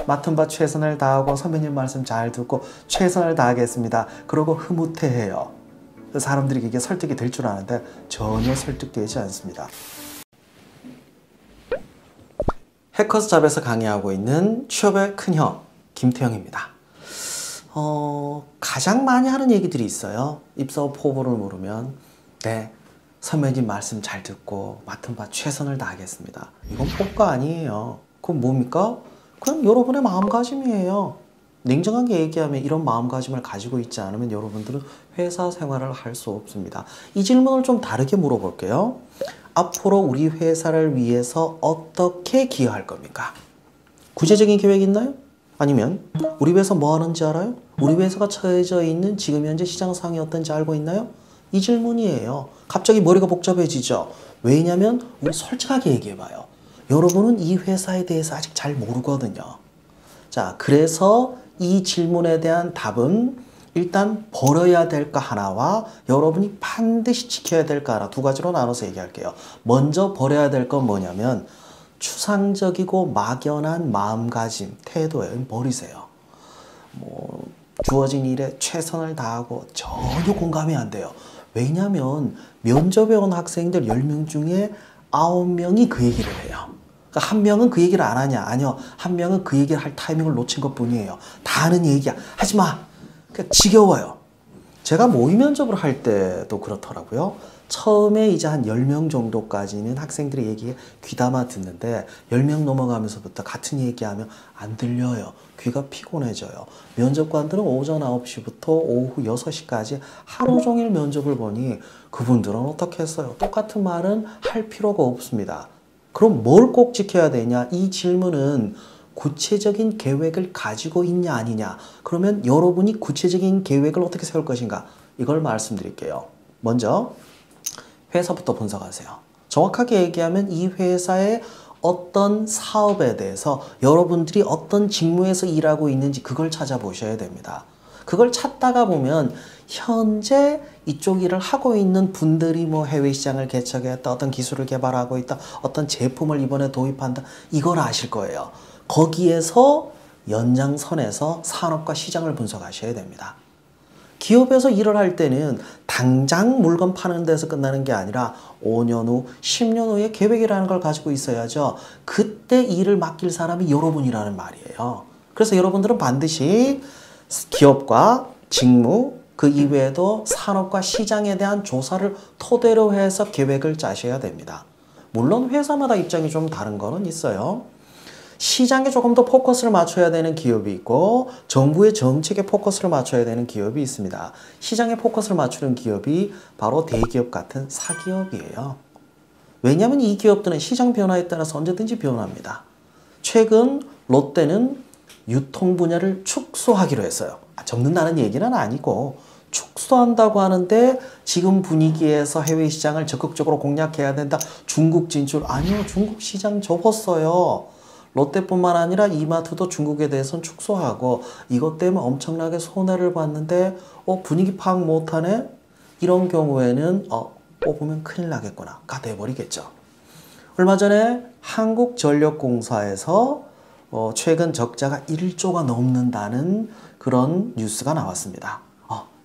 맡은 바 최선을 다하고 선배님 말씀 잘 듣고 최선을 다하겠습니다. 그러고 흐뭇해해요. 사람들이 이게 설득이 될 줄 아는데 전혀 설득되지 않습니다. 해커스 잡에서 강의하고 있는 취업의 큰형 김태형입니다. 가장 많이 하는 얘기들이 있어요. 입사업 포부를 물으면 네, 선배님 말씀 잘 듣고 맡은 바 최선을 다하겠습니다. 이건 포부가 아니에요. 그건 뭡니까? 그냥 여러분의 마음가짐이에요. 냉정하게 얘기하면 이런 마음가짐을 가지고 있지 않으면 여러분들은 회사 생활을 할 수 없습니다. 이 질문을 좀 다르게 물어볼게요. 앞으로 우리 회사를 위해서 어떻게 기여할 겁니까? 구체적인 계획이 있나요? 아니면 우리 회사 뭐 하는지 알아요? 우리 회사가 처해져 있는 지금 현재 시장 상황이 어떤지 알고 있나요? 이 질문이에요. 갑자기 머리가 복잡해지죠? 왜냐면 우리 솔직하게 얘기해봐요. 여러분은 이 회사에 대해서 아직 잘 모르거든요. 자, 그래서 이 질문에 대한 답은 일단 버려야 될 거 하나와 여러분이 반드시 지켜야 될 거 하나, 두 가지로 나눠서 얘기할게요. 먼저 버려야 될 건 뭐냐면 추상적이고 막연한 마음가짐, 태도예요. 버리세요. 주어진 일에 최선을 다하고 전혀 공감이 안 돼요. 왜냐면 면접에 온 학생들 10명 중에 9명이 그 얘기를 해요. 그러니까 한 명은 그 얘기를 안 하냐? 아니요. 한 명은 그 얘기를 할 타이밍을 놓친 것 뿐이에요. 다 하는 얘기야. 하지 마. 그러니까 지겨워요. 제가 모의 면접을 할 때도 그렇더라고요. 처음에 이제 한 10명 정도까지는 학생들의 얘기에 귀담아 듣는데 10명 넘어가면서부터 같은 얘기하면 안 들려요. 귀가 피곤해져요. 면접관들은 오전 9시부터 오후 6시까지 하루 종일 면접을 보니 그분들은 어떻게 했어요? 똑같은 말은 할 필요가 없습니다. 그럼 뭘 꼭 지켜야 되냐? 이 질문은 구체적인 계획을 가지고 있냐 아니냐. 그러면 여러분이 구체적인 계획을 어떻게 세울 것인가? 이걸 말씀드릴게요. 먼저 회사부터 분석하세요. 정확하게 얘기하면 이 회사의 어떤 사업에 대해서 여러분들이 어떤 직무에서 일하고 있는지 그걸 찾아보셔야 됩니다. 그걸 찾다가 보면 현재 이쪽 일을 하고 있는 분들이 뭐 해외 시장을 개척했다, 어떤 기술을 개발하고 있다, 어떤 제품을 이번에 도입한다, 이걸 아실 거예요. 거기에서 연장선에서 산업과 시장을 분석하셔야 됩니다. 기업에서 일을 할 때는 당장 물건 파는 데서 끝나는 게 아니라 5년 후, 10년 후에 계획이라는 걸 가지고 있어야죠. 그때 일을 맡길 사람이 여러분이라는 말이에요. 그래서 여러분들은 반드시 기업과 직무, 그 이외에도 산업과 시장에 대한 조사를 토대로 해서 계획을 짜셔야 됩니다. 물론 회사마다 입장이 좀 다른 거는 있어요. 시장에 조금 더 포커스를 맞춰야 되는 기업이 있고 정부의 정책에 포커스를 맞춰야 되는 기업이 있습니다. 시장에 포커스를 맞추는 기업이 바로 대기업 같은 사기업이에요. 왜냐하면 이 기업들은 시장 변화에 따라서 언제든지 변합니다. 최근 롯데는 유통 분야를 축소하기로 했어요. 접는다는 얘기는 아니고 축소한다고 하는데 지금 분위기에서 해외 시장을 적극적으로 공략해야 된다. 중국 진출. 아니요. 중국 시장 접었어요. 롯데뿐만 아니라 이마트도 중국에 대해서는 축소하고 이것 때문에 엄청나게 손해를 봤는데 분위기 파악 못하네? 이런 경우에는 뽑으면 큰일 나겠구나가 돼버리겠죠. 얼마 전에 한국전력공사에서 최근 적자가 1조가 넘는다는 그런 뉴스가 나왔습니다.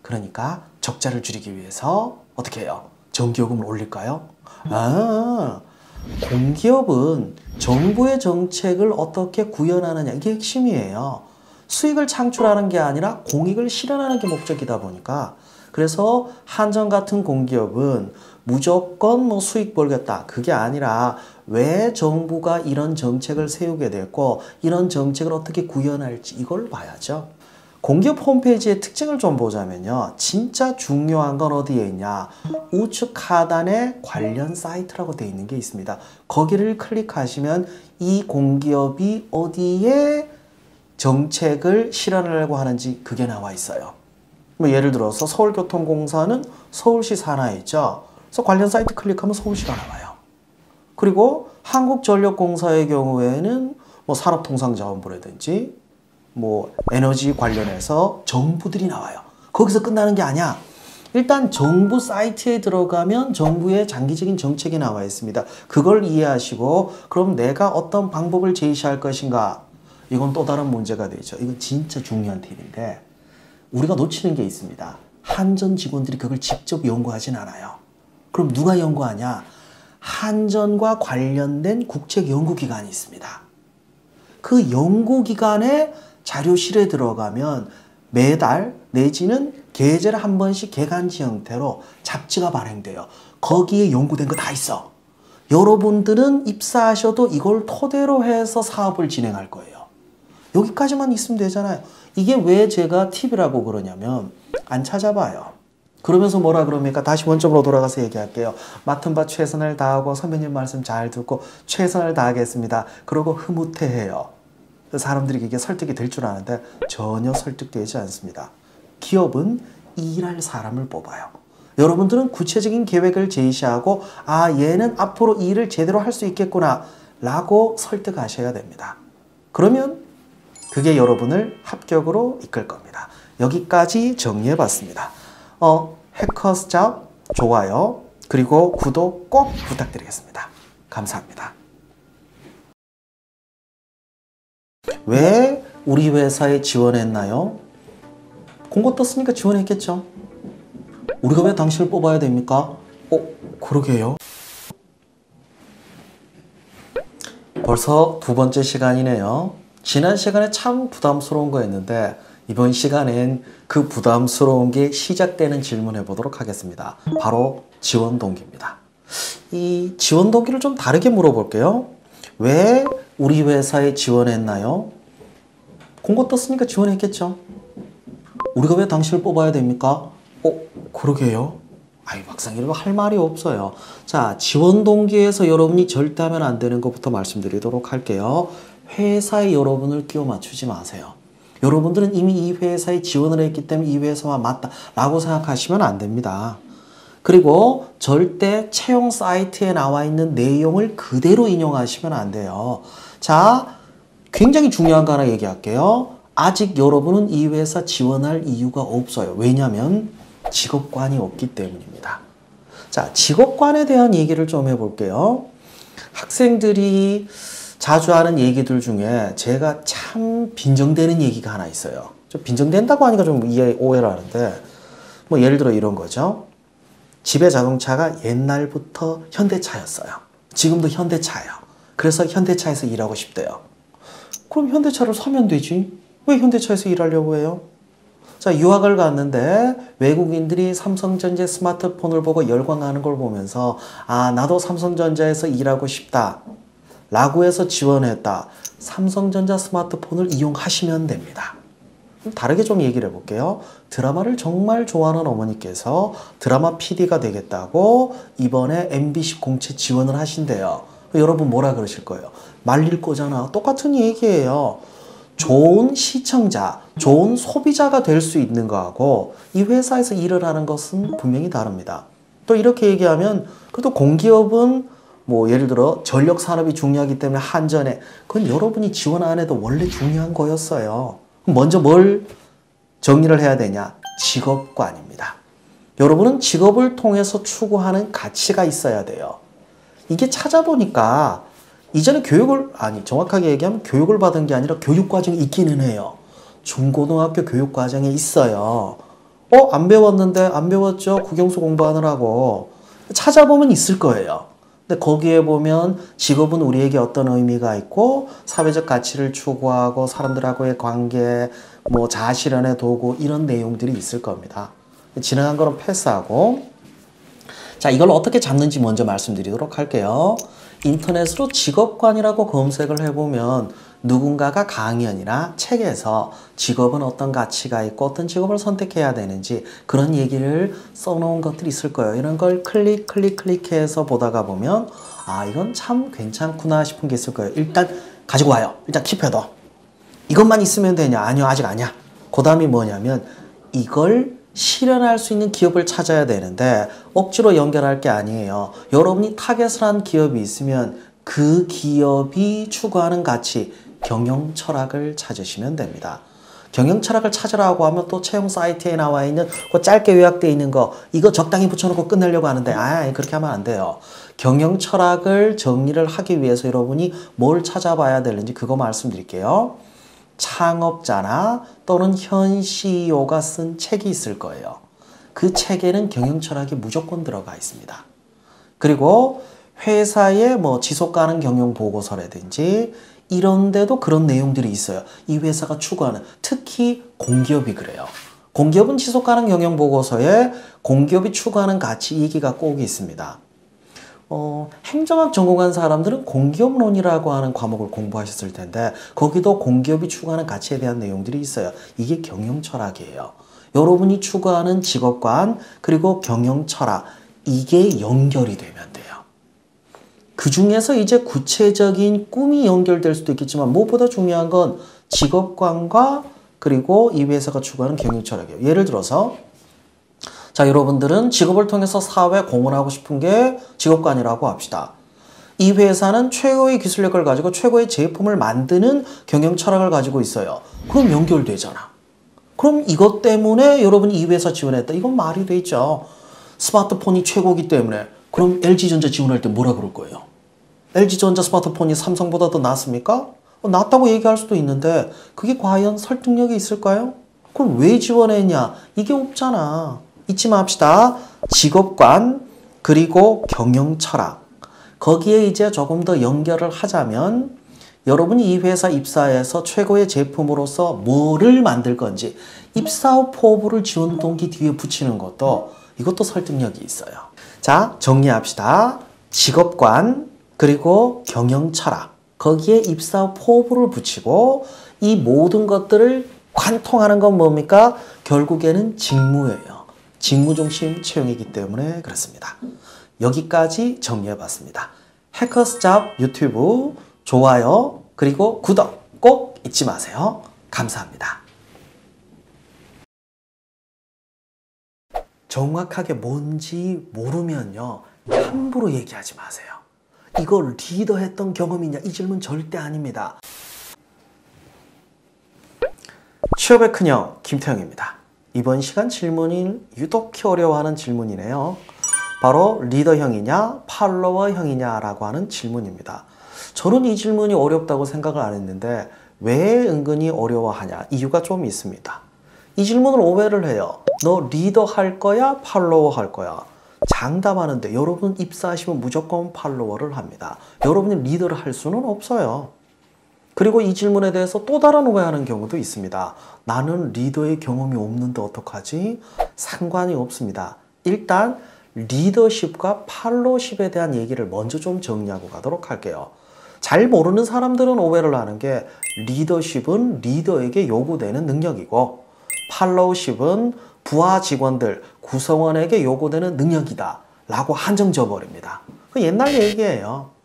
그러니까 적자를 줄이기 위해서 어떻게 해요? 전기요금을 올릴까요? 공기업은 정부의 정책을 어떻게 구현하느냐, 이게 핵심이에요. 수익을 창출하는 게 아니라 공익을 실현하는 게 목적이다 보니까 그래서 한전 같은 공기업은 무조건 수익 벌겠다, 그게 아니라 왜 정부가 이런 정책을 세우게 됐고 이런 정책을 어떻게 구현할지 이걸 봐야죠. 공기업 홈페이지의 특징을 좀 보자면요. 진짜 중요한 건 어디에 있냐. 우측 하단에 관련 사이트라고 되어 있는 게 있습니다. 거기를 클릭하시면 이 공기업이 어디에 정책을 실현하려고 하는지 그게 나와 있어요. 예를 들어서 서울교통공사는 서울시 산하에 있죠. 그래서 관련 사이트 클릭하면 서울시가 나와요. 그리고 한국전력공사의 경우에는 산업통상자원부라든지 에너지 관련해서 정부들이 나와요. 거기서 끝나는 게 아니야. 일단 정부 사이트에 들어가면 정부의 장기적인 정책이 나와 있습니다. 그걸 이해하시고 그럼 내가 어떤 방법을 제시할 것인가. 이건 또 다른 문제가 되죠. 이건 진짜 중요한 팁인데 우리가 놓치는 게 있습니다. 한전 직원들이 그걸 직접 연구하진 않아요. 그럼 누가 연구하냐? 한전과 관련된 국책연구기관이 있습니다. 그 연구기관의 자료실에 들어가면 매달 내지는 계절에 한 번씩 개간지 형태로 잡지가 발행돼요. 거기에 연구된 거 다 있어. 여러분들은 입사하셔도 이걸 토대로 해서 사업을 진행할 거예요. 여기까지만 있으면 되잖아요. 이게 왜 제가 팁이라고 그러냐면 안 찾아봐요. 그러면서 뭐라 그럽니까? 다시 원점으로 돌아가서 얘기할게요. 맡은 바 최선을 다하고 선배님 말씀 잘 듣고 최선을 다하겠습니다. 그러고 흐뭇해해요. 사람들이 이게 설득이 될 줄 아는데 전혀 설득되지 않습니다. 기업은 일할 사람을 뽑아요. 여러분들은 구체적인 계획을 제시하고 아 얘는 앞으로 일을 제대로 할 수 있겠구나 라고 설득하셔야 됩니다. 그러면 그게 여러분을 합격으로 이끌 겁니다. 여기까지 정리해 봤습니다. 해커스 잡 좋아요 그리고 구독 꼭 부탁드리겠습니다. 감사합니다. 왜 우리 회사에 지원했나요? 공고 떴으니까 지원했겠죠. 우리가 왜 당신을 뽑아야 됩니까? 그러게요. 벌써 두 번째 시간이네요. 지난 시간에 참 부담스러운 거였는데 이번 시간엔 그 부담스러운 게 시작되는 질문 해보도록 하겠습니다. 바로 지원 동기입니다. 이 지원 동기를 좀 다르게 물어볼게요. 왜 우리 회사에 지원했나요? 공고 떴으니까 지원했겠죠. 우리가 왜 당신을 뽑아야 됩니까? 그러게요. 막상 이러면 할 말이 없어요. 자, 지원 동기에서 여러분이 절대 하면 안 되는 것부터 말씀드리도록 할게요. 회사에 여러분을 끼워 맞추지 마세요. 여러분들은 이미 이 회사에 지원을 했기 때문에 이 회사와 맞다 라고 생각하시면 안 됩니다. 그리고 절대 채용 사이트에 나와 있는 내용을 그대로 인용하시면 안 돼요. 자, 굉장히 중요한 거 하나 얘기할게요. 아직 여러분은 이 회사 지원할 이유가 없어요. 왜냐하면 직업관이 없기 때문입니다. 자, 직업관에 대한 얘기를 좀 해볼게요. 학생들이 자주 하는 얘기들 중에 제가 참 빈정되는 얘기가 하나 있어요. 좀 빈정된다고 하니까 좀 오해를 하는데 뭐 예를 들어 이런 거죠. 집에 자동차가 옛날부터 현대차였어요. 지금도 현대차예요. 그래서 현대차에서 일하고 싶대요. 그럼 현대차를 사면 되지. 왜 현대차에서 일하려고 해요? 자, 유학을 갔는데 외국인들이 삼성전자 스마트폰을 보고 열광하는 걸 보면서 아, 나도 삼성전자에서 일하고 싶다 라고 해서 지원했다. 삼성전자 스마트폰을 이용하시면 됩니다. 다르게 좀 얘기를 해볼게요. 드라마를 정말 좋아하는 어머니께서 드라마 PD가 되겠다고 이번에 MBC 공채 지원을 하신대요. 여러분 뭐라 그러실 거예요? 말릴 거잖아. 똑같은 얘기예요. 좋은 시청자, 좋은 소비자가 될 수 있는 거하고 이 회사에서 일을 하는 것은 분명히 다릅니다. 또 이렇게 얘기하면 그래도 공기업은 뭐 예를 들어 전력 산업이 중요하기 때문에 한전에 그건 여러분이 지원 안 해도 원래 중요한 거였어요. 먼저 뭘 정리를 해야 되냐? 직업관입니다. 여러분은 직업을 통해서 추구하는 가치가 있어야 돼요. 이게 찾아보니까 이전에 정확하게 얘기하면 교육을 받은 게 아니라 교육과정이 있기는 해요. 중고등학교 교육과정에 있어요. 안 배웠는데 안 배웠죠? 국영수 공부하느라고. 찾아보면 있을 거예요. 근데 거기에 보면 직업은 우리에게 어떤 의미가 있고 사회적 가치를 추구하고 사람들하고의 관계, 뭐 자아실현의 도구 이런 내용들이 있을 겁니다. 지나간 거는 패스하고 자, 이걸 어떻게 잡는지 먼저 말씀드리도록 할게요. 인터넷으로 직업관이라고 검색을 해보면 누군가가 강연이나 책에서 직업은 어떤 가치가 있고 어떤 직업을 선택해야 되는지 그런 얘기를 써놓은 것들이 있을 거예요. 이런 걸 클릭해서 보다가 보면 아, 이건 참 괜찮구나 싶은 게 있을 거예요. 일단 가지고 와요. 일단 킵해둬. 이것만 있으면 되냐? 아니요, 아직 아니야. 그 다음이 뭐냐면 이걸 실현할 수 있는 기업을 찾아야 되는데 억지로 연결할 게 아니에요. 여러분이 타겟을 한 기업이 있으면 그 기업이 추구하는 가치, 경영 철학을 찾으시면 됩니다. 경영 철학을 찾으라고 하면 또 채용 사이트에 나와 있는 그 짧게 요약되어 있는 거 이거 적당히 붙여놓고 끝내려고 하는데 그렇게 하면 안 돼요. 경영 철학을 정리를 하기 위해서 여러분이 뭘 찾아봐야 되는지 그거 말씀드릴게요. 창업자나 또는 현 CEO가 쓴 책이 있을 거예요. 그 책에는 경영 철학이 무조건 들어가 있습니다. 그리고 회사의 지속 가능 경영 보고서라든지 이런 데도 그런 내용들이 있어요. 이 회사가 추구하는, 특히 공기업이 그래요. 공기업은 지속 가능 경영 보고서에 공기업이 추구하는 가치 얘기가 꼭 있습니다. 행정학 전공한 사람들은 공기업론이라고 하는 과목을 공부하셨을 텐데 거기도 공기업이 추구하는 가치에 대한 내용들이 있어요. 이게 경영 철학이에요. 여러분이 추구하는 직업관 그리고 경영 철학, 이게 연결이 되면 돼요. 그 중에서 이제 구체적인 꿈이 연결될 수도 있겠지만 무엇보다 중요한 건 직업관과 그리고 이 회사가 추구하는 경영 철학이에요. 예를 들어서 자, 여러분들은 직업을 통해서 사회에 공헌하고 싶은 게 직업관이라고 합시다. 이 회사는 최고의 기술력을 가지고 최고의 제품을 만드는 경영 철학을 가지고 있어요. 그럼 연결되잖아. 그럼 이것 때문에 여러분이 이 회사 지원했다. 이건 말이 되죠. 스마트폰이 최고이기 때문에. 그럼 LG전자 지원할 때 뭐라 그럴 거예요? LG전자 스마트폰이 삼성보다 더 낫습니까? 낫다고 얘기할 수도 있는데 그게 과연 설득력이 있을까요? 그럼 왜 지원했냐? 이게 없잖아. 잊지 맙시다. 직업관 그리고 경영 철학. 거기에 이제 조금 더 연결을 하자면 여러분이 이 회사 입사해서 최고의 제품으로서 뭐를 만들 건지 입사 후 포부를 지원 동기 뒤에 붙이는 것도 이것도 설득력이 있어요. 자, 정리합시다. 직업관 그리고 경영 철학. 거기에 입사 후 포부를 붙이고 이 모든 것들을 관통하는 건 뭡니까? 결국에는 직무예요. 직무중심 채용이기 때문에 그렇습니다. 여기까지 정리해봤습니다. 해커스잡 유튜브 좋아요 그리고 구독 꼭 잊지 마세요. 감사합니다. 정확하게 뭔지 모르면요 함부로 얘기하지 마세요. 이거 리더했던 경험이냐? 이 질문 절대 아닙니다. 취업의 큰형 김태형입니다. 이번 시간 질문이 유독히 어려워하는 질문이네요. 바로 리더형이냐 팔로워형이냐라고 하는 질문입니다. 저는 이 질문이 어렵다고 생각을 안 했는데 왜 은근히 어려워하냐? 이유가 좀 있습니다. 이 질문을 오해를 해요. 너 리더 할 거야? 팔로워 할 거야? 장담하는데 여러분 입사하시면 무조건 팔로워를 합니다. 여러분이 리더를 할 수는 없어요. 그리고 이 질문에 대해서 또 다른 오해하는 경우도 있습니다. 나는 리더의 경험이 없는데 어떡하지? 상관이 없습니다. 일단 리더십과 팔로우십에 대한 얘기를 먼저 좀 정리하고 가도록 할게요. 잘 모르는 사람들은 오해를 하는 게 리더십은 리더에게 요구되는 능력이고 팔로우십은 부하 직원들, 구성원에게 요구되는 능력이다 라고 한정져 버립니다. 그 옛날 얘기예요.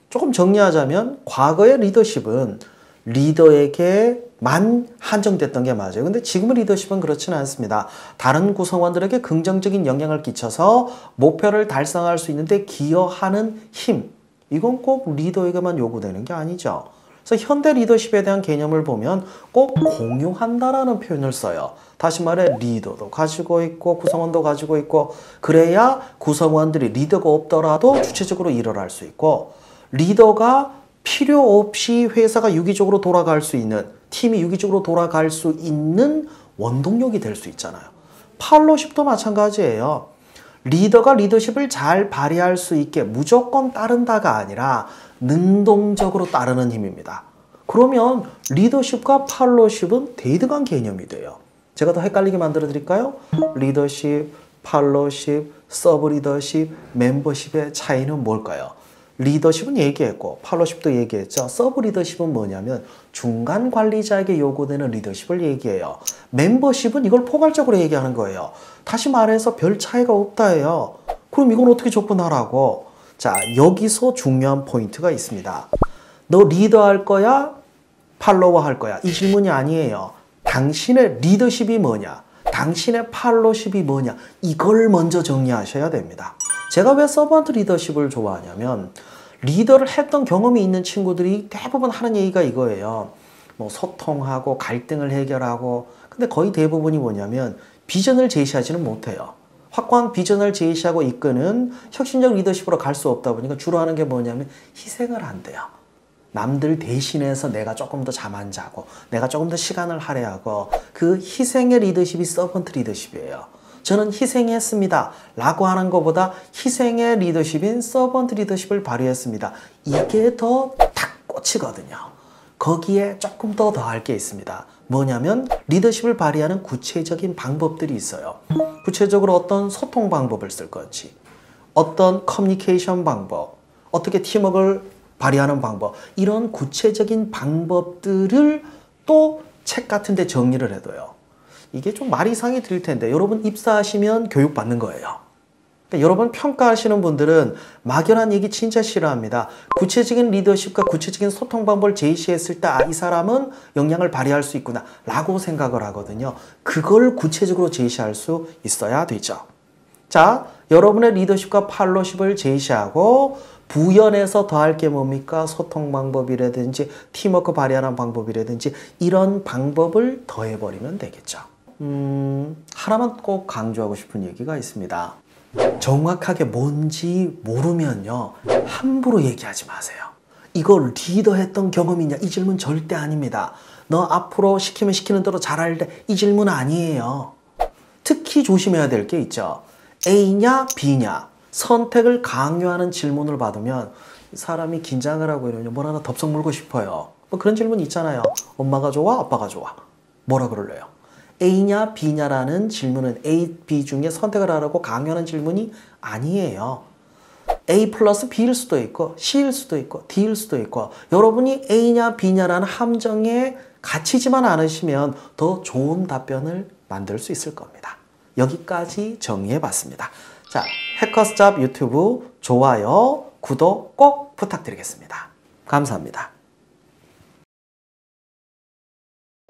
조금 정리하자면 과거의 리더십은 리더에게만 한정됐던 게 맞아요. 근데 지금의 리더십은 그렇지는 않습니다. 다른 구성원들에게 긍정적인 영향을 끼쳐서 목표를 달성할 수 있는데 기여하는 힘, 이건 꼭 리더에게만 요구되는 게 아니죠. 그래서 현대 리더십에 대한 개념을 보면 꼭 공유한다라는 표현을 써요. 다시 말해 리더도 가지고 있고 구성원도 가지고 있고 그래야 구성원들이 리더가 없더라도 주체적으로 일을 할 수 있고 리더가 필요 없이 회사가 유기적으로 돌아갈 수 있는, 팀이 유기적으로 돌아갈 수 있는 원동력이 될 수 있잖아요. 팔로우십도 마찬가지예요. 리더가 리더십을 잘 발휘할 수 있게 무조건 따른다가 아니라 능동적으로 따르는 힘입니다. 그러면 리더십과 팔로우십은 대등한 개념이 돼요. 제가 더 헷갈리게 만들어 드릴까요? 리더십, 팔로우십, 서브 리더십, 멤버십의 차이는 뭘까요? 리더십은 얘기했고 팔로우십도 얘기했죠. 서브 리더십은 뭐냐면 중간 관리자에게 요구되는 리더십을 얘기해요. 멤버십은 이걸 포괄적으로 얘기하는 거예요. 다시 말해서 별 차이가 없다예요. 그럼 이건 어떻게 접근하라고? 자, 여기서 중요한 포인트가 있습니다. 너 리더 할 거야? 팔로워 할 거야? 이 질문이 아니에요. 당신의 리더십이 뭐냐? 당신의 팔로우십이 뭐냐? 이걸 먼저 정리하셔야 됩니다. 제가 왜 서번트 리더십을 좋아하냐면 리더를 했던 경험이 있는 친구들이 대부분 하는 얘기가 이거예요. 뭐 소통하고 갈등을 해결하고, 근데 거의 대부분이 뭐냐면 비전을 제시하지는 못해요. 확고한 비전을 제시하고 이끄는 혁신적 리더십으로 갈 수 없다 보니까 주로 하는 게 뭐냐면 희생을 한대요. 남들 대신해서 내가 조금 더 잠 안 자고 내가 조금 더 시간을 할애하고 그 희생의 리더십이 서번트 리더십이에요. 저는 희생했습니다 라고 하는 것보다 희생의 리더십인 서번트 리더십을 발휘했습니다. 이게 더 딱 꽂히거든요. 거기에 조금 더 더할 게 있습니다. 뭐냐면 리더십을 발휘하는 구체적인 방법들이 있어요. 구체적으로 어떤 소통 방법을 쓸 건지, 어떤 커뮤니케이션 방법, 어떻게 팀워크를 발휘하는 방법, 이런 구체적인 방법들을 또 책 같은 데 정리를 해둬요. 이게 좀 말 이상이 들 텐데 여러분 입사하시면 교육받는 거예요. 그러니까 여러분 평가하시는 분들은 막연한 얘기 진짜 싫어합니다. 구체적인 리더십과 구체적인 소통 방법을 제시했을 때 이 사람은 역량을 발휘할 수 있구나 라고 생각을 하거든요. 그걸 구체적으로 제시할 수 있어야 되죠. 자, 여러분의 리더십과 팔로십을 제시하고 부연해서 더할 게 뭡니까? 소통 방법이라든지 팀워크 발휘하는 방법이라든지 이런 방법을 더해버리면 되겠죠. 하나만 꼭 강조하고 싶은 얘기가 있습니다. 정확하게 뭔지 모르면요, 함부로 얘기하지 마세요. 이걸 리더했던 경험이냐? 이 질문 절대 아닙니다. 너 앞으로 시키면 시키는 대로 잘할 때 이 질문 아니에요. 특히 조심해야 될 게 있죠. A냐 B냐 선택을 강요하는 질문을 받으면 사람이 긴장을 하고 이러면 뭘 하나 덥석 물고 싶어요. 뭐 그런 질문 있잖아요. 엄마가 좋아? 아빠가 좋아? 뭐라 그럴래요? A냐 B냐라는 질문은 A, B 중에 선택을 하라고 강요하는 질문이 아니에요. A 플러스 B일 수도 있고 C일 수도 있고 D일 수도 있고 여러분이 A냐 B냐라는 함정에 갇히지만 않으시면 더 좋은 답변을 만들 수 있을 겁니다. 여기까지 정리해봤습니다. 자, 해커스잡 유튜브 좋아요, 구독 꼭 부탁드리겠습니다. 감사합니다.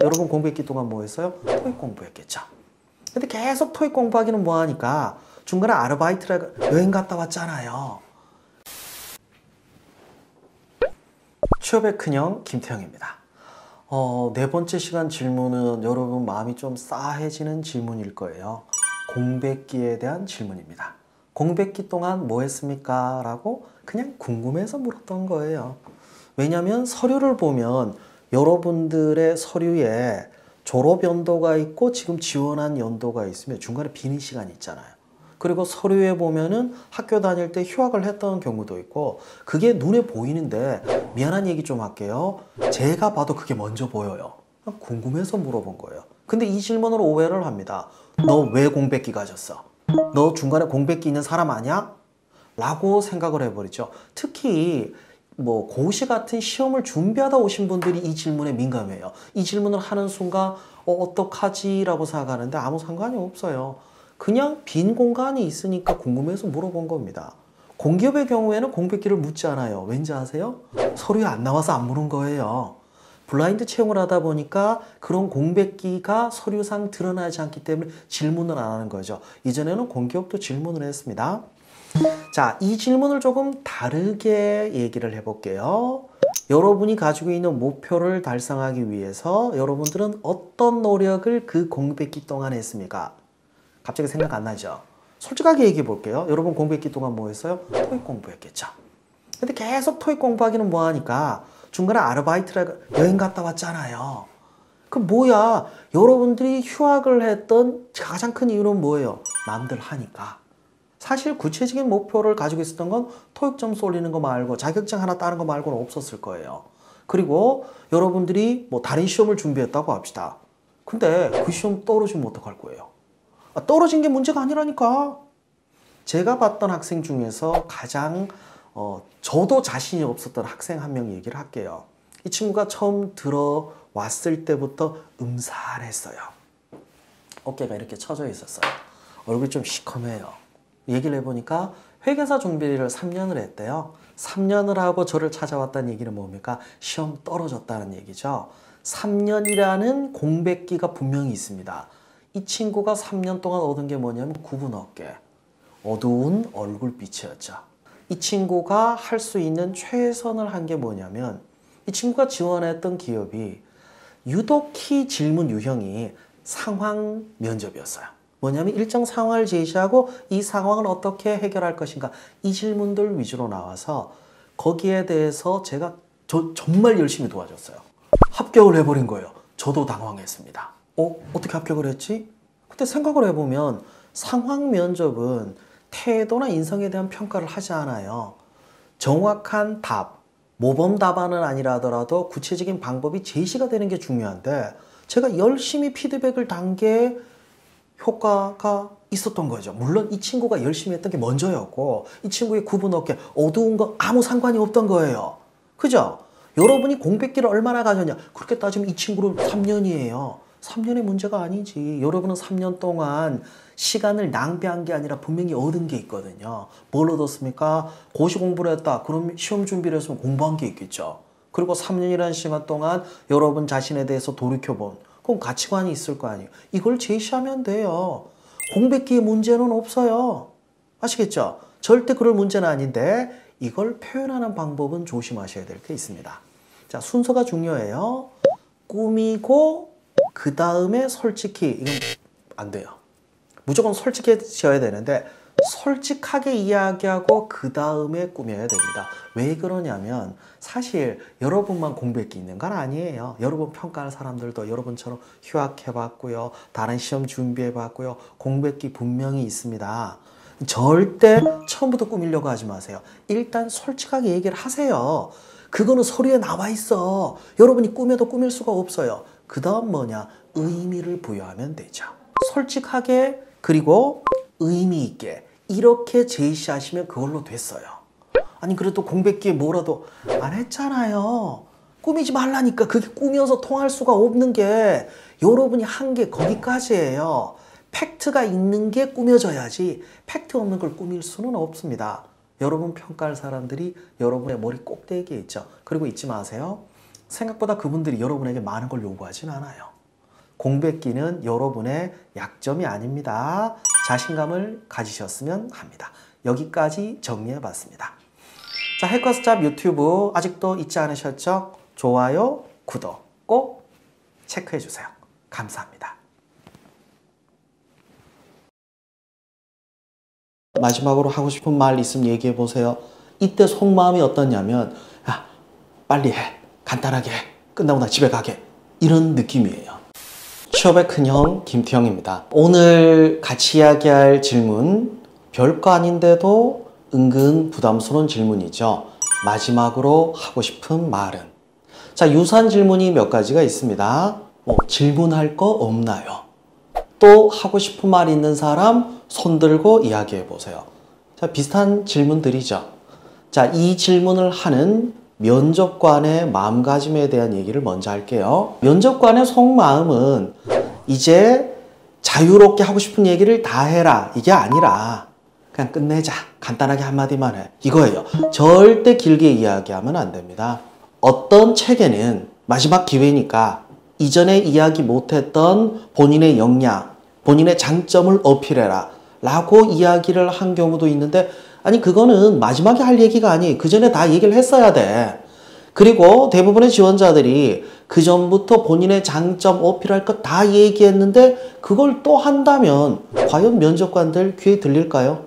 여러분 공부했기 동안 뭐 했어요? 토익 공부했겠죠. 근데 계속 토익 공부하기는 뭐하니까 중간에 아르바이트를 여행 갔다 왔잖아요. 취업의 큰형 김태형입니다. 네 번째 시간 질문은 여러분 마음이 좀 싸해지는 질문일 거예요. 공백기에 대한 질문입니다. 공백기 동안 뭐 했습니까? 라고 그냥 궁금해서 물었던 거예요. 왜냐하면 서류를 보면 여러분들의 서류에 졸업 연도가 있고 지금 지원한 연도가 있으면 중간에 비는 시간이 있잖아요. 그리고 서류에 보면은 학교 다닐 때 휴학을 했던 경우도 있고 그게 눈에 보이는데 미안한 얘기 좀 할게요. 제가 봐도 그게 먼저 보여요. 궁금해서 물어본 거예요. 근데 이 질문으로 오해를 합니다. 너 왜 공백기 가졌어? 너 중간에 공백기 있는 사람 아니야? 라고 생각을 해버리죠. 특히 뭐 고시 같은 시험을 준비하다 오신 분들이 이 질문에 민감해요. 이 질문을 하는 순간 어떡하지? 라고 생각하는데 아무 상관이 없어요. 그냥 빈 공간이 있으니까 궁금해서 물어본 겁니다. 공기업의 경우에는 공백기를 묻지 않아요. 왠지 아세요? 서류에 안 나와서 안 물은 거예요. 블라인드 채용을 하다 보니까 그런 공백기가 서류상 드러나지 않기 때문에 질문을 안 하는 거죠. 이전에는 공기업도 질문을 했습니다. 자, 이 질문을 조금 다르게 얘기를 해볼게요. 여러분이 가지고 있는 목표를 달성하기 위해서 여러분들은 어떤 노력을 그 공백기 동안 했습니까? 갑자기 생각 안 나죠? 솔직하게 얘기해 볼게요. 여러분 공백기 동안 뭐 했어요? 토익 공부했겠죠. 근데 계속 토익 공부하기는 뭐하니까 중간에 아르바이트를 여행 갔다 왔잖아요. 그 뭐야? 여러분들이 휴학을 했던 가장 큰 이유는 뭐예요? 남들 하니까. 사실 구체적인 목표를 가지고 있었던 건 토익 점수 올리는 거 말고 자격증 하나 따는 거 말고는 없었을 거예요. 그리고 여러분들이 뭐 다른 시험을 준비했다고 합시다. 근데 그 시험 떨어지면 어떡할 거예요? 떨어진 게 문제가 아니라니까. 제가 봤던 학생 중에서 가장 저도 자신이 없었던 학생 한 명 얘기를 할게요. 이 친구가 처음 들어왔을 때부터 음살했어요. 어깨가 이렇게 처져 있었어요. 얼굴이 좀 시커매요. 얘기를 해보니까 회계사 준비를 3년을 했대요. 3년을 하고 저를 찾아왔다는 얘기는 뭡니까? 시험 떨어졌다는 얘기죠. 3년이라는 공백기가 분명히 있습니다. 이 친구가 3년 동안 얻은 게 뭐냐면 굽은 어깨, 어두운 얼굴빛이었죠. 이 친구가 할 수 있는 최선을 한 게 뭐냐면 이 친구가 지원했던 기업이 유독히 질문 유형이 상황 면접이었어요. 뭐냐면 일정 상황을 제시하고 이 상황을 어떻게 해결할 것인가 이 질문들 위주로 나와서 거기에 대해서 제가 저 정말 열심히 도와줬어요. 합격을 해버린 거예요. 저도 당황했습니다. 어떻게 합격을 했지? 근데 생각을 해보면 상황 면접은 태도나 인성에 대한 평가를 하지 않아요. 정확한 답, 모범 답안은 아니라 하더라도 구체적인 방법이 제시가 되는 게 중요한데 제가 열심히 피드백을 단 게 효과가 있었던 거죠. 물론 이 친구가 열심히 했던 게 먼저였고 이 친구의 구분 없게 어두운 거 아무 상관이 없던 거예요. 그죠? 여러분이 공백기를 얼마나 가졌냐? 그렇게 따지면 이 친구는 3년이에요. 3년의 문제가 아니지. 여러분은 3년 동안 시간을 낭비한 게 아니라 분명히 얻은 게 있거든요. 뭘 얻었습니까? 고시 공부를 했다. 그럼 시험 준비를 했으면 공부한 게 있겠죠. 그리고 3년이라는 시간 동안 여러분 자신에 대해서 돌이켜본 그럼 가치관이 있을 거 아니에요. 이걸 제시하면 돼요. 공백기의 문제는 없어요. 아시겠죠? 절대 그럴 문제는 아닌데 이걸 표현하는 방법은 조심하셔야 될 게 있습니다. 자, 순서가 중요해요. 꾸미고 그 다음에 솔직히 이건 안 돼요. 무조건 솔직해져야 되는데 솔직하게 이야기하고 그 다음에 꾸며야 됩니다. 왜 그러냐면 사실 여러분만 공백기 있는 건 아니에요. 여러분 평가할 사람들도 여러분처럼 휴학해봤고요. 다른 시험 준비해봤고요. 공백기 분명히 있습니다. 절대 처음부터 꾸미려고 하지 마세요. 일단 솔직하게 얘기를 하세요. 그거는 서류에 나와 있어. 여러분이 꾸며도 꾸밀 수가 없어요. 그 다음 뭐냐? 의미를 부여하면 되죠. 솔직하게 그리고 의미 있게 이렇게 제시하시면 그걸로 됐어요. 아니 그래도 공백기에 뭐라도 안 했잖아요. 꾸미지 말라니까. 그게 꾸며서 통할 수가 없는 게 여러분이 한 게 거기까지예요. 팩트가 있는 게 꾸며져야지 팩트 없는 걸 꾸밀 수는 없습니다. 여러분 평가할 사람들이 여러분의 머리 꼭대기에 있죠. 그리고 잊지 마세요. 생각보다 그분들이 여러분에게 많은 걸 요구하진 않아요. 공백기는 여러분의 약점이 아닙니다. 자신감을 가지셨으면 합니다. 여기까지 정리해봤습니다. 자, 해커스잡 유튜브 아직도 잊지 않으셨죠? 좋아요, 구독 꼭 체크해주세요. 감사합니다. 마지막으로 하고 싶은 말 있으면 얘기해보세요. 이때 속마음이 어떠냐면 야, 빨리 해. 간단하게 해. 끝나고 나 집에 가게. 이런 느낌이에요. 취업의 큰형 김태형입니다. 오늘 같이 이야기할 질문 별거 아닌데도 은근 부담스러운 질문이죠. 마지막으로 하고 싶은 말은 자, 유사한 질문이 몇 가지가 있습니다. 질문할 거 없나요? 또 하고 싶은 말 있는 사람 손 들고 이야기해 보세요. 자, 비슷한 질문들이죠. 자, 이 질문을 하는 면접관의 마음가짐에 대한 얘기를 먼저 할게요. 면접관의 속마음은 이제 자유롭게 하고 싶은 얘기를 다 해라 이게 아니라 그냥 끝내자 간단하게 한마디만 해 이거예요. 절대 길게 이야기하면 안 됩니다. 어떤 책에는 마지막 기회니까 이전에 이야기 못했던 본인의 역량, 본인의 장점을 어필해라 라고 이야기를 한 경우도 있는데 아니 그거는 마지막에 할 얘기가 아니에요. 그 전에 다 얘기를 했어야 돼. 그리고 대부분의 지원자들이 그 전부터 본인의 장점 어필할 것 다 얘기했는데 그걸 또 한다면 과연 면접관들 귀에 들릴까요?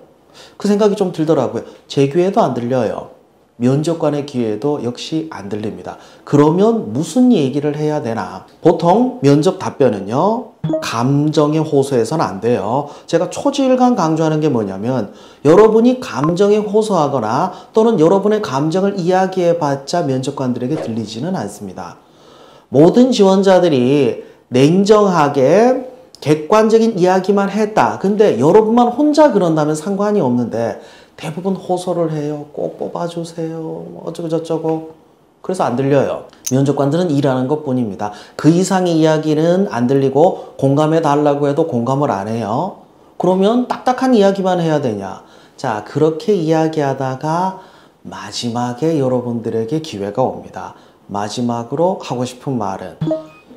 그 생각이 좀 들더라고요. 제 귀에도 안 들려요. 면접관의 귀에도 역시 안 들립니다. 그러면 무슨 얘기를 해야 되나? 보통 면접 답변은요. 감정에 호소해서는 안 돼요. 제가 초지일관 강조하는 게 뭐냐면 여러분이 감정에 호소하거나 또는 여러분의 감정을 이야기해봤자 면접관들에게 들리지는 않습니다. 모든 지원자들이 냉정하게 객관적인 이야기만 했다. 근데 여러분만 혼자 그런다면 상관이 없는데 대부분 호소를 해요. 꼭 뽑아주세요. 어쩌고 저쩌고. 그래서 안 들려요. 면접관들은 일하는 것 뿐입니다. 그 이상의 이야기는 안 들리고 공감해 달라고 해도 공감을 안 해요. 그러면 딱딱한 이야기만 해야 되냐. 자, 그렇게 이야기하다가 마지막에 여러분들에게 기회가 옵니다. 마지막으로 하고 싶은 말은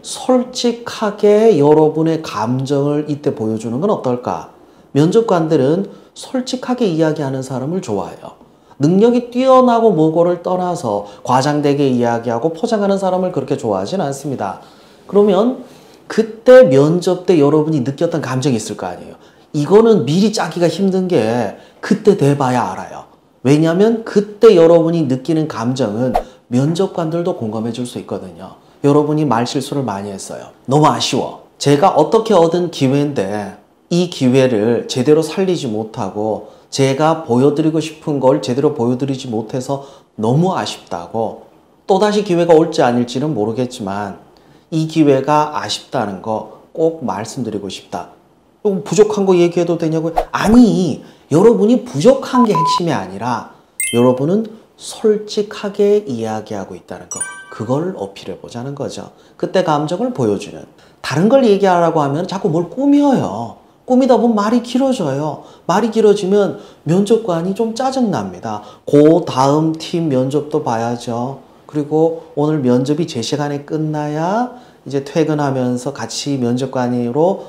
솔직하게 여러분의 감정을 이때 보여주는 건 어떨까? 면접관들은 솔직하게 이야기하는 사람을 좋아해요. 능력이 뛰어나고 뭐고를 떠나서 과장되게 이야기하고 포장하는 사람을 그렇게 좋아하진 않습니다. 그러면 그때 면접 때 여러분이 느꼈던 감정이 있을 거 아니에요. 이거는 미리 짜기가 힘든 게 그때 돼봐야 알아요. 왜냐하면 그때 여러분이 느끼는 감정은 면접관들도 공감해 줄 수 있거든요. 여러분이 말실수를 많이 했어요. 너무 아쉬워. 제가 어떻게 얻은 기회인데 이 기회를 제대로 살리지 못하고 제가 보여드리고 싶은 걸 제대로 보여드리지 못해서 너무 아쉽다고, 또다시 기회가 올지 아닐지는 모르겠지만 이 기회가 아쉽다는 거 꼭 말씀드리고 싶다. 부족한 거 얘기해도 되냐고요? 아니, 여러분이 부족한 게 핵심이 아니라 여러분은 솔직하게 이야기하고 있다는 거, 그걸 어필해 보자는 거죠. 그때 감정을 보여주는. 다른 걸 얘기하라고 하면 자꾸 뭘 꾸며요. 꾸미다 보면 말이 길어져요. 말이 길어지면 면접관이 좀 짜증납니다. 그 다음 팀 면접도 봐야죠. 그리고 오늘 면접이 제 시간에 끝나야 이제 퇴근하면서 같이 면접관으로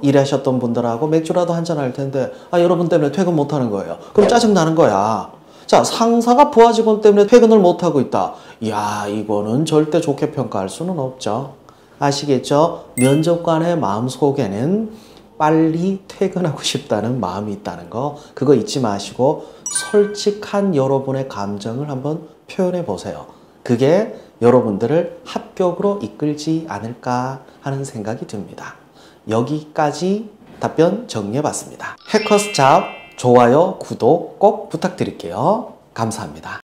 일하셨던 분들하고 맥주라도 한잔 할 텐데, 여러분 때문에 퇴근 못 하는 거예요. 그럼 짜증 나는 거야. 자, 상사가 부하 직원 때문에 퇴근을 못 하고 있다. 이야, 이거는 절대 좋게 평가할 수는 없죠. 아시겠죠? 면접관의 마음속에는 빨리 퇴근하고 싶다는 마음이 있다는 거, 그거 잊지 마시고 솔직한 여러분의 감정을 한번 표현해 보세요. 그게 여러분들을 합격으로 이끌지 않을까 하는 생각이 듭니다. 여기까지 답변 정리해 봤습니다. 해커스 잡 좋아요, 구독 꼭 부탁드릴게요. 감사합니다.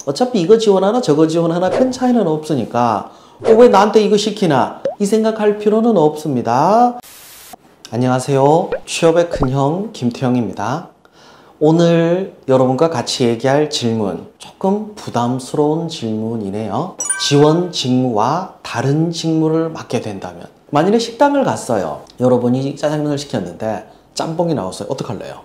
어차피 이거 지원하나 저거 지원하나 큰 차이는 없으니까 왜 나한테 이거 시키나 이 생각할 필요는 없습니다. 안녕하세요. 취업의 큰형 김태형입니다. 오늘 여러분과 같이 얘기할 질문, 조금 부담스러운 질문이네요. 지원 직무와 다른 직무를 맡게 된다면, 만일에 식당을 갔어요. 여러분이 짜장면을 시켰는데 짬뽕이 나왔어요. 어떡할래요?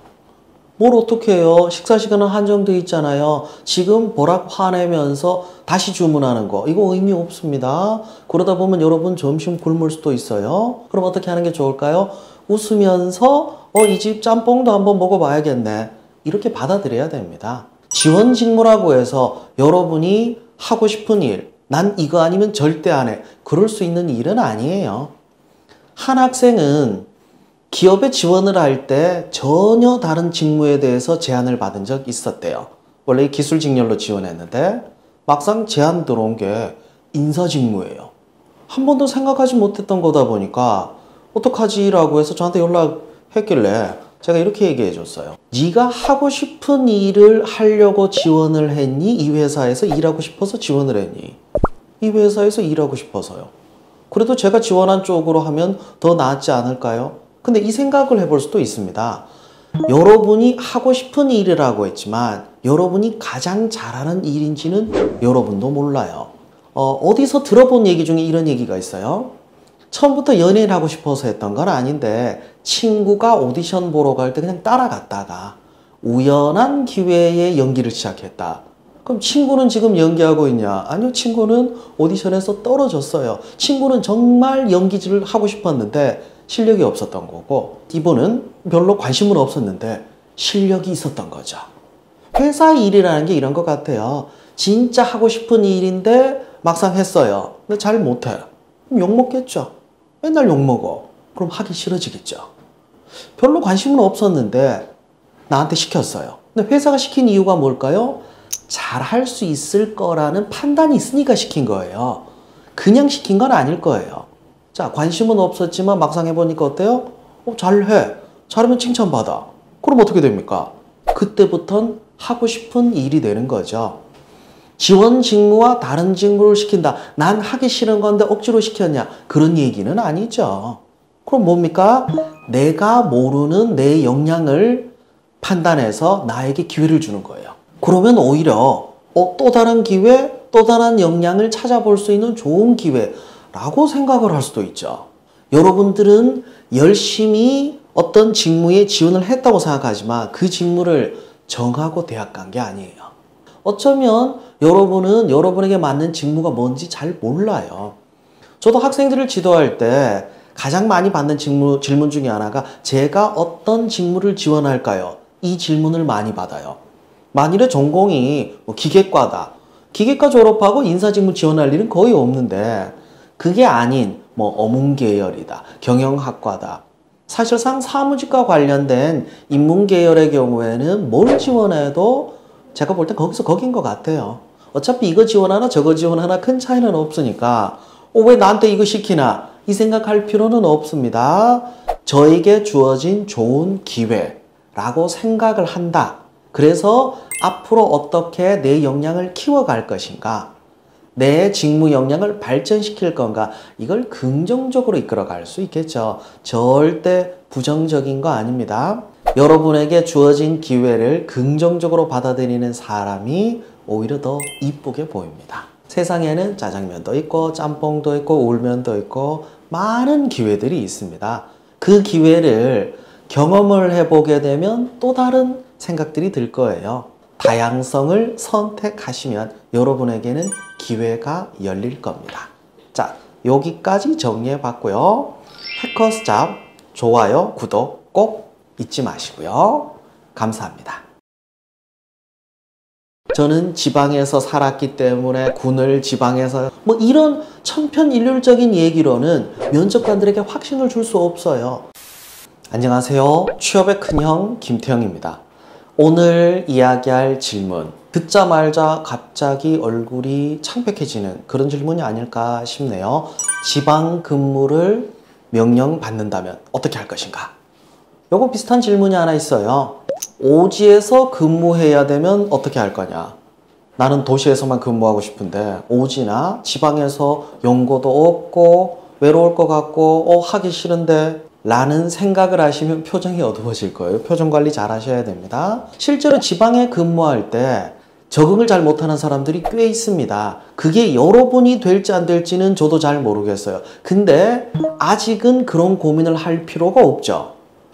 뭘 어떻게 해요? 식사 시간은 한정돼 있잖아요. 지금 보락 화내면서 다시 주문하는 거, 이거 의미 없습니다. 그러다 보면 여러분 점심 굶을 수도 있어요. 그럼 어떻게 하는 게 좋을까요? 웃으면서 이 집 짬뽕도 한번 먹어봐야겠네, 이렇게 받아들여야 됩니다. 지원 직무라고 해서 여러분이 하고 싶은 일, 난 이거 아니면 절대 안 해, 그럴 수 있는 일은 아니에요. 한 학생은 기업에 지원을 할 때 전혀 다른 직무에 대해서 제안을 받은 적 있었대요. 원래 기술 직렬로 지원했는데 막상 제안 들어온 게 인사 직무예요. 한 번도 생각하지 못했던 거다 보니까 어떡하지? 라고 해서 저한테 연락했길래 제가 이렇게 얘기해 줬어요. 네가 하고 싶은 일을 하려고 지원을 했니? 이 회사에서 일하고 싶어서 지원을 했니? 이 회사에서 일하고 싶어서요. 그래도 제가 지원한 쪽으로 하면 더 낫지 않을까요? 근데 이 생각을 해볼 수도 있습니다. 여러분이 하고 싶은 일이라고 했지만 여러분이 가장 잘하는 일인지는 여러분도 몰라요. 어디서 들어본 얘기 중에 이런 얘기가 있어요. 처음부터 연예인 하고 싶어서 했던 건 아닌데 친구가 오디션 보러 갈 때 그냥 따라갔다가 우연한 기회에 연기를 시작했다. 그럼 친구는 지금 연기하고 있냐? 아니요, 친구는 오디션에서 떨어졌어요. 친구는 정말 연기를 하고 싶었는데 실력이 없었던 거고, 이분은 별로 관심은 없었는데 실력이 있었던 거죠. 회사 일이라는 게 이런 것 같아요. 진짜 하고 싶은 일인데 막상 했어요. 근데 잘 못해. 그럼 욕먹겠죠. 맨날 욕먹어. 그럼 하기 싫어지겠죠. 별로 관심은 없었는데 나한테 시켰어요. 근데 회사가 시킨 이유가 뭘까요? 잘할 수 있을 거라는 판단이 있으니까 시킨 거예요. 그냥 시킨 건 아닐 거예요. 자, 관심은 없었지만 막상 해보니까 어때요? 잘해. 잘하면 칭찬받아. 그럼 어떻게 됩니까? 그때부턴 하고 싶은 일이 되는 거죠. 지원 직무와 다른 직무를 시킨다. 난 하기 싫은 건데 억지로 시켰냐? 그런 얘기는 아니죠. 그럼 뭡니까? 내가 모르는 내 역량을 판단해서 나에게 기회를 주는 거예요. 그러면 오히려 또 다른 기회, 또 다른 역량을 찾아볼 수 있는 좋은 기회라고 생각을 할 수도 있죠. 여러분들은 열심히 어떤 직무에 지원을 했다고 생각하지만 그 직무를 정하고 대학 간 게 아니에요. 어쩌면 여러분은 여러분에게 맞는 직무가 뭔지 잘 몰라요. 저도 학생들을 지도할 때 가장 많이 받는 질문 중에 하나가 제가 어떤 직무를 지원할까요? 이 질문을 많이 받아요. 만일에 전공이 기계과다. 기계과 졸업하고 인사직무 지원할 일은 거의 없는데 그게 아닌 어문 계열이다. 경영학과다. 사실상 사무직과 관련된 인문 계열의 경우에는 뭘 지원해도 제가 볼 때 거기서 거긴 것 같아요. 어차피 이거 지원하나 저거 지원하나 큰 차이는 없으니까 왜 나한테 이거 시키나 이 생각할 필요는 없습니다. 저에게 주어진 좋은 기회라고 생각을 한다. 그래서 앞으로 어떻게 내 역량을 키워갈 것인가, 내 직무 역량을 발전시킬 건가, 이걸 긍정적으로 이끌어갈 수 있겠죠. 절대 부정적인 거 아닙니다. 여러분에게 주어진 기회를 긍정적으로 받아들이는 사람이 오히려 더 이쁘게 보입니다. 세상에는 짜장면도 있고 짬뽕도 있고 울면도 있고 많은 기회들이 있습니다. 그 기회를 경험을 해보게 되면 또 다른 생각들이 들 거예요. 다양성을 선택하시면 여러분에게는 기회가 열릴 겁니다. 자, 여기까지 정리해 봤고요. 해커스잡 좋아요, 구독 꼭 잊지 마시고요. 감사합니다. 저는 지방에서 살았기 때문에 군을 지방에서 뭐 이런 천편일률적인 얘기로는 면접관들에게 확신을 줄 수 없어요. 안녕하세요. 취업의 큰형 김태형입니다. 오늘 이야기할 질문, 듣자마자 갑자기 얼굴이 창백해지는 그런 질문이 아닐까 싶네요. 지방 근무를 명령받는다면 어떻게 할 것인가? 요거 비슷한 질문이 하나 있어요. 오지에서 근무해야 되면 어떻게 할 거냐? 나는 도시에서만 근무하고 싶은데 오지나 지방에서 연고도 없고 외로울 것 같고 하기 싫은데 라는 생각을 하시면 표정이 어두워질 거예요. 표정 관리 잘 하셔야 됩니다. 실제로 지방에 근무할 때 적응을 잘 못하는 사람들이 꽤 있습니다. 그게 여러분이 될지 안 될지는 저도 잘 모르겠어요. 근데 아직은 그런 고민을 할 필요가 없죠.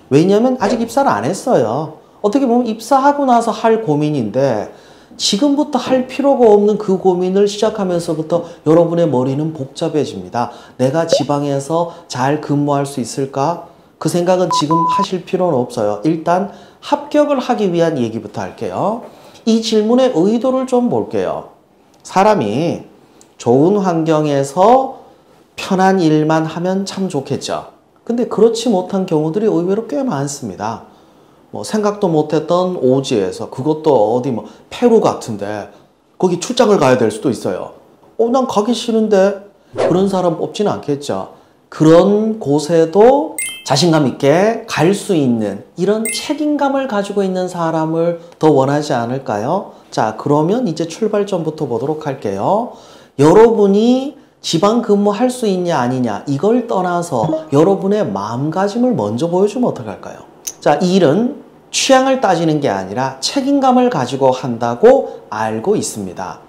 왜냐하면 아직 입사를 안 했어요. 어떻게 보면 입사하고 나서 할 고민인데 지금부터 할 필요가 없는 그 고민을 시작하면서부터 여러분의 머리는 복잡해집니다. 내가 지방에서 잘 근무할 수 있을까? 그 생각은 지금 하실 필요는 없어요. 일단 합격을 하기 위한 얘기부터 할게요. 이 질문의 의도를 좀 볼게요. 사람이 좋은 환경에서 편한 일만 하면 참 좋겠죠. 근데 그렇지 못한 경우들이 의외로 꽤 많습니다. 뭐 생각도 못했던 오지에서, 그것도 어디 뭐 페루 같은데 거기 출장을 가야 될 수도 있어요. 난 가기 싫은데, 그런 사람 뽑지는 않겠죠. 그런 곳에도 자신감 있게 갈 수 있는 이런 책임감을 가지고 있는 사람을 더 원하지 않을까요? 자, 그러면 이제 출발점부터 보도록 할게요. 여러분이 지방 근무할 수 있냐 아니냐 이걸 떠나서 여러분의 마음가짐을 먼저 보여주면 어떡할까요? 자, 이 일은 취향을 따지는 게 아니라 책임감을 가지고 한다고 알고 있습니다.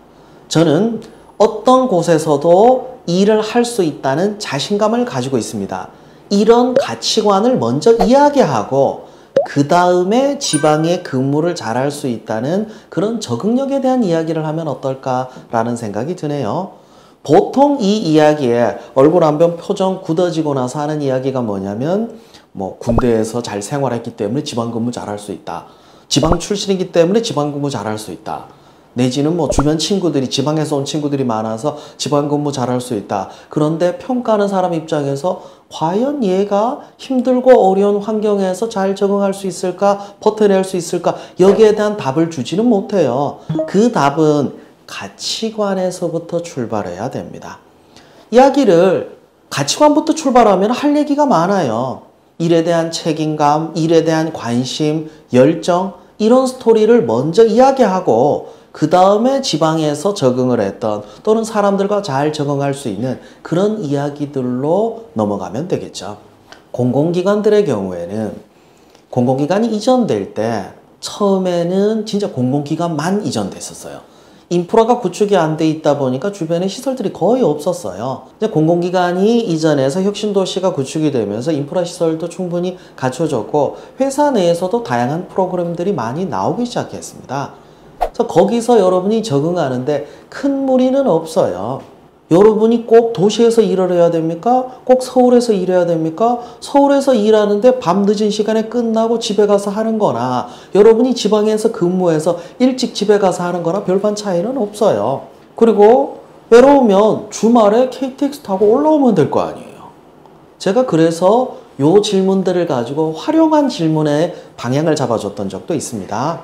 저는 어떤 곳에서도 일을 할 수 있다는 자신감을 가지고 있습니다. 이런 가치관을 먼저 이야기하고 그 다음에 지방에 근무를 잘할 수 있다는 그런 적응력에 대한 이야기를 하면 어떨까라는 생각이 드네요. 보통 이 이야기에 얼굴 안변 표정 굳어지고 나서 하는 이야기가 뭐냐면 뭐 군대에서 잘 생활했기 때문에 지방근무 잘할 수 있다. 지방 출신이기 때문에 지방근무 잘할 수 있다. 내지는 뭐 주변 친구들이 지방에서 온 친구들이 많아서 지방근무 잘할 수 있다. 그런데 평가하는 사람 입장에서 과연 얘가 힘들고 어려운 환경에서 잘 적응할 수 있을까? 버텨낼 수 있을까? 여기에 대한 답을 주지는 못해요. 그 답은 가치관에서부터 출발해야 됩니다. 이야기를 가치관부터 출발하면 할 얘기가 많아요. 일에 대한 책임감, 일에 대한 관심, 열정, 이런 스토리를 먼저 이야기하고 그 다음에 지방에서 적응을 했던 또는 사람들과 잘 적응할 수 있는 그런 이야기들로 넘어가면 되겠죠. 공공기관들의 경우에는 공공기관이 이전될 때 처음에는 진짜 공공기관만 이전됐었어요. 인프라가 구축이 안 돼 있다 보니까 주변에 시설들이 거의 없었어요. 이제 공공기관이 이전해서 혁신도시가 구축이 되면서 인프라 시설도 충분히 갖춰졌고 회사 내에서도 다양한 프로그램들이 많이 나오기 시작했습니다. 그래서 거기서 여러분이 적응하는데 큰 무리는 없어요. 여러분이 꼭 도시에서 일을 해야 됩니까? 꼭 서울에서 일해야 됩니까? 서울에서 일하는데 밤늦은 시간에 끝나고 집에 가서 하는 거나 여러분이 지방에서 근무해서 일찍 집에 가서 하는 거나 별반 차이는 없어요. 그리고 외로우면 주말에 KTX 타고 올라오면 될 거 아니에요. 제가 그래서 요 질문들을 가지고 활용한 질문의 방향을 잡아줬던 적도 있습니다.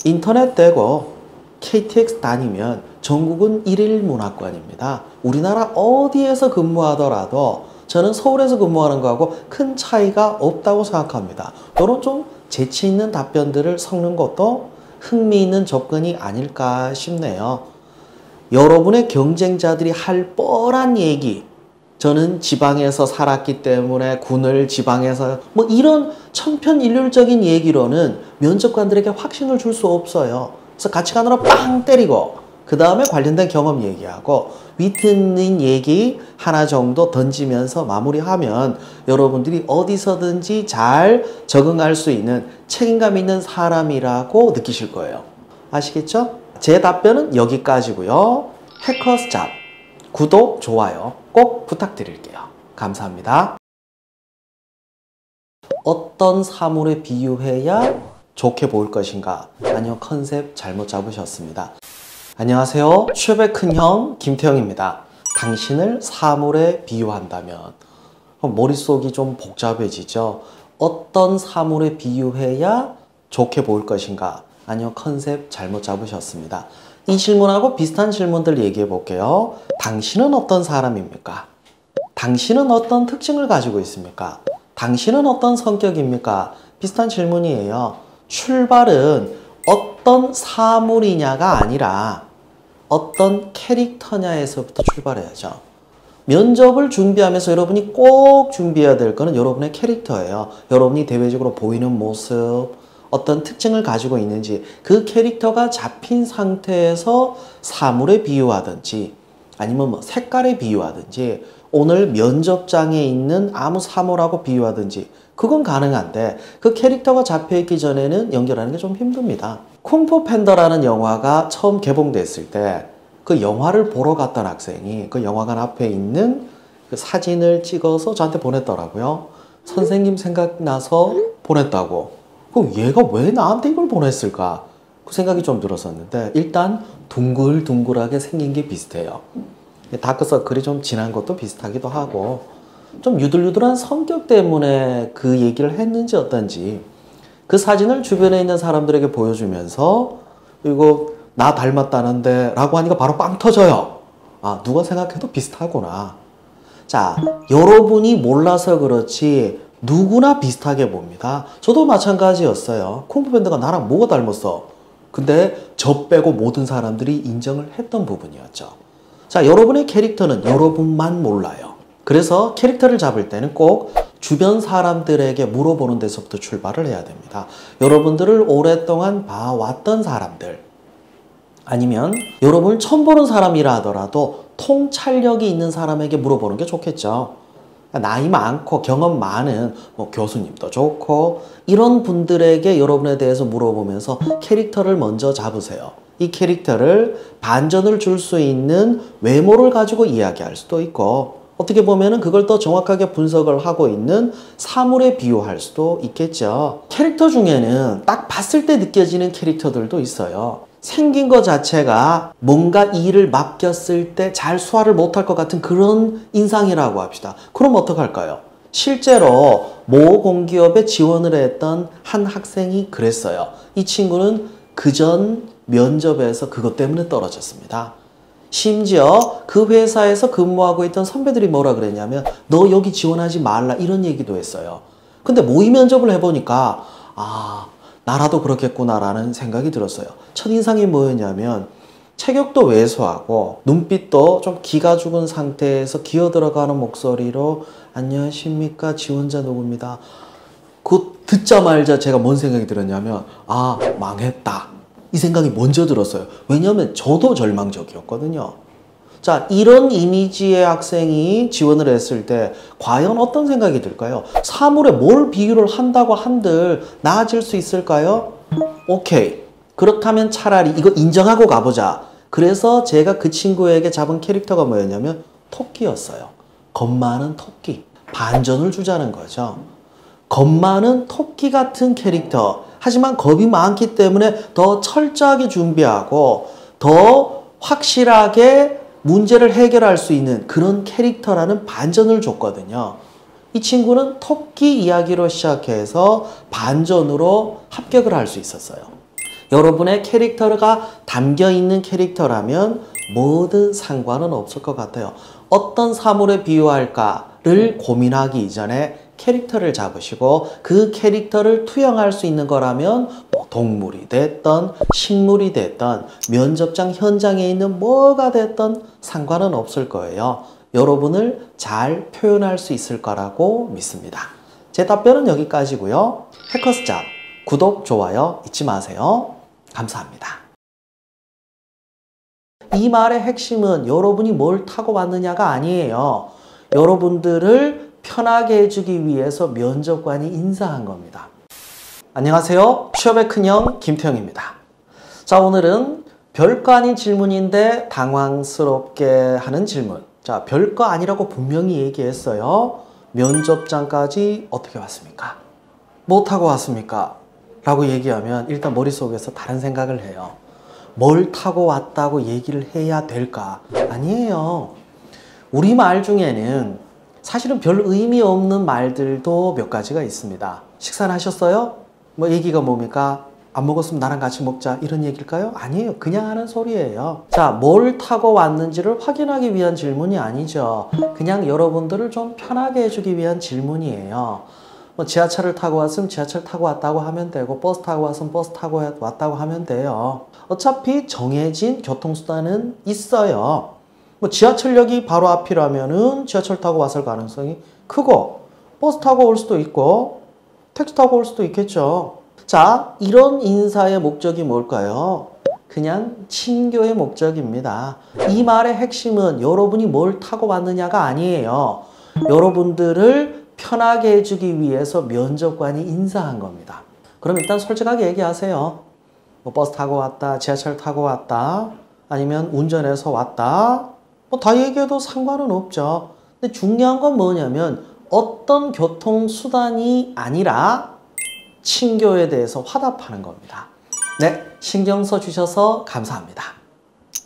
인터넷 되고 KTX 다니면 전국은 일일 문화권입니다. 우리나라 어디에서 근무하더라도 저는 서울에서 근무하는 거하고 큰 차이가 없다고 생각합니다. 이런 좀 재치 있는 답변들을 섞는 것도 흥미있는 접근이 아닐까 싶네요. 여러분의 경쟁자들이 할 뻔한 얘기, 저는 지방에서 살았기 때문에 군을 지방에서 뭐 이런 천편일률적인 얘기로는 면접관들에게 확신을 줄 수 없어요. 그래서 같이 가느라 빵 때리고 그 다음에 관련된 경험 얘기하고 위트 있는 얘기 하나 정도 던지면서 마무리하면 여러분들이 어디서든지 잘 적응할 수 있는 책임감 있는 사람이라고 느끼실 거예요. 아시겠죠? 제 답변은 여기까지고요. 해커스 잡 구독, 좋아요 꼭 부탁드릴게요. 감사합니다. 어떤 사물에 비유해야 좋게 보일 것인가? 아니요, 컨셉 잘못 잡으셨습니다. 안녕하세요. 취업의 큰형 김태형입니다. 당신을 사물에 비유한다면 머릿속이 좀 복잡해지죠. 어떤 사물에 비유해야 좋게 보일 것인가? 아니요, 컨셉 잘못 잡으셨습니다. 이 질문하고 비슷한 질문들 얘기해 볼게요. 당신은 어떤 사람입니까? 당신은 어떤 특징을 가지고 있습니까? 당신은 어떤 성격입니까? 비슷한 질문이에요. 출발은 어떤 사물이냐가 아니라 어떤 캐릭터냐에서부터 출발해야죠. 면접을 준비하면서 여러분이 꼭 준비해야 될 거는 여러분의 캐릭터예요. 여러분이 대외적으로 보이는 모습, 어떤 특징을 가지고 있는지 그 캐릭터가 잡힌 상태에서 사물에 비유하든지 아니면 뭐 색깔에 비유하든지 오늘 면접장에 있는 아무 사물하고 비유하든지 그건 가능한데 그 캐릭터가 잡혀있기 전에는 연결하는 게 좀 힘듭니다. 쿵푸 팬더라는 영화가 처음 개봉됐을 때 그 영화를 보러 갔던 학생이 그 영화관 앞에 있는 그 사진을 찍어서 저한테 보냈더라고요. 선생님 생각나서 보냈다고. 그럼 얘가 왜 나한테 이걸 보냈을까? 그 생각이 좀 들었었는데 일단 둥글둥글하게 생긴 게 비슷해요. 다크서클이 좀 진한 것도 비슷하기도 하고 좀 유들유들한 성격 때문에 그 얘기를 했는지 어떤지 그 사진을 주변에 있는 사람들에게 보여주면서 이거 나 닮았다는데 라고 하니까 바로 빵 터져요. 아, 누가 생각해도 비슷하구나. 자, 여러분이 몰라서 그렇지 누구나 비슷하게 봅니다. 저도 마찬가지였어요. 쿵푸밴드가 나랑 뭐가 닮았어? 근데 저 빼고 모든 사람들이 인정을 했던 부분이었죠. 자, 여러분의 캐릭터는 여러분만 몰라요. 그래서 캐릭터를 잡을 때는 꼭 주변 사람들에게 물어보는 데서부터 출발을 해야 됩니다. 여러분들을 오랫동안 봐왔던 사람들 아니면 여러분을 처음 보는 사람이라 하더라도 통찰력이 있는 사람에게 물어보는 게 좋겠죠. 나이 많고 경험 많은 뭐 교수님도 좋고 이런 분들에게 여러분에 대해서 물어보면서 캐릭터를 먼저 잡으세요. 이 캐릭터를 반전을 줄 수 있는 외모를 가지고 이야기할 수도 있고 어떻게 보면은 그걸 더 정확하게 분석을 하고 있는 사물에 비유할 수도 있겠죠. 캐릭터 중에는 딱 봤을 때 느껴지는 캐릭터들도 있어요. 생긴 것 자체가 뭔가 일을 맡겼을 때 잘 소화를 못할 것 같은 그런 인상이라고 합시다. 그럼 어떡할까요? 실제로 모 공기업에 지원을 했던 한 학생이 그랬어요. 이 친구는 그전 면접에서 그것 때문에 떨어졌습니다. 심지어 그 회사에서 근무하고 있던 선배들이 뭐라 그랬냐면 너 여기 지원하지 말라 이런 얘기도 했어요. 근데 모의 면접을 해보니까 아, 나라도 그렇겠구나라는 생각이 들었어요. 첫인상이 뭐였냐면 체격도 왜소하고 눈빛도 좀 기가 죽은 상태에서 기어 들어가는 목소리로 안녕하십니까 지원자 누구입니다. 그거 듣자마자 제가 뭔 생각이 들었냐면 아 망했다 이 생각이 먼저 들었어요. 왜냐하면 저도 절망적이었거든요. 자, 이런 이미지의 학생이 지원을 했을 때 과연 어떤 생각이 들까요? 사물에 뭘 비유를 한다고 한들 나아질 수 있을까요? 오케이. 그렇다면 차라리 이거 인정하고 가보자. 그래서 제가 그 친구에게 잡은 캐릭터가 뭐였냐면 토끼였어요. 겁 많은 토끼. 반전을 주자는 거죠. 겁 많은 토끼 같은 캐릭터. 하지만 겁이 많기 때문에 더 철저하게 준비하고 더 확실하게 문제를 해결할 수 있는 그런 캐릭터라는 반전을 줬거든요. 이 친구는 토끼 이야기로 시작해서 반전으로 합격을 할 수 있었어요. 여러분의 캐릭터가 담겨 있는 캐릭터라면 뭐든 상관은 없을 것 같아요. 어떤 사물에 비유할까를 고민하기 이전에 캐릭터를 잡으시고 그 캐릭터를 투영할 수 있는 거라면 뭐 동물이 됐던 식물이 됐던 면접장 현장에 있는 뭐가 됐던 상관은 없을 거예요. 여러분을 잘 표현할 수 있을 거라고 믿습니다. 제 답변은 여기까지고요. 해커스잡 구독, 좋아요 잊지 마세요. 감사합니다. 이 말의 핵심은 여러분이 뭘 타고 왔느냐가 아니에요. 여러분들을 편하게 해주기 위해서 면접관이 인사한 겁니다. 안녕하세요. 취업의 큰형 김태형입니다. 자, 오늘은 별거 아닌 질문인데 당황스럽게 하는 질문. 자, 별거 아니라고 분명히 얘기했어요. 면접장까지 어떻게 왔습니까? 뭐 타고 왔습니까? 라고 얘기하면 일단 머릿속에서 다른 생각을 해요. 뭘 타고 왔다고 얘기를 해야 될까? 아니에요. 우리말 중에는 사실은 별 의미 없는 말들도 몇 가지가 있습니다. 식사는 하셨어요? 뭐 얘기가 뭡니까? 안 먹었으면 나랑 같이 먹자 이런 얘기일까요? 아니에요. 그냥 하는 소리예요. 자, 뭘 타고 왔는지를 확인하기 위한 질문이 아니죠. 그냥 여러분들을 좀 편하게 해주기 위한 질문이에요. 뭐 지하철을 타고 왔으면 지하철 타고 왔다고 하면 되고 버스 타고 왔으면 버스 타고 왔다고 하면 돼요. 어차피 정해진 교통수단은 있어요. 뭐 지하철역이 바로 앞이라면은 지하철 타고 왔을 가능성이 크고 버스 타고 올 수도 있고 택시 타고 올 수도 있겠죠. 자, 이런 인사의 목적이 뭘까요? 그냥 친교의 목적입니다. 이 말의 핵심은 여러분이 뭘 타고 왔느냐가 아니에요. 여러분들을 편하게 해주기 위해서 면접관이 인사한 겁니다. 그럼 일단 솔직하게 얘기하세요. 뭐 버스 타고 왔다, 지하철 타고 왔다, 아니면 운전해서 왔다. 뭐 다 얘기해도 상관은 없죠. 근데 중요한 건 뭐냐면 어떤 교통수단이 아니라 친교에 대해서 화답하는 겁니다. 네, 신경 써주셔서 감사합니다.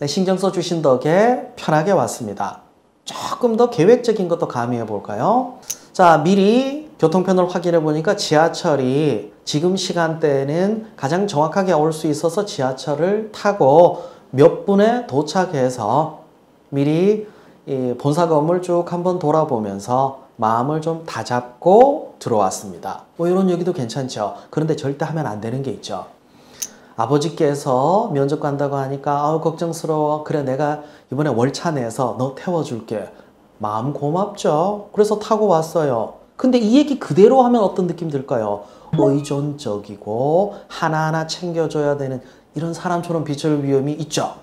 네, 신경 써주신 덕에 편하게 왔습니다. 조금 더 계획적인 것도 가미해 볼까요? 자, 미리 교통편을 확인해 보니까 지하철이 지금 시간대에는 가장 정확하게 올 수 있어서 지하철을 타고 몇 분에 도착해서 미리 이 본사 건물 쭉 한번 돌아보면서 마음을 좀 다잡고 들어왔습니다. 뭐 이런 얘기도 괜찮죠. 그런데 절대 하면 안 되는 게 있죠. 아버지께서 면접 간다고 하니까 아우 걱정스러워. 그래 내가 이번에 월차 내서 너 태워줄게. 마음 고맙죠. 그래서 타고 왔어요. 근데 이 얘기 그대로 하면 어떤 느낌 들까요? 의존적이고 하나하나 챙겨줘야 되는 이런 사람처럼 비칠 위험이 있죠.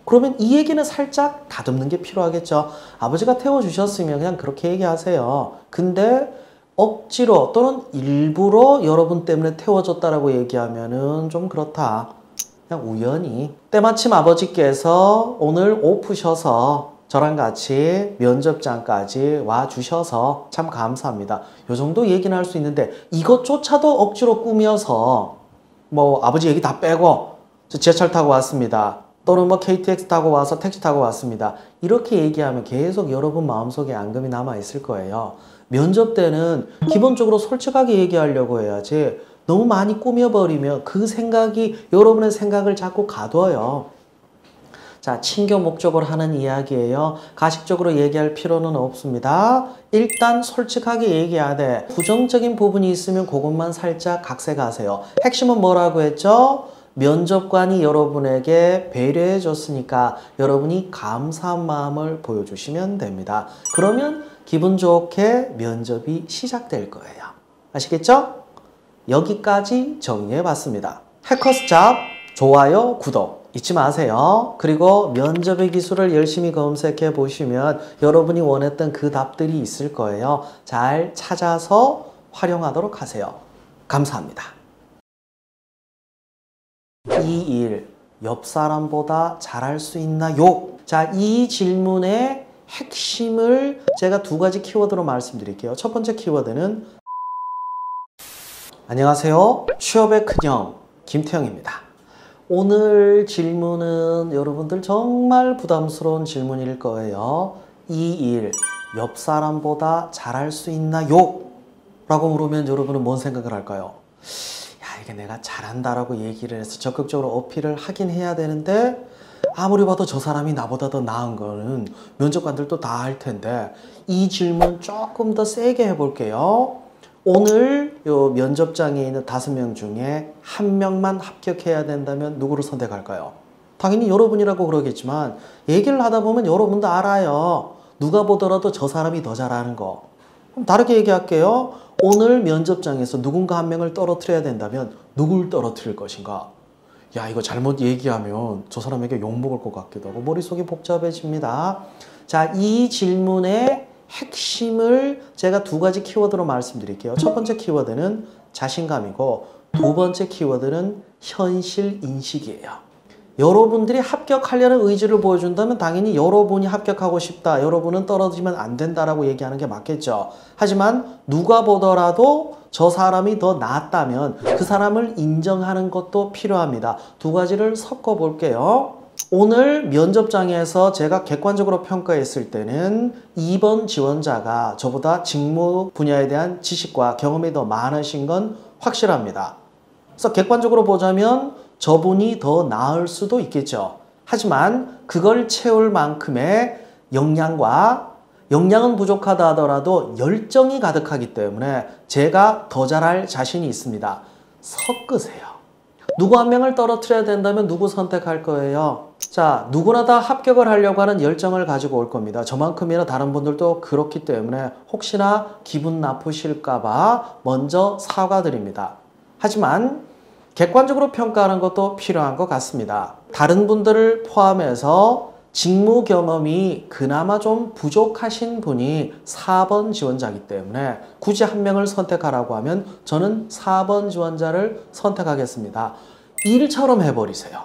그러면 이 얘기는 살짝 다듬는 게 필요하겠죠. 아버지가 태워주셨으면 그냥 그렇게 얘기하세요. 근데 억지로 또는 일부러 여러분 때문에 태워줬다라고 얘기하면은 좀 그렇다. 그냥 우연히. 때마침 아버지께서 오늘 오프셔서 저랑 같이 면접장까지 와주셔서 참 감사합니다. 요 정도 얘기는 할 수 있는데 이것조차도 억지로 꾸며서 뭐 아버지 얘기 다 빼고 저 지하철 타고 왔습니다. 또는 뭐 KTX 타고 와서 택시 타고 왔습니다. 이렇게 얘기하면 계속 여러분 마음속에 앙금이 남아있을 거예요. 면접 때는 기본적으로 솔직하게 얘기하려고 해야지 너무 많이 꾸며버리면 그 생각이 여러분의 생각을 자꾸 가둬요. 자, 친교 목적으로 하는 이야기예요. 가식적으로 얘기할 필요는 없습니다. 일단 솔직하게 얘기해야 돼. 부정적인 부분이 있으면 그것만 살짝 각색하세요. 핵심은 뭐라고 했죠? 면접관이 여러분에게 배려해 줬으니까 여러분이 감사한 마음을 보여주시면 됩니다. 그러면 기분 좋게 면접이 시작될 거예요. 아시겠죠? 여기까지 정리해 봤습니다. 해커스잡 좋아요, 구독 잊지 마세요. 그리고 면접의 기술을 열심히 검색해 보시면 여러분이 원했던 그 답들이 있을 거예요. 잘 찾아서 활용하도록 하세요. 감사합니다. 이 일 옆 사람보다 잘할 수 있나요? 자, 이 질문의 핵심을 제가 두 가지 키워드로 말씀드릴게요. 첫 번째 키워드는 안녕하세요. 취업의 큰형 김태형입니다. 오늘 질문은 여러분들 정말 부담스러운 질문일 거예요. 이 일 옆 사람보다 잘할 수 있나요? 라고 물으면 여러분은 뭔 생각을 할까요? 야, 이게 내가 잘한다라고 얘기를 해서 적극적으로 어필을 하긴 해야 되는데 아무리 봐도 저 사람이 나보다 더 나은 거는 면접관들도 다 할 텐데 이 질문 조금 더 세게 해볼게요. 오늘 요 면접장에 있는 5명 중에 1명만 합격해야 된다면 누구를 선택할까요? 당연히 여러분이라고 그러겠지만 얘기를 하다 보면 여러분도 알아요. 누가 보더라도 저 사람이 더 잘하는 거. 그럼 다르게 얘기할게요. 오늘 면접장에서 누군가 1명을 떨어뜨려야 된다면 누굴 떨어뜨릴 것인가? 야, 이거 잘못 얘기하면 저 사람에게 욕먹을 것 같기도 하고 머릿속이 복잡해집니다. 자, 이 질문의 핵심을 제가 2가지 키워드로 말씀드릴게요. 첫 번째 키워드는 자신감이고 2번째 키워드는 현실 인식이에요. 여러분들이 합격하려는 의지를 보여준다면 당연히 여러분이 합격하고 싶다, 여러분은 떨어지면 안 된다라고 얘기하는 게 맞겠죠. 하지만 누가 보더라도 저 사람이 더 낫다면 그 사람을 인정하는 것도 필요합니다. 2가지를 섞어 볼게요. 오늘 면접장에서 제가 객관적으로 평가했을 때는 2번 지원자가 저보다 직무 분야에 대한 지식과 경험이 더 많으신 건 확실합니다. 그래서 객관적으로 보자면 저분이 더 나을 수도 있겠죠. 하지만 그걸 채울 만큼의 역량은 부족하다 하더라도 열정이 가득하기 때문에 제가 더 잘할 자신이 있습니다. 섞으세요. 누구 1명을 떨어뜨려야 된다면 누구 선택할 거예요? 자, 누구나 다 합격을 하려고 하는 열정을 가지고 올 겁니다. 저만큼이나 다른 분들도 그렇기 때문에 혹시나 기분 나쁘실까 봐 먼저 사과드립니다. 하지만 객관적으로 평가하는 것도 필요한 것 같습니다. 다른 분들을 포함해서 직무 경험이 그나마 좀 부족하신 분이 4번 지원자이기 때문에 굳이 1명을 선택하라고 하면 저는 4번 지원자를 선택하겠습니다. 일처럼 해버리세요.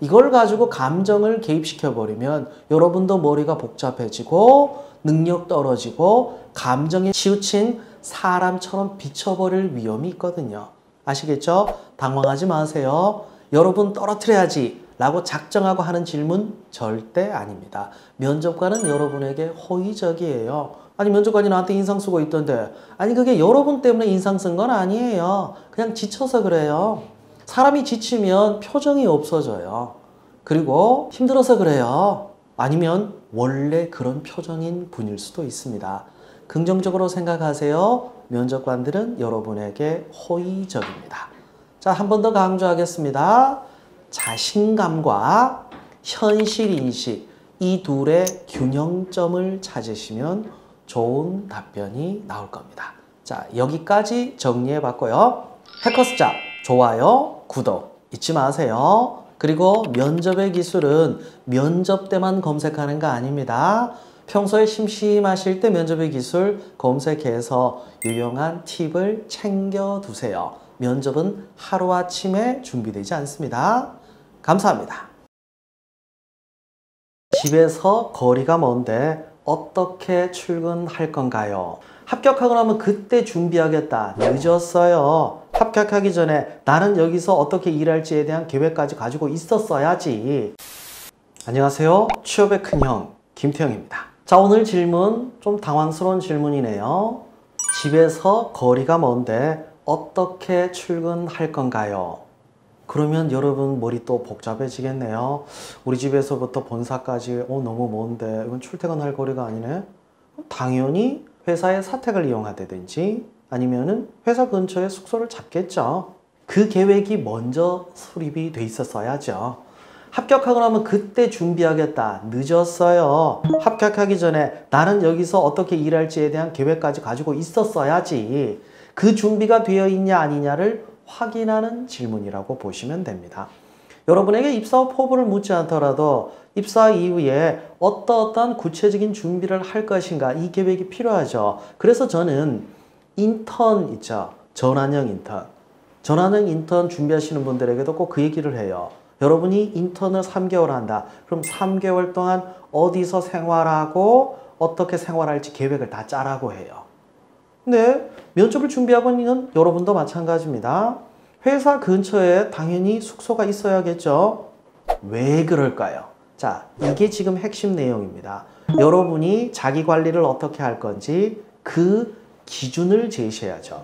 이걸 가지고 감정을 개입시켜버리면 여러분도 머리가 복잡해지고 능력 떨어지고 감정에 치우친 사람처럼 비춰버릴 위험이 있거든요. 아시겠죠? 당황하지 마세요. 여러분 떨어뜨려야지 라고 작정하고 하는 질문 절대 아닙니다. 면접관은 여러분에게 호의적이에요. 아니, 면접관이 나한테 인상 쓰고 있던데. 아니, 그게 여러분 때문에 인상 쓴 건 아니에요. 그냥 지쳐서 그래요. 사람이 지치면 표정이 없어져요. 그리고 힘들어서 그래요. 아니면 원래 그런 표정인 분일 수도 있습니다. 긍정적으로 생각하세요. 면접관들은 여러분에게 호의적입니다. 자, 한 번 더 강조하겠습니다. 자신감과 현실인식, 이 둘의 균형점을 찾으시면 좋은 답변이 나올 겁니다. 자, 여기까지 정리해 봤고요. 해커스잡 좋아요, 구독 잊지 마세요. 그리고 면접의 기술은 면접 때만 검색하는 거 아닙니다. 평소에 심심하실 때 면접의 기술 검색해서 유용한 팁을 챙겨두세요. 면접은 하루아침에 준비되지 않습니다. 감사합니다. 집에서 거리가 먼데 어떻게 출근할 건가요? 합격하고 나면 그때 준비하겠다. 늦었어요. 합격하기 전에 나는 여기서 어떻게 일할지에 대한 계획까지 가지고 있었어야지. 안녕하세요. 취업의 큰형 김태형입니다. 자, 오늘 질문 좀 당황스러운 질문이네요. 집에서 거리가 먼데 어떻게 출근할 건가요? 그러면 여러분 머리 또 복잡해지겠네요. 우리 집에서부터 본사까지 너무 먼데 이건 출퇴근할 거리가 아니네. 당연히 회사의 사택을 이용하다든지 아니면은 회사 근처에 숙소를 잡겠죠. 그 계획이 먼저 수립이 돼 있었어야죠. 합격하고 나면 그때 준비하겠다. 늦었어요. 합격하기 전에 나는 여기서 어떻게 일할지에 대한 계획까지 가지고 있었어야지. 그 준비가 되어 있냐 아니냐를 확인하는 질문이라고 보시면 됩니다. 여러분에게 입사 후 포부를 묻지 않더라도 입사 이후에 어떠한 구체적인 준비를 할 것인가, 이 계획이 필요하죠. 그래서 저는 인턴 있죠. 전환형 인턴. 전환형 인턴 준비하시는 분들에게도 꼭 그 얘기를 해요. 여러분이 인턴을 3개월 한다. 그럼 3개월 동안 어디서 생활하고 어떻게 생활할지 계획을 다 짜라고 해요. 근데 면접을 준비하고 있는 여러분도 마찬가지입니다. 회사 근처에 당연히 숙소가 있어야겠죠. 왜 그럴까요? 자, 이게 지금 핵심 내용입니다. 여러분이 자기 관리를 어떻게 할 건지 그 기준을 제시해야죠.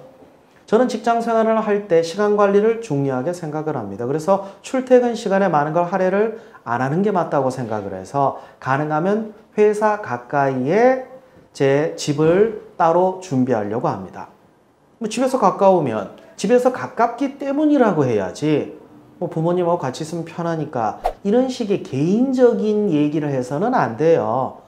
저는 직장 생활을 할 때 시간 관리를 중요하게 생각을 합니다. 그래서 출퇴근 시간에 많은 걸 할애를 안 하는 게 맞다고 생각을 해서 가능하면 회사 가까이에 제 집을 따로 준비하려고 합니다. 뭐 집에서 가까우면 집에서 가깝기 때문이라고 해야지 뭐 부모님하고 같이 있으면 편하니까 이런 식의 개인적인 얘기를 해서는 안 돼요.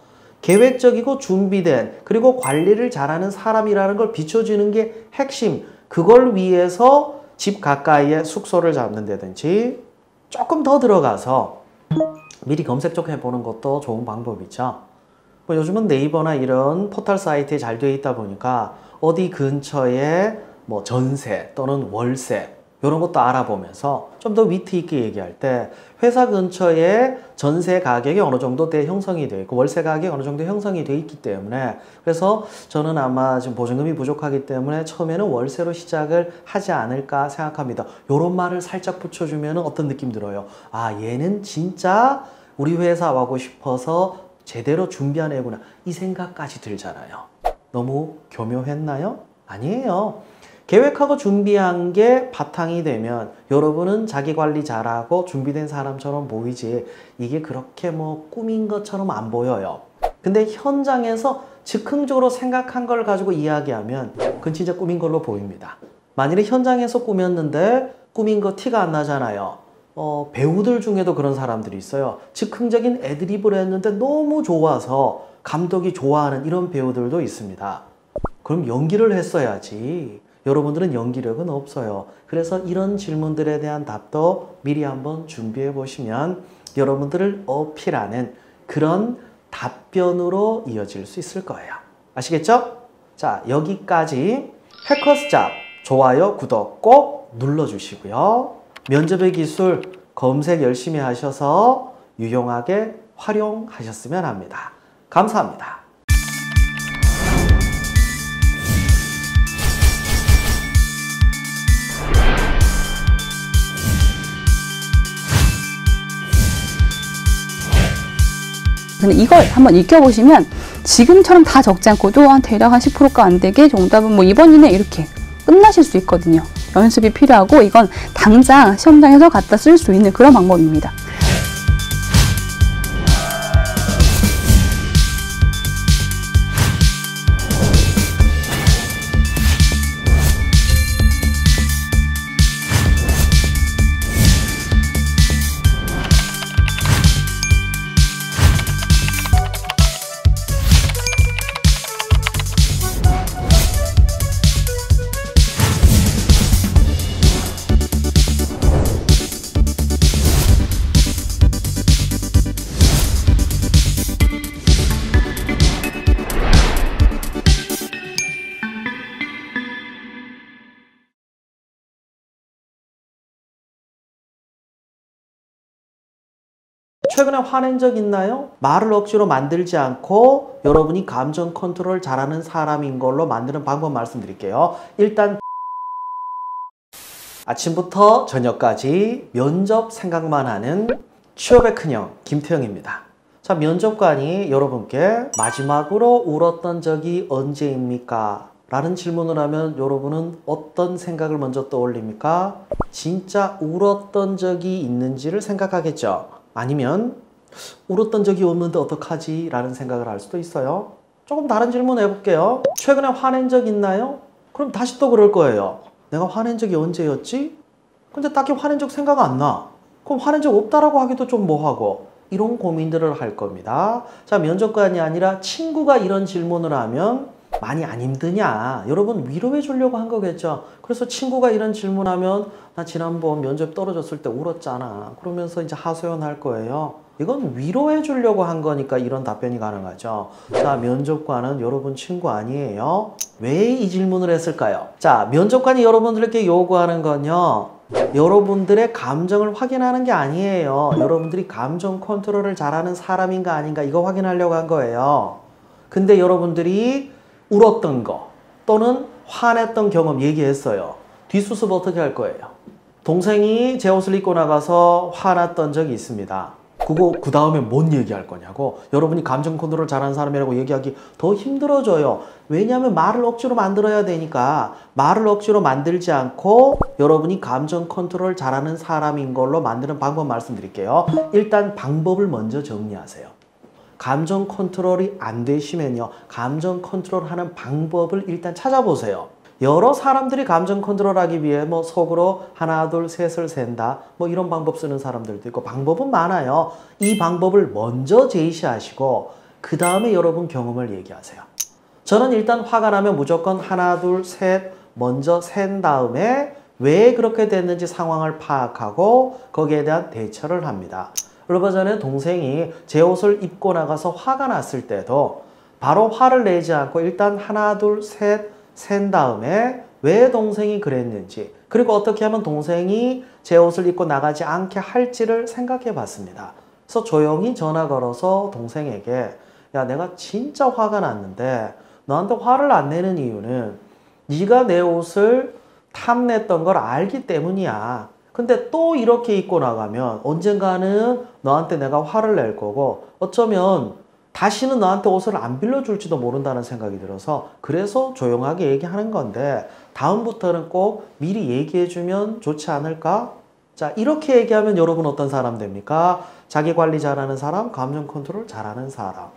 계획적이고 준비된 그리고 관리를 잘하는 사람이라는 걸 비춰주는 게 핵심. 그걸 위해서 집 가까이에 숙소를 잡는다든지 조금 더 들어가서 미리 검색 좀 해보는 것도 좋은 방법이죠. 뭐 요즘은 네이버나 이런 포털 사이트에 잘 되어 있다 보니까 어디 근처에 뭐 전세 또는 월세 이런 것도 알아보면서 좀 더 위트 있게 얘기할 때 회사 근처에 전세 가격이 어느 정도 형성이 되어 있고 월세 가격이 어느 정도 형성이 되어 있기 때문에 그래서 저는 아마 지금 보증금이 부족하기 때문에 처음에는 월세로 시작을 하지 않을까 생각합니다. 이런 말을 살짝 붙여주면 어떤 느낌 들어요? 아, 얘는 진짜 우리 회사 와고 싶어서 제대로 준비한 애구나. 이 생각까지 들잖아요. 너무 교묘했나요? 아니에요. 계획하고 준비한 게 바탕이 되면 여러분은 자기 관리 잘하고 준비된 사람처럼 보이지 이게 그렇게 뭐 꾸민 것처럼 안 보여요. 근데 현장에서 즉흥적으로 생각한 걸 가지고 이야기하면 그건 진짜 꾸민 걸로 보입니다. 만일에 현장에서 꾸몄는데 꾸민 거 티가 안 나잖아요. 배우들 중에도 그런 사람들이 있어요. 즉흥적인 애드리브를 했는데 너무 좋아서 감독이 좋아하는 이런 배우들도 있습니다. 그럼 연기를 했어야지. 여러분들은 연기력은 없어요. 그래서 이런 질문들에 대한 답도 미리 한번 준비해 보시면 여러분들을 어필하는 그런 답변으로 이어질 수 있을 거예요. 아시겠죠? 자, 여기까지 해커스잡 좋아요, 구독 꼭 눌러주시고요. 면접의 기술 검색 열심히 하셔서 유용하게 활용하셨으면 합니다. 감사합니다. 근데 이걸 한번 익혀보시면 지금처럼 다 적지 않고도 대략 한 10%가 안 되게 정답은 뭐 이번 이내 이렇게 끝나실 수 있거든요. 연습이 필요하고 이건 당장 시험장에서 갖다 쓸 수 있는 그런 방법입니다. 최근에 화낸 적 있나요? 말을 억지로 만들지 않고 여러분이 감정 컨트롤 잘하는 사람인 걸로 만드는 방법 말씀드릴게요. 일단 아침부터 저녁까지 면접 생각만 하는 취업의 큰형 김태형입니다. 자, 면접관이 여러분께 마지막으로 울었던 적이 언제입니까? 라는 질문을 하면 여러분은 어떤 생각을 먼저 떠올립니까? 진짜 울었던 적이 있는지를 생각하겠죠. 아니면 울었던 적이 없는데 어떡하지? 라는 생각을 할 수도 있어요. 조금 다른 질문 해볼게요. 최근에 화낸 적 있나요? 그럼 다시 또 그럴 거예요. 내가 화낸 적이 언제였지? 근데 딱히 화낸 적 생각 안 나. 그럼 화낸 적 없다라고 하기도 좀 뭐하고 이런 고민들을 할 겁니다. 자, 면접관이 아니라 친구가 이런 질문을 하면 많이 안 힘드냐? 여러분 위로해 주려고 한 거겠죠. 그래서 친구가 이런 질문하면 나 지난번 면접 떨어졌을 때 울었잖아. 그러면서 이제 하소연할 거예요. 이건 위로해 주려고 한 거니까 이런 답변이 가능하죠. 자, 면접관은 여러분 친구 아니에요. 왜 이 질문을 했을까요? 자, 면접관이 여러분들께 요구하는 건요. 여러분들의 감정을 확인하는 게 아니에요. 여러분들이 감정 컨트롤을 잘하는 사람인가 아닌가 이거 확인하려고 한 거예요. 근데 여러분들이 울었던 거 또는 화냈던 경험 얘기했어요. 뒷수습 어떻게 할 거예요? 동생이 제 옷을 입고 나가서 화났던 적이 있습니다. 그거 그 다음에 뭔 얘기할 거냐고. 여러분이 감정 컨트롤 잘하는 사람이라고 얘기하기 더 힘들어져요. 왜냐하면 말을 억지로 만들어야 되니까. 말을 억지로 만들지 않고 여러분이 감정 컨트롤 잘하는 사람인 걸로 만드는 방법 말씀드릴게요. 일단 방법을 먼저 정리하세요. 감정 컨트롤이 안 되시면요, 감정 컨트롤하는 방법을 일단 찾아보세요. 여러 사람들이 감정 컨트롤하기 위해 뭐 속으로 하나 둘 셋을 센다 뭐 이런 방법 쓰는 사람들도 있고 방법은 많아요. 이 방법을 먼저 제시하시고 그 다음에 여러분 경험을 얘기하세요. 저는 일단 화가 나면 무조건 하나 둘 셋 먼저 센 다음에 왜 그렇게 됐는지 상황을 파악하고 거기에 대한 대처를 합니다. 얼마 전에 동생이 제 옷을 입고 나가서 화가 났을 때도 바로 화를 내지 않고 일단 하나 둘 셋 센 다음에 왜 동생이 그랬는지, 그리고 어떻게 하면 동생이 제 옷을 입고 나가지 않게 할지를 생각해 봤습니다. 그래서 조용히 전화 걸어서 동생에게, 야, 내가 진짜 화가 났는데 너한테 화를 안 내는 이유는 네가 내 옷을 탐냈던 걸 알기 때문이야. 근데 또 이렇게 입고 나가면 언젠가는 너한테 내가 화를 낼 거고 어쩌면 다시는 너한테 옷을 안 빌려줄지도 모른다는 생각이 들어서 그래서 조용하게 얘기하는 건데 다음부터는 꼭 미리 얘기해주면 좋지 않을까? 자, 이렇게 얘기하면 여러분 어떤 사람 됩니까? 자기 관리 잘하는 사람, 감정 컨트롤 잘하는 사람.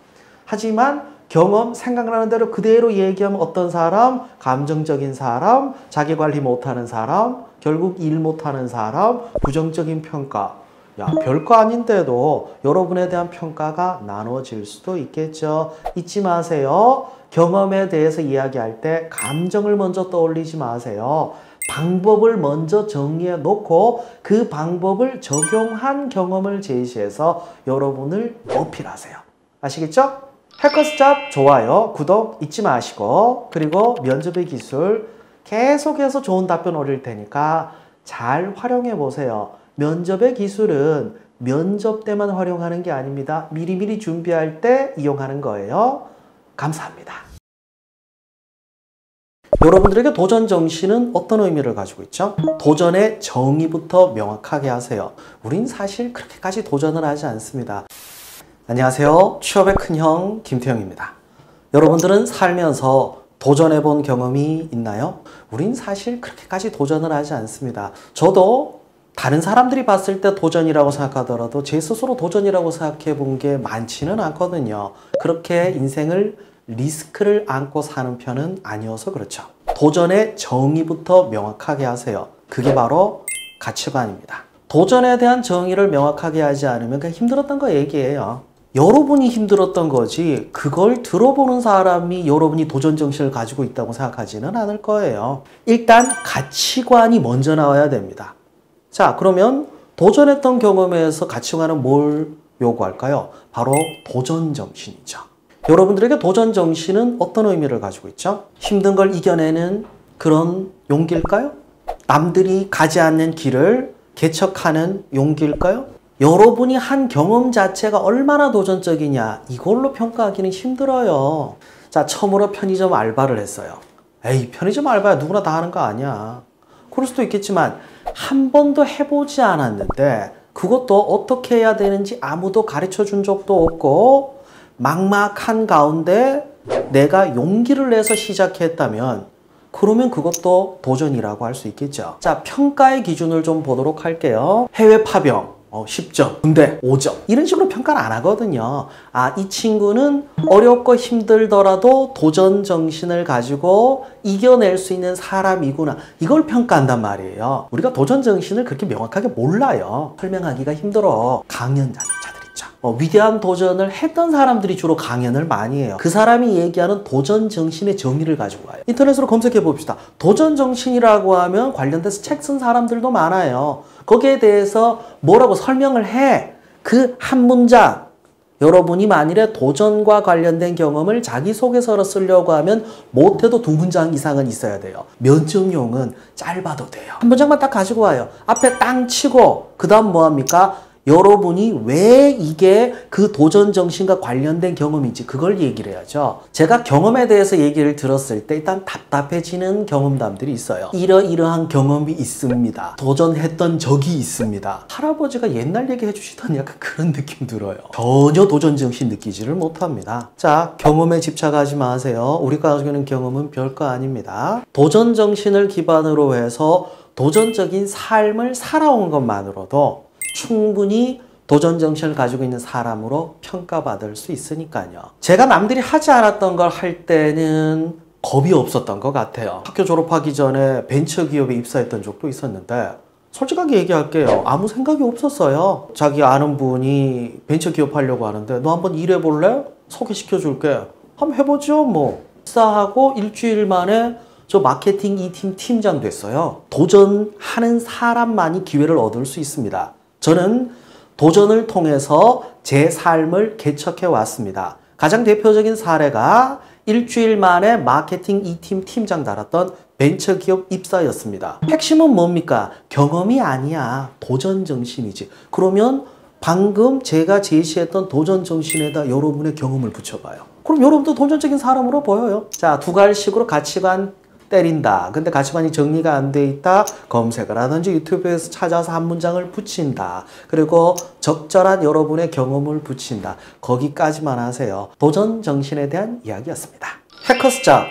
하지만 경험, 생각나는 대로 그대로 얘기하면 어떤 사람? 감정적인 사람, 자기 관리 못하는 사람, 결국 일 못하는 사람, 부정적인 평가. 야, 별거 아닌데도 여러분에 대한 평가가 나눠질 수도 있겠죠. 잊지 마세요. 경험에 대해서 이야기할 때 감정을 먼저 떠올리지 마세요. 방법을 먼저 정리해 놓고 그 방법을 적용한 경험을 제시해서 여러분을 어필하세요. 아시겠죠? 해커스잡 좋아요, 구독 잊지 마시고, 그리고 면접의 기술 계속해서 좋은 답변 올릴 테니까 잘 활용해 보세요. 면접의 기술은 면접 때만 활용하는 게 아닙니다. 미리미리 준비할 때 이용하는 거예요. 감사합니다. 여러분들에게 도전 정신은 어떤 의미를 가지고 있죠? 도전의 정의부터 명확하게 하세요. 우린 사실 그렇게까지 도전을 하지 않습니다. 안녕하세요. 취업의 큰형 김태형입니다. 여러분들은 살면서 도전해본 경험이 있나요? 우린 사실 그렇게까지 도전을 하지 않습니다. 저도 다른 사람들이 봤을 때 도전이라고 생각하더라도 제 스스로 도전이라고 생각해 본 게 많지는 않거든요. 그렇게 인생을 리스크를 안고 사는 편은 아니어서 그렇죠. 도전의 정의부터 명확하게 하세요. 그게 바로 가치관입니다. 도전에 대한 정의를 명확하게 하지 않으면 그냥 힘들었던 거 얘기예요. 여러분이 힘들었던 거지 그걸 들어보는 사람이 여러분이 도전 정신을 가지고 있다고 생각하지는 않을 거예요. 일단 가치관이 먼저 나와야 됩니다. 자, 그러면 도전했던 경험에서 가치관은 뭘 요구할까요? 바로 도전 정신이죠. 여러분들에게 도전 정신은 어떤 의미를 가지고 있죠? 힘든 걸 이겨내는 그런 용기일까요? 남들이 가지 않는 길을 개척하는 용기일까요? 여러분이 한 경험 자체가 얼마나 도전적이냐, 이걸로 평가하기는 힘들어요. 자, 처음으로 편의점 알바를 했어요. 에이, 편의점 알바야 누구나 다 하는 거 아니야. 그럴 수도 있겠지만 한 번도 해보지 않았는데 그것도 어떻게 해야 되는지 아무도 가르쳐 준 적도 없고 막막한 가운데 내가 용기를 내서 시작했다면 그러면 그것도 도전이라고 할 수 있겠죠. 자, 평가의 기준을 좀 보도록 할게요. 해외 파병 10점, 군대 5점 이런 식으로 평가를 안 하거든요. 아, 이 친구는 어렵고 힘들더라도 도전 정신을 가지고 이겨낼 수 있는 사람이구나, 이걸 평가한단 말이에요. 우리가 도전 정신을 그렇게 명확하게 몰라요. 설명하기가 힘들어. 강연자들 있죠. 위대한 도전을 했던 사람들이 주로 강연을 많이 해요. 그 사람이 얘기하는 도전 정신의 정의를 가지고 와요. 인터넷으로 검색해 봅시다. 도전 정신이라고 하면 관련돼서 책 쓴 사람들도 많아요. 거기에 대해서 뭐라고 설명을 해. 그 한 문장. 여러분이 만일에 도전과 관련된 경험을 자기소개서로 쓰려고 하면 못해도 2문장 이상은 있어야 돼요. 면접용은 짧아도 돼요. 한 문장만 딱 가지고 와요. 앞에 땅 치고 그 다음 뭐합니까? 여러분이 왜 이게 그 도전 정신과 관련된 경험인지 그걸 얘기를 해야죠. 제가 경험에 대해서 얘기를 들었을 때 일단 답답해지는 경험담들이 있어요. 이러이러한 경험이 있습니다. 도전했던 적이 있습니다. 할아버지가 옛날 얘기해 주시던 약간 그런 느낌 들어요. 전혀 도전 정신 느끼지를 못합니다. 자, 경험에 집착하지 마세요. 우리가 가지고 있는 경험은 별거 아닙니다. 도전 정신을 기반으로 해서 도전적인 삶을 살아온 것만으로도 충분히 도전 정신을 가지고 있는 사람으로 평가받을 수 있으니까요. 제가 남들이 하지 않았던 걸 할 때는 겁이 없었던 것 같아요. 학교 졸업하기 전에 벤처기업에 입사했던 적도 있었는데 솔직하게 얘기할게요. 아무 생각이 없었어요. 자기 아는 분이 벤처기업 하려고 하는데 너 한번 일해볼래? 소개시켜줄게. 한번 해보죠 뭐. 입사하고 일주일 만에 저 마케팅 2팀 팀장 됐어요. 도전하는 사람만이 기회를 얻을 수 있습니다. 저는 도전을 통해서 제 삶을 개척해 왔습니다. 가장 대표적인 사례가 일주일 만에 마케팅 2팀 팀장 달았던 벤처기업 입사였습니다. 핵심은 뭡니까? 경험이 아니야. 도전 정신이지. 그러면 방금 제가 제시했던 도전 정신에다 여러분의 경험을 붙여봐요. 그럼 여러분도 도전적인 사람으로 보여요. 자, 두 가지식으로 가치관 때린다. 근데 가치관이 정리가 안 돼 있다. 검색을 하든지 유튜브에서 찾아서 한 문장을 붙인다. 그리고 적절한 여러분의 경험을 붙인다. 거기까지만 하세요. 도전 정신에 대한 이야기였습니다. 해커스잡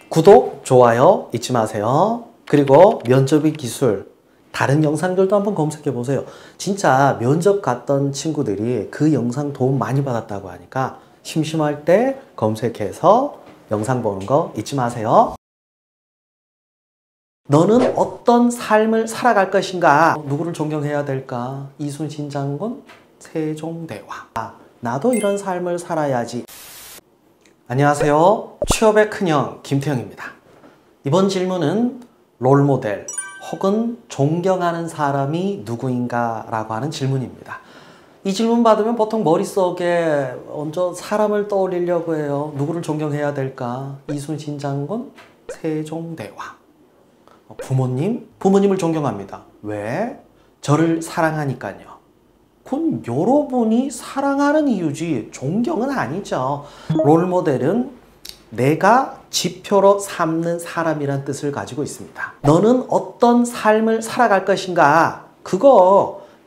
구독, 좋아요 잊지 마세요. 그리고 면접의 기술 다른 영상들도 한번 검색해 보세요. 진짜 면접 갔던 친구들이 그 영상 도움 많이 받았다고 하니까 심심할 때 검색해서 영상 보는 거 잊지 마세요. 너는 어떤 삶을 살아갈 것인가? 누구를 존경해야 될까? 이순신 장군, 세종대왕. 나도 이런 삶을 살아야지. 안녕하세요. 취업의 큰형 김태형입니다. 이번 질문은 롤모델 혹은 존경하는 사람이 누구인가 라고 하는 질문입니다. 이 질문 받으면 보통 머릿속에 먼저 사람을 떠올리려고 해요. 누구를 존경해야 될까? 이순신 장군, 세종대왕. 부모님을 존경합니다. 왜? 저를 사랑하니까요. 그건 여러분이 사랑하는 이유지 존경은 아니죠. 롤모델은 내가 지표로 삼는 사람이란 뜻을 가지고 있습니다. 너는 어떤 삶을 살아갈 것인가?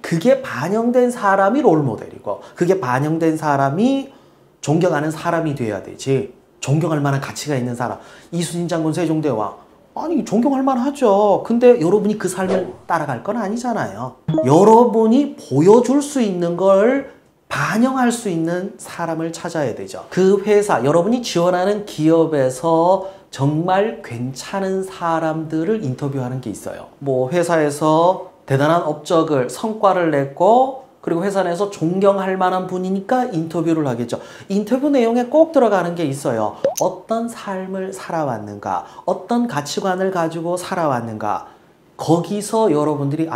그게 반영된 사람이 롤모델이고 그게 반영된 사람이 존경하는 사람이 돼야 되지. 존경할 만한 가치가 있는 사람. 이순신 장군, 세종대왕. 아니 존경할 만하죠. 근데 여러분이 그 삶을 따라갈 건 아니잖아요. 여러분이 보여줄 수 있는 걸 반영할 수 있는 사람을 찾아야 되죠. 그 회사, 여러분이 지원하는 기업에서 정말 괜찮은 사람들을 인터뷰하는 게 있어요. 뭐 회사에서 대단한 업적을, 성과를 냈고 그리고 회사 내에서 존경할 만한 분이니까 인터뷰를 하겠죠. 인터뷰 내용에 꼭 들어가는 게 있어요. 어떤 삶을 살아왔는가? 어떤 가치관을 가지고 살아왔는가? 거기서 여러분들이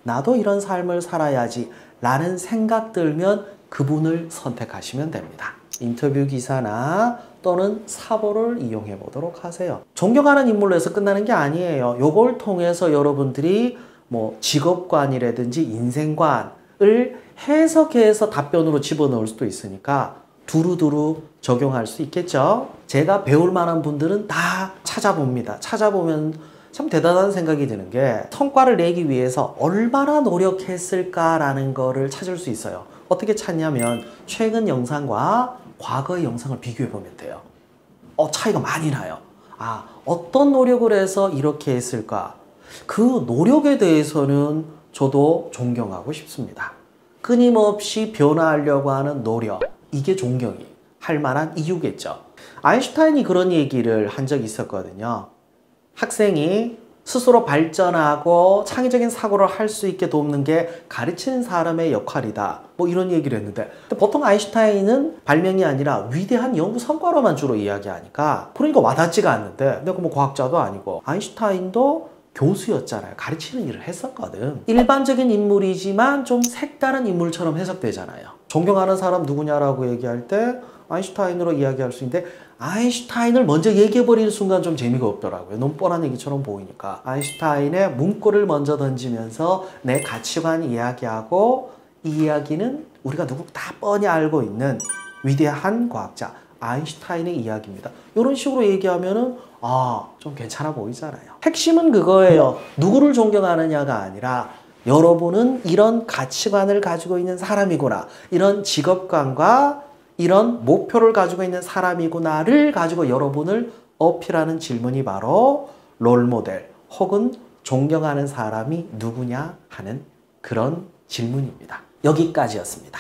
나도 이런 삶을 살아야지 라는 생각 들면 그분을 선택하시면 됩니다. 인터뷰 기사나 또는 사보를 이용해 보도록 하세요. 존경하는 인물로 해서 끝나는 게 아니에요. 요걸 통해서 여러분들이 뭐 직업관이라든지 인생관을 해석해서 답변으로 집어넣을 수도 있으니까 두루두루 적용할 수 있겠죠. 제가 배울 만한 분들은 다 찾아봅니다. 찾아보면 참 대단한 생각이 드는 게 성과를 내기 위해서 얼마나 노력했을까라는 거를 찾을 수 있어요. 어떻게 찾냐면 최근 영상과 과거의 영상을 비교해 보면 돼요. 차이가 많이 나요. 어떤 노력을 해서 이렇게 했을까? 그 노력에 대해서는 저도 존경하고 싶습니다. 끊임없이 변화하려고 하는 노력, 이게 존경이 할 만한 이유겠죠. 아인슈타인이 그런 얘기를 한 적이 있었거든요. 학생이 스스로 발전하고 창의적인 사고를 할 수 있게 돕는 게 가르치는 사람의 역할이다. 뭐 이런 얘기를 했는데 보통 아인슈타인은 발명이 아니라 위대한 연구 성과로만 주로 이야기하니까 그러니까 와닿지가 않는데 내가 뭐 과학자도 아니고 아인슈타인도 교수였잖아요. 가르치는 일을 했었거든. 일반적인 인물이지만 좀 색다른 인물처럼 해석되잖아요. 존경하는 사람 누구냐라고 얘기할 때 아인슈타인으로 이야기할 수 있는데 아인슈타인을 먼저 얘기해버리는 순간 좀 재미가 없더라고요. 너무 뻔한 얘기처럼 보이니까. 아인슈타인의 문구를 먼저 던지면서 내 가치관 이야기하고 이 이야기는 우리가 누구 다 뻔히 알고 있는 위대한 과학자 아인슈타인의 이야기입니다. 이런 식으로 얘기하면은 좀 괜찮아 보이잖아요. 핵심은 그거예요. 누구를 존경하느냐가 아니라 여러분은 이런 가치관을 가지고 있는 사람이구나, 이런 직업관과 이런 목표를 가지고 있는 사람이구나를 가지고 여러분을 어필하는 질문이 바로 롤모델 혹은 존경하는 사람이 누구냐 하는 그런 질문입니다. 여기까지였습니다.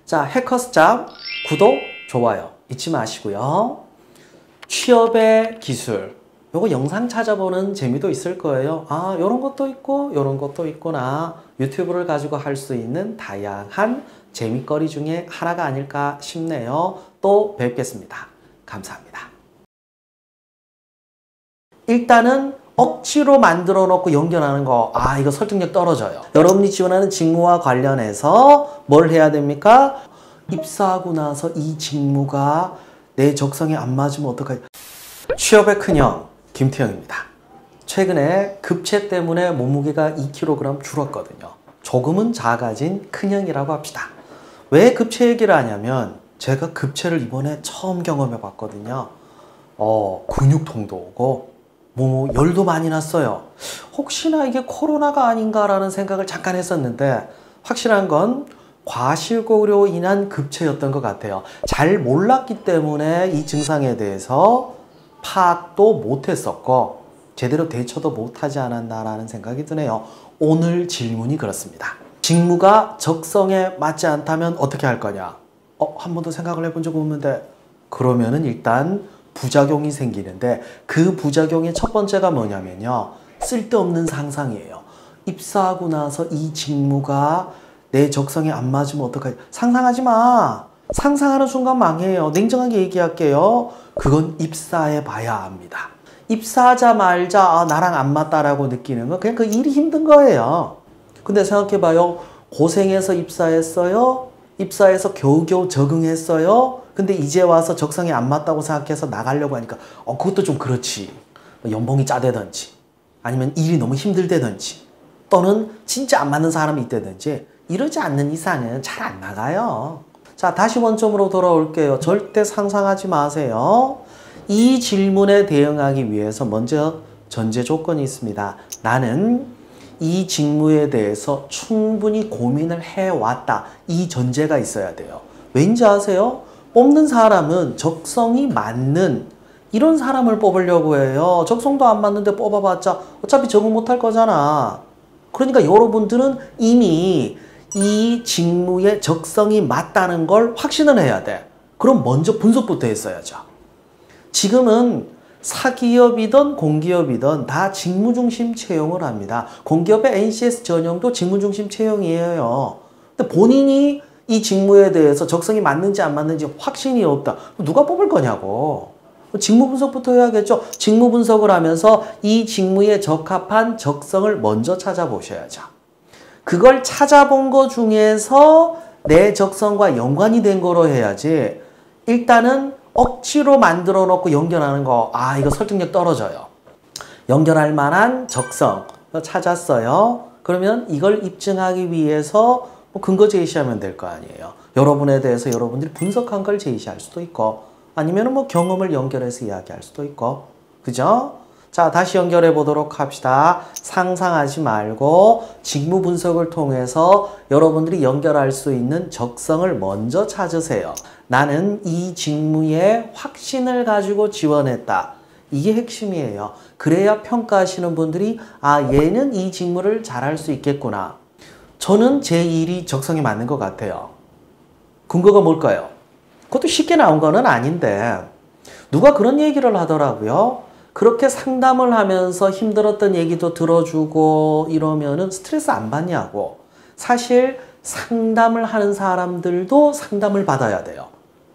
자, 해커스잡 구독, 좋아요 잊지 마시고요. 취업의 기술, 요거 영상 찾아보는 재미도 있을 거예요. 요런 것도 있고 요런 것도 있구나. 유튜브를 가지고 할 수 있는 다양한 재미거리 중에 하나가 아닐까 싶네요. 또 뵙겠습니다. 감사합니다. 일단은 억지로 만들어 놓고 연결하는 거, 이거 설득력 떨어져요. 여러분이 지원하는 직무와 관련해서 뭘 해야 됩니까? 입사하고 나서 이 직무가 내 적성에 안 맞으면 어떡하지? 취업의 큰형 김태형입니다. 최근에 급체 때문에 몸무게가 2kg 줄었거든요. 조금은 작아진 큰형이라고 합시다. 왜 급체 얘기를 하냐면 제가 급체를 이번에 처음 경험해 봤거든요. 근육통도 오고 열도 많이 났어요. 혹시나 이게 코로나가 아닌가라는 생각을 잠깐 했었는데 확실한 건 과실고로 인한 급체였던 것 같아요. 잘 몰랐기 때문에 이 증상에 대해서 파악도 못했었고 제대로 대처도 못하지 않았나라는 생각이 드네요. 오늘 질문이 그렇습니다. 직무가 적성에 맞지 않다면 어떻게 할 거냐? 한 번도 생각을 해본 적 없는데, 그러면은 일단 부작용이 생기는데 그 부작용의 첫 번째가 뭐냐면요, 쓸데없는 상상이에요. 입사하고 나서 이 직무가 내 적성에 안 맞으면 어떡하지? 상상하지 마. 상상하는 순간 망해요. 냉정하게 얘기할게요. 그건 입사해 봐야 합니다. 입사하자마자 나랑 안 맞다라고 느끼는 건 그냥 그 일이 힘든 거예요. 근데 생각해봐요. 고생해서 입사했어요. 입사해서 겨우겨우 적응했어요. 근데 이제 와서 적성에 안 맞다고 생각해서 나가려고 하니까 그것도 좀 그렇지. 연봉이 짜대든지 아니면 일이 너무 힘들다든지 또는 진짜 안 맞는 사람이 있다든지 이러지 않는 이상은 잘 안 나가요. 자, 다시 원점으로 돌아올게요. 절대 상상하지 마세요. 이 질문에 대응하기 위해서 먼저 전제 조건이 있습니다. 나는 이 직무에 대해서 충분히 고민을 해왔다. 이 전제가 있어야 돼요. 왠지 아세요? 뽑는 사람은 적성이 맞는 이런 사람을 뽑으려고 해요. 적성도 안 맞는데 뽑아봤자 어차피 적응 못할 거잖아. 그러니까 여러분들은 이미 이 직무의 적성이 맞다는 걸 확신을 해야 돼. 그럼 먼저 분석부터 했어야죠. 지금은 사기업이든 공기업이든 다 직무중심 채용을 합니다. 공기업의 NCS 전형도 직무중심 채용이에요. 근데 본인이 이 직무에 대해서 적성이 맞는지 안 맞는지 확신이 없다. 누가 뽑을 거냐고. 직무 분석부터 해야겠죠. 직무 분석을 하면서 이 직무에 적합한 적성을 먼저 찾아보셔야죠. 그걸 찾아본 것 중에서 내 적성과 연관이 된 거로 해야지 일단은 억지로 만들어 놓고 연결하는 거, 이거 설득력 떨어져요. 연결할 만한 적성 찾았어요. 그러면 이걸 입증하기 위해서 근거 제시하면 될 거 아니에요. 여러분에 대해서 여러분들이 분석한 걸 제시할 수도 있고 아니면 경험을 연결해서 이야기할 수도 있고, 그죠? 자, 다시 연결해 보도록 합시다. 상상하지 말고 직무 분석을 통해서 여러분들이 연결할 수 있는 적성을 먼저 찾으세요. 나는 이 직무에 확신을 가지고 지원했다. 이게 핵심이에요. 그래야 평가하시는 분들이 얘는 이 직무를 잘할 수 있겠구나. 저는 제 일이 적성에 맞는 것 같아요. 근거가 뭘까요? 그것도 쉽게 나온 거는 아닌데 누가 그런 얘기를 하더라고요. 그렇게 상담을 하면서 힘들었던 얘기도 들어주고 이러면은 스트레스 안 받냐고. 사실 상담을 하는 사람들도 상담을 받아야 돼요.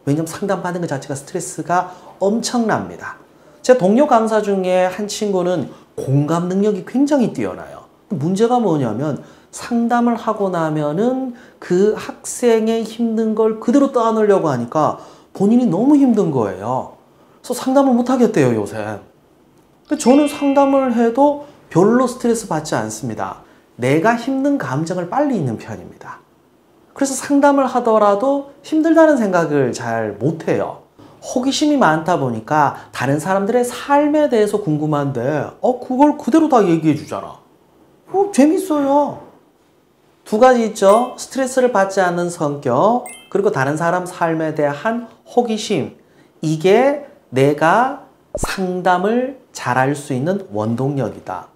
왜냐면 상담받는 것 자체가 스트레스가 엄청납니다. 제 동료 강사 중에 한 친구는 공감 능력이 굉장히 뛰어나요. 문제가 뭐냐면 상담을 하고 나면은 그 학생의 힘든 걸 그대로 떠안으려고 하니까 본인이 너무 힘든 거예요. 그래서 상담을 못 하겠대요, 요새. 근데 저는 상담을 해도 별로 스트레스 받지 않습니다. 내가 힘든 감정을 빨리 잊는 편입니다. 그래서 상담을 하더라도 힘들다는 생각을 잘 못해요. 호기심이 많다 보니까 다른 사람들의 삶에 대해서 궁금한데 그걸 그대로 다 얘기해 주잖아. 재밌어요. 두 가지 있죠. 스트레스를 받지 않는 성격, 그리고 다른 사람 삶에 대한 호기심. 이게 내가 상담을 잘할 수 있는 원동력이다.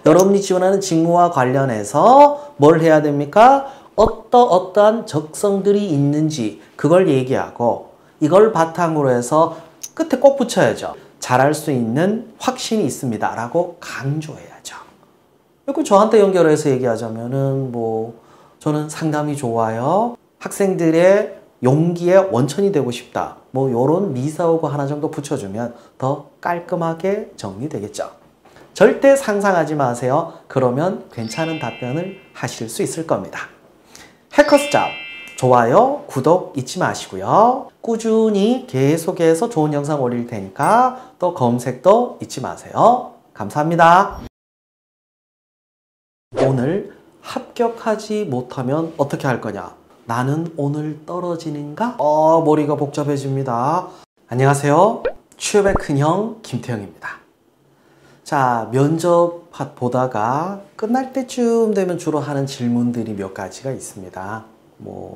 여러분이 지원하는 직무와 관련해서 뭘 해야 됩니까? 어떠한 적성들이 있는지 그걸 얘기하고, 이걸 바탕으로 해서 끝에 꼭 붙여야죠. 잘할 수 있는 확신이 있습니다 라고 강조해야죠. 그리고 저한테 연결해서 얘기하자면은 저는 상담이 좋아요. 학생들의 용기의 원천이 되고 싶다. 요런 미사오고 하나 정도 붙여주면 더 깔끔하게 정리되겠죠. 절대 상상하지 마세요. 그러면 괜찮은 답변을 하실 수 있을 겁니다. 해커스잡 좋아요, 구독 잊지 마시고요. 꾸준히 계속해서 좋은 영상 올릴 테니까 또 검색도 잊지 마세요. 감사합니다. 오늘 합격하지 못하면 어떻게 할 거냐? 나는 오늘 떨어지는가? 머리가 복잡해집니다. 안녕하세요. 취업의 큰형 김태형입니다. 자, 면접 보다가 끝날 때쯤 되면 주로 하는 질문들이 몇 가지가 있습니다.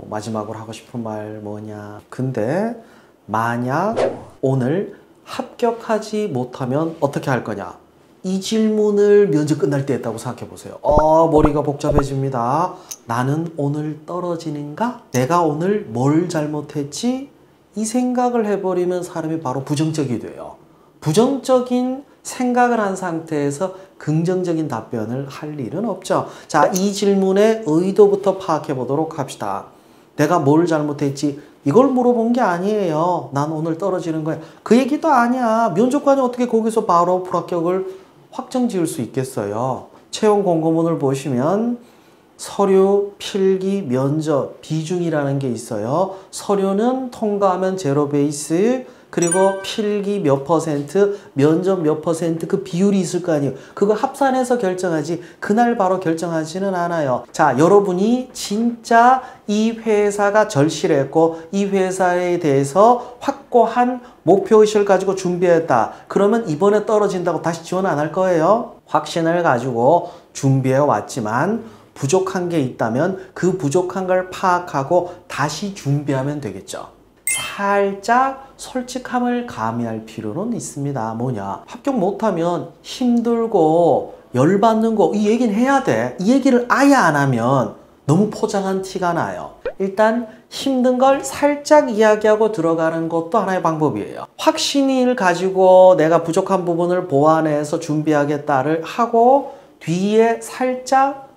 마지막으로 하고 싶은 말 뭐냐? 근데 만약 오늘 합격하지 못하면 어떻게 할 거냐? 이 질문을 면접 끝날 때 했다고 생각해 보세요. 머리가 복잡해집니다. 나는 오늘 떨어지는가? 내가 오늘 뭘 잘못했지? 이 생각을 해버리면 사람이 바로 부정적이 돼요. 부정적인 생각을 한 상태에서 긍정적인 답변을 할 일은 없죠. 자, 이 질문의 의도부터 파악해 보도록 합시다. 내가 뭘 잘못했지? 이걸 물어본 게 아니에요. 난 오늘 떨어지는 거야. 그 얘기도 아니야. 면접관이 어떻게 거기서 바로 불합격을 확정 지을 수 있겠어요. 채용 공고문을 보시면 서류, 필기, 면접, 비중이라는 게 있어요. 서류는 통과하면 제로 베이스, 그리고 필기 몇 퍼센트, 면접 몇 퍼센트, 그 비율이 있을 거 아니에요. 그거 합산해서 결정하지 그날 바로 결정하지는 않아요. 자, 여러분이 진짜 이 회사가 절실했고 이 회사에 대해서 확고한 목표의식을 가지고 준비했다. 그러면 이번에 떨어진다고 다시 지원 안 할 거예요. 확신을 가지고 준비해 왔지만 부족한 게 있다면 그 부족한 걸 파악하고 다시 준비하면 되겠죠. 살짝 솔직함을 가미할 필요는 있습니다. 뭐냐? 합격 못하면 힘들고 열받는 거 이 얘기는 해야 돼. 이 얘기를 아예 안 하면 너무 포장한 티가 나요. 일단 힘든 걸 살짝 이야기하고 들어가는 것도 하나의 방법이에요. 확신을 가지고 내가 부족한 부분을 보완해서 준비하겠다를 하고 뒤에 살짝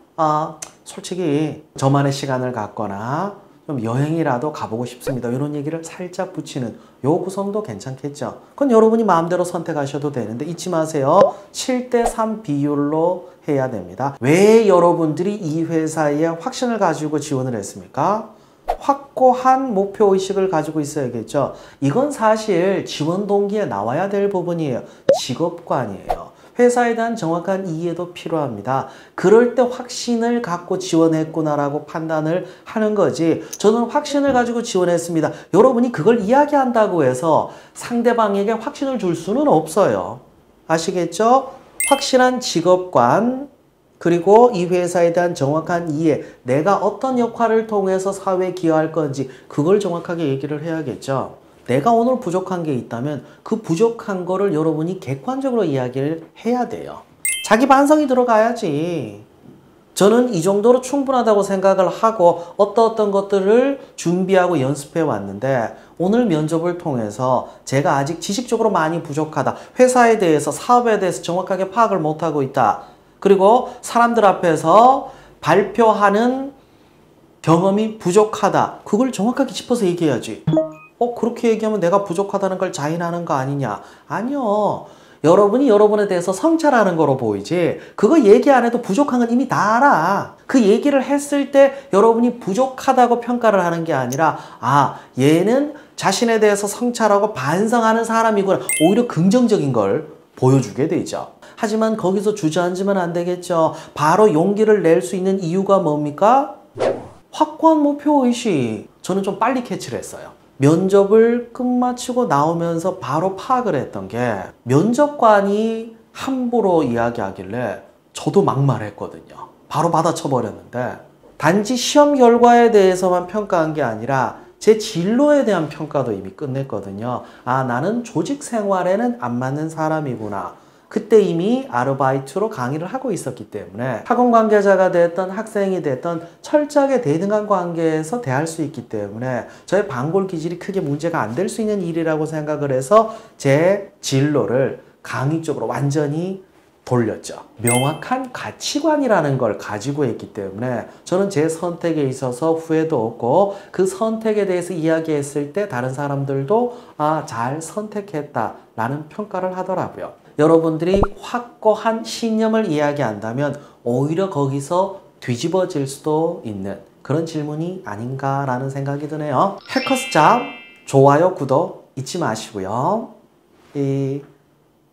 솔직히 저만의 시간을 갖거나 좀 여행이라도 가보고 싶습니다. 이런 얘기를 살짝 붙이는 요 구성도 괜찮겠죠. 그건 여러분이 마음대로 선택하셔도 되는데 잊지 마세요. 7대3 비율로 해야 됩니다. 왜 여러분들이 이 회사에 확신을 가지고 지원을 했습니까? 확고한 목표의식을 가지고 있어야겠죠. 이건 사실 지원 동기에 나와야 될 부분이에요. 직업관이에요. 회사에 대한 정확한 이해도 필요합니다. 그럴 때 확신을 갖고 지원했구나라고 판단을 하는 거지. 저는 확신을 가지고 지원했습니다. 여러분이 그걸 이야기한다고 해서 상대방에게 확신을 줄 수는 없어요. 아시겠죠? 확실한 직업관, 그리고 이 회사에 대한 정확한 이해, 내가 어떤 역할을 통해서 사회에 기여할 건지 그걸 정확하게 얘기를 해야겠죠. 내가 오늘 부족한 게 있다면 그 부족한 거를 여러분이 객관적으로 이야기를 해야 돼요. 자기 반성이 들어가야지. 저는 이 정도로 충분하다고 생각을 하고 어떤 것들을 준비하고 연습해 왔는데 오늘 면접을 통해서 제가 아직 지식적으로 많이 부족하다. 회사에 대해서, 사업에 대해서 정확하게 파악을 못하고 있다. 그리고 사람들 앞에서 발표하는 경험이 부족하다. 그걸 정확하게 짚어서 얘기해야지. 그렇게 얘기하면 내가 부족하다는 걸 자인하는 거 아니냐? 아니요. 여러분이 여러분에 대해서 성찰하는 거로 보이지 그거 얘기 안 해도 부족한 건 이미 다 알아. 그 얘기를 했을 때 여러분이 부족하다고 평가를 하는 게 아니라 얘는 자신에 대해서 성찰하고 반성하는 사람이구나. 오히려 긍정적인 걸 보여주게 되죠. 하지만 거기서 주저앉으면 안 되겠죠. 바로 용기를 낼 수 있는 이유가 뭡니까? 확고한 목표의식. 저는 좀 빨리 캐치를 했어요. 면접을 끝마치고 나오면서 바로 파악을 했던 게 면접관이 함부로 이야기하길래 저도 막말했거든요. 바로 받아쳐버렸는데 단지 시험 결과에 대해서만 평가한 게 아니라 제 진로에 대한 평가도 이미 끝냈거든요. 아, 나는 조직 생활에는 안 맞는 사람이구나. 그때 이미 아르바이트로 강의를 하고 있었기 때문에 학원 관계자가 됐던 학생이 됐던 철저하게 대등한 관계에서 대할 수 있기 때문에 저의 반골 기질이 크게 문제가 안 될 수 있는 일이라고 생각을 해서 제 진로를 강의 쪽으로 완전히 돌렸죠. 명확한 가치관이라는 걸 가지고 있기 때문에 저는 제 선택에 있어서 후회도 없고 그 선택에 대해서 이야기했을 때 다른 사람들도 아, 잘 선택했다라는 평가를 하더라고요. 여러분들이 확고한 신념을 이야기한다면 오히려 거기서 뒤집어질 수도 있는 그런 질문이 아닌가라는 생각이 드네요. 해커스잡 좋아요, 구독 잊지 마시고요. 이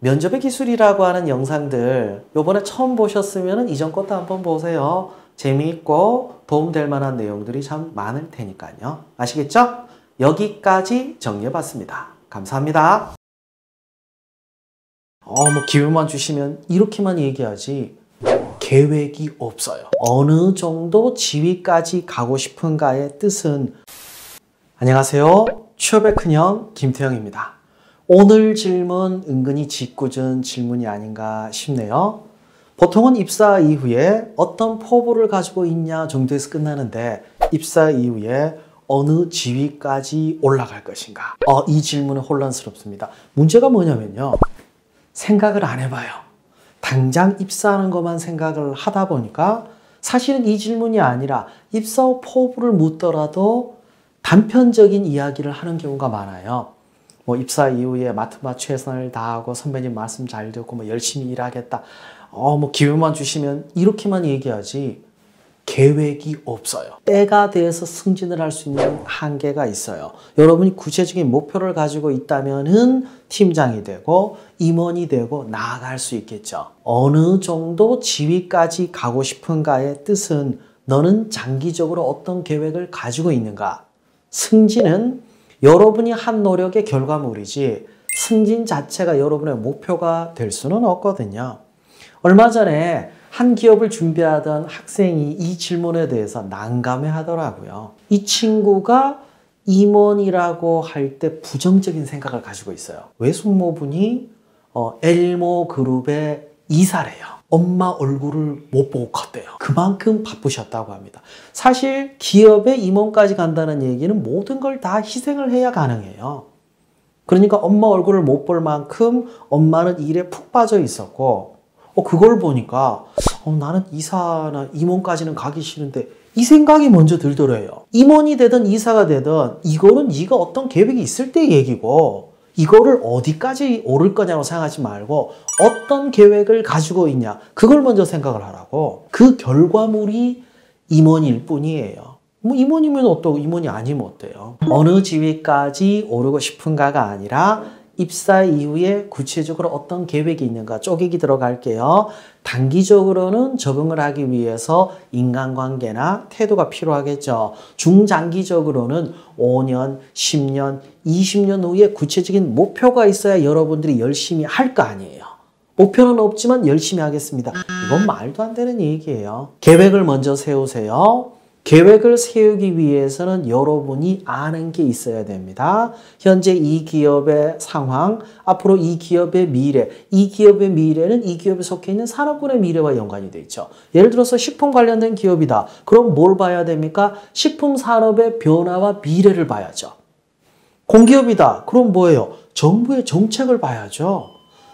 면접의 기술이라고 하는 영상들 요번에 처음 보셨으면 이전 것도 한번 보세요. 재미있고 도움될 만한 내용들이 참 많을 테니까요. 아시겠죠? 여기까지 정리해봤습니다. 감사합니다. 기회만 주시면 이렇게만 얘기하지 계획이 없어요. 어느 정도 지위까지 가고 싶은가의 뜻은 안녕하세요. 취업의 큰형 김태형입니다. 오늘 질문 은근히 짓궂은 질문이 아닌가 싶네요. 보통은 입사 이후에 어떤 포부를 가지고 있냐 정도에서 끝나는데 입사 이후에 어느 지위까지 올라갈 것인가? 이 질문은 혼란스럽습니다. 문제가 뭐냐면요. 생각을 안 해봐요. 당장 입사하는 것만 생각을 하다 보니까 사실은 이 질문이 아니라 입사 후 포부를 묻더라도 단편적인 이야기를 하는 경우가 많아요. 입사 이후에 맡은 최선을 다하고 선배님 말씀 잘 듣고 열심히 일하겠다. 기회만 주시면 이렇게만 얘기하지 계획이 없어요. 때가 돼서 승진을 할 수 있는 한계가 있어요. 여러분이 구체적인 목표를 가지고 있다면은 팀장이 되고 임원이 되고 나아갈 수 있겠죠. 어느 정도 지위까지 가고 싶은가의 뜻은 너는 장기적으로 어떤 계획을 가지고 있는가? 승진은 여러분이 한 노력의 결과물이지 승진 자체가 여러분의 목표가 될 수는 없거든요. 얼마 전에 한 기업을 준비하던 학생이 이 질문에 대해서 난감해 하더라고요. 이 친구가 임원이라고 할 때 부정적인 생각을 가지고 있어요. 외숙모분이 엘모 그룹의 이사래요. 엄마 얼굴을 못 보고 컸대요. 그만큼 바쁘셨다고 합니다. 사실 기업의 임원까지 간다는 얘기는 모든 걸 다 희생을 해야 가능해요. 그러니까 엄마 얼굴을 못 볼 만큼 엄마는 일에 푹 빠져 있었고 그걸 보니까 나는 이사나 임원까지는 가기 싫은데 이 생각이 먼저 들더래요. 임원이 되든 이사가 되든 이거는 네가 어떤 계획이 있을 때 얘기고 이거를 어디까지 오를 거냐고 생각하지 말고 어떤 계획을 가지고 있냐 그걸 먼저 생각을 하라고. 그 결과물이 임원일 뿐이에요. 임원이면 어떠고 임원이 아니면 어때요? 어느 지위까지 오르고 싶은가가 아니라 입사 이후에 구체적으로 어떤 계획이 있는가 쪼개기 들어갈게요. 단기적으로는 적응을 하기 위해서 인간관계나 태도가 필요하겠죠. 중장기적으로는 5년, 10년, 20년 후에 구체적인 목표가 있어야 여러분들이 열심히 할 거 아니에요. 목표는 없지만 열심히 하겠습니다. 이건 말도 안 되는 얘기예요. 계획을 먼저 세우세요. 계획을 세우기 위해서는 여러분이 아는 게 있어야 됩니다. 현재 이 기업의 상황, 앞으로 이 기업의 미래, 이 기업의 미래는 이 기업에 속해 있는 산업군의 미래와 연관이 돼 있죠. 예를 들어서 식품 관련된 기업이다. 그럼 뭘 봐야 됩니까? 식품 산업의 변화와 미래를 봐야죠. 공기업이다. 그럼 뭐예요? 정부의 정책을 봐야죠.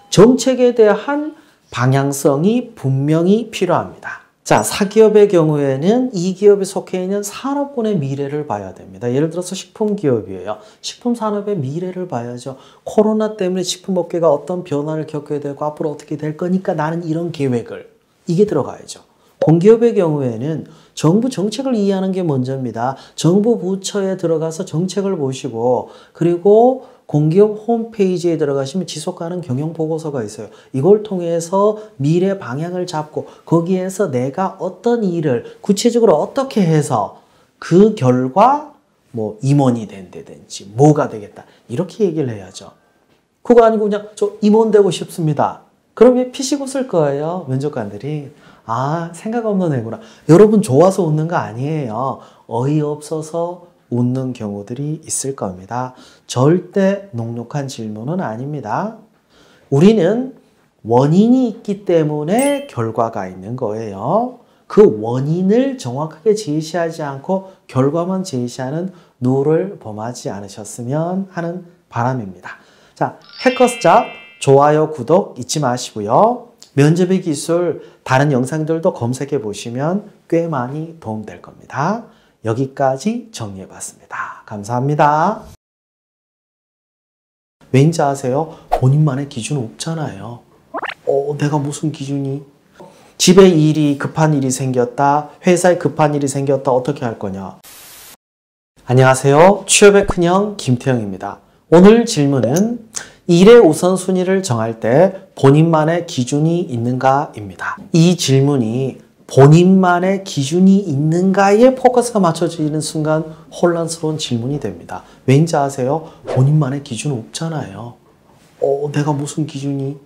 정책에 대한 방향성이 분명히 필요합니다. 자, 사기업의 경우에는 이 기업에 속해 있는 산업군의 미래를 봐야 됩니다. 예를 들어서 식품기업이에요. 식품산업의 미래를 봐야죠. 코로나 때문에 식품업계가 어떤 변화를 겪게 되고 앞으로 어떻게 될 거니까 나는 이런 계획을. 이게 들어가야죠. 공기업의 경우에는 정부 정책을 이해하는 게 먼저입니다. 정부 부처에 들어가서 정책을 보시고 그리고 공기업 홈페이지에 들어가시면 지속가능 경영보고서가 있어요. 이걸 통해서 미래 방향을 잡고 거기에서 내가 어떤 일을 구체적으로 어떻게 해서 그 결과 뭐 임원이 된다든지 뭐가 되겠다. 이렇게 얘기를 해야죠. 그거 아니고 그냥 저 임원 되고 싶습니다. 그러면 피식 웃을 거예요. 면접관들이. 아, 생각 없는 애구나. 여러분 좋아서 웃는 거 아니에요. 어이없어서 웃는 경우들이 있을 겁니다. 절대 녹록한 질문은 아닙니다. 우리는 원인이 있기 때문에 결과가 있는 거예요. 그 원인을 정확하게 제시하지 않고 결과만 제시하는 룰을 범하지 않으셨으면 하는 바람입니다. 자, 해커스잡 좋아요, 구독 잊지 마시고요. 면접의 기술 다른 영상들도 검색해 보시면 꽤 많이 도움될 겁니다. 여기까지 정리해 봤습니다. 감사합니다. 왠지 아세요? 본인만의 기준 없잖아요. 내가 무슨 기준이? 집에 급한 일이 생겼다. 회사에 급한 일이 생겼다. 어떻게 할 거냐? 안녕하세요. 취업의 큰형 김태형입니다. 오늘 질문은 일의 우선순위를 정할 때 본인만의 기준이 있는가입니다. 이 질문이 본인만의 기준이 있는가에 포커스가 맞춰지는 순간 혼란스러운 질문이 됩니다. 왠지 아세요? 본인만의 기준 없잖아요. 내가 무슨 기준이?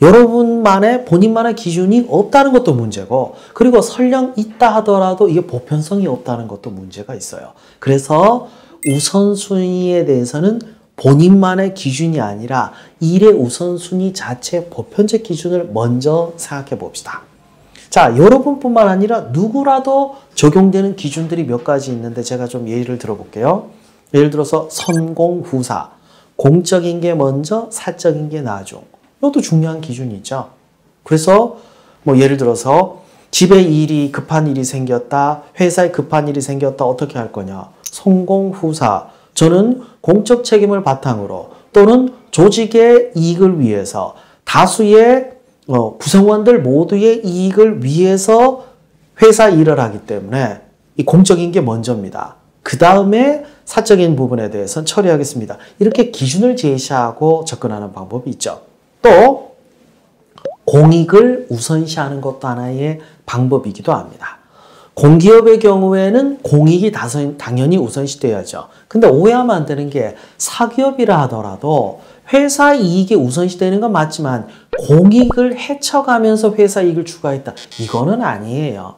여러분만의 본인만의 기준이 없다는 것도 문제고, 그리고 설령 있다 하더라도 이게 보편성이 없다는 것도 문제가 있어요. 그래서 우선순위에 대해서는 본인만의 기준이 아니라 일의 우선순위 자체 보편적 기준을 먼저 생각해 봅시다. 자, 여러분뿐만 아니라 누구라도 적용되는 기준들이 몇 가지 있는데 제가 좀 예를 들어볼게요. 예를 들어서 선공후사, 공적인 게 먼저, 사적인 게 나중. 이것도 중요한 기준이죠. 그래서 뭐 예를 들어서 집에 급한 일이 생겼다, 회사에 급한 일이 생겼다, 어떻게 할 거냐. 선공후사, 저는 공적 책임을 바탕으로 또는 조직의 이익을 위해서 다수의 구성원들 모두의 이익을 위해서 회사 일을 하기 때문에 이 공적인 게 먼저입니다. 그 다음에 사적인 부분에 대해서는 처리하겠습니다. 이렇게 기준을 제시하고 접근하는 방법이 있죠. 또 공익을 우선시하는 것도 하나의 방법이기도 합니다. 공기업의 경우에는 공익이 당연히 우선시돼야죠. 근데 오해하면 안 되는 게 사기업이라 하더라도 회사 이익이 우선시되는 건 맞지만 공익을 헤쳐가면서 회사 이익을 추가했다. 이거는 아니에요.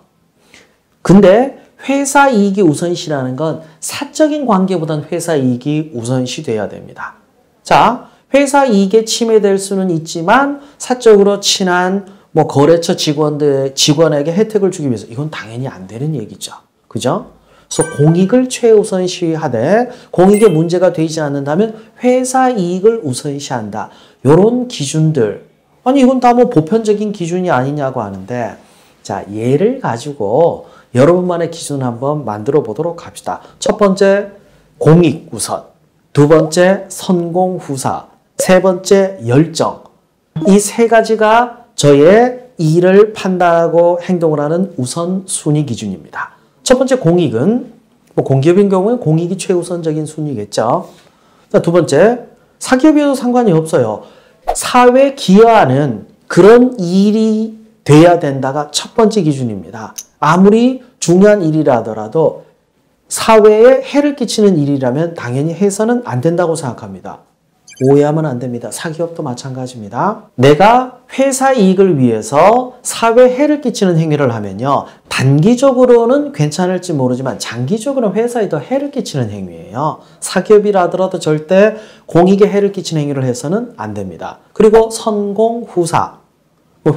근데 회사 이익이 우선시라는 건 사적인 관계보다는 회사 이익이 우선시돼야 됩니다. 자, 회사 이익에 침해될 수는 있지만 사적으로 친한 거래처 직원에게 혜택을 주기 위해서 이건 당연히 안 되는 얘기죠. 그죠? 그래서 공익을 최우선시하되 공익에 문제가 되지 않는다면 회사 이익을 우선시한다. 이런 기준들. 아니 이건 다 보편적인 기준이 아니냐고 하는데 자, 얘를 가지고 여러분만의 기준 한번 만들어 보도록 합시다. 첫 번째 공익 우선, 두 번째 선공후사, 세 번째 열정. 이 세 가지가 저의 일을 판단하고 행동을 하는 우선순위 기준입니다. 첫 번째 공익은 공기업인 경우에 공익이 최우선적인 순위겠죠. 자, 두 번째 사기업이어도 상관이 없어요. 사회에 기여하는 그런 일이 돼야 된다가 첫 번째 기준입니다. 아무리 중요한 일이라 하더라도 사회에 해를 끼치는 일이라면 당연히 해서는 안 된다고 생각합니다. 오해하면 안 됩니다. 사기업도 마찬가지입니다. 내가 회사 이익을 위해서 사회에 해를 끼치는 행위를 하면요. 단기적으로는 괜찮을지 모르지만 장기적으로는 회사에 더 해를 끼치는 행위예요. 사기업이라 하더라도 절대 공익에 해를 끼치는 행위를 해서는 안 됩니다. 그리고 선공후사,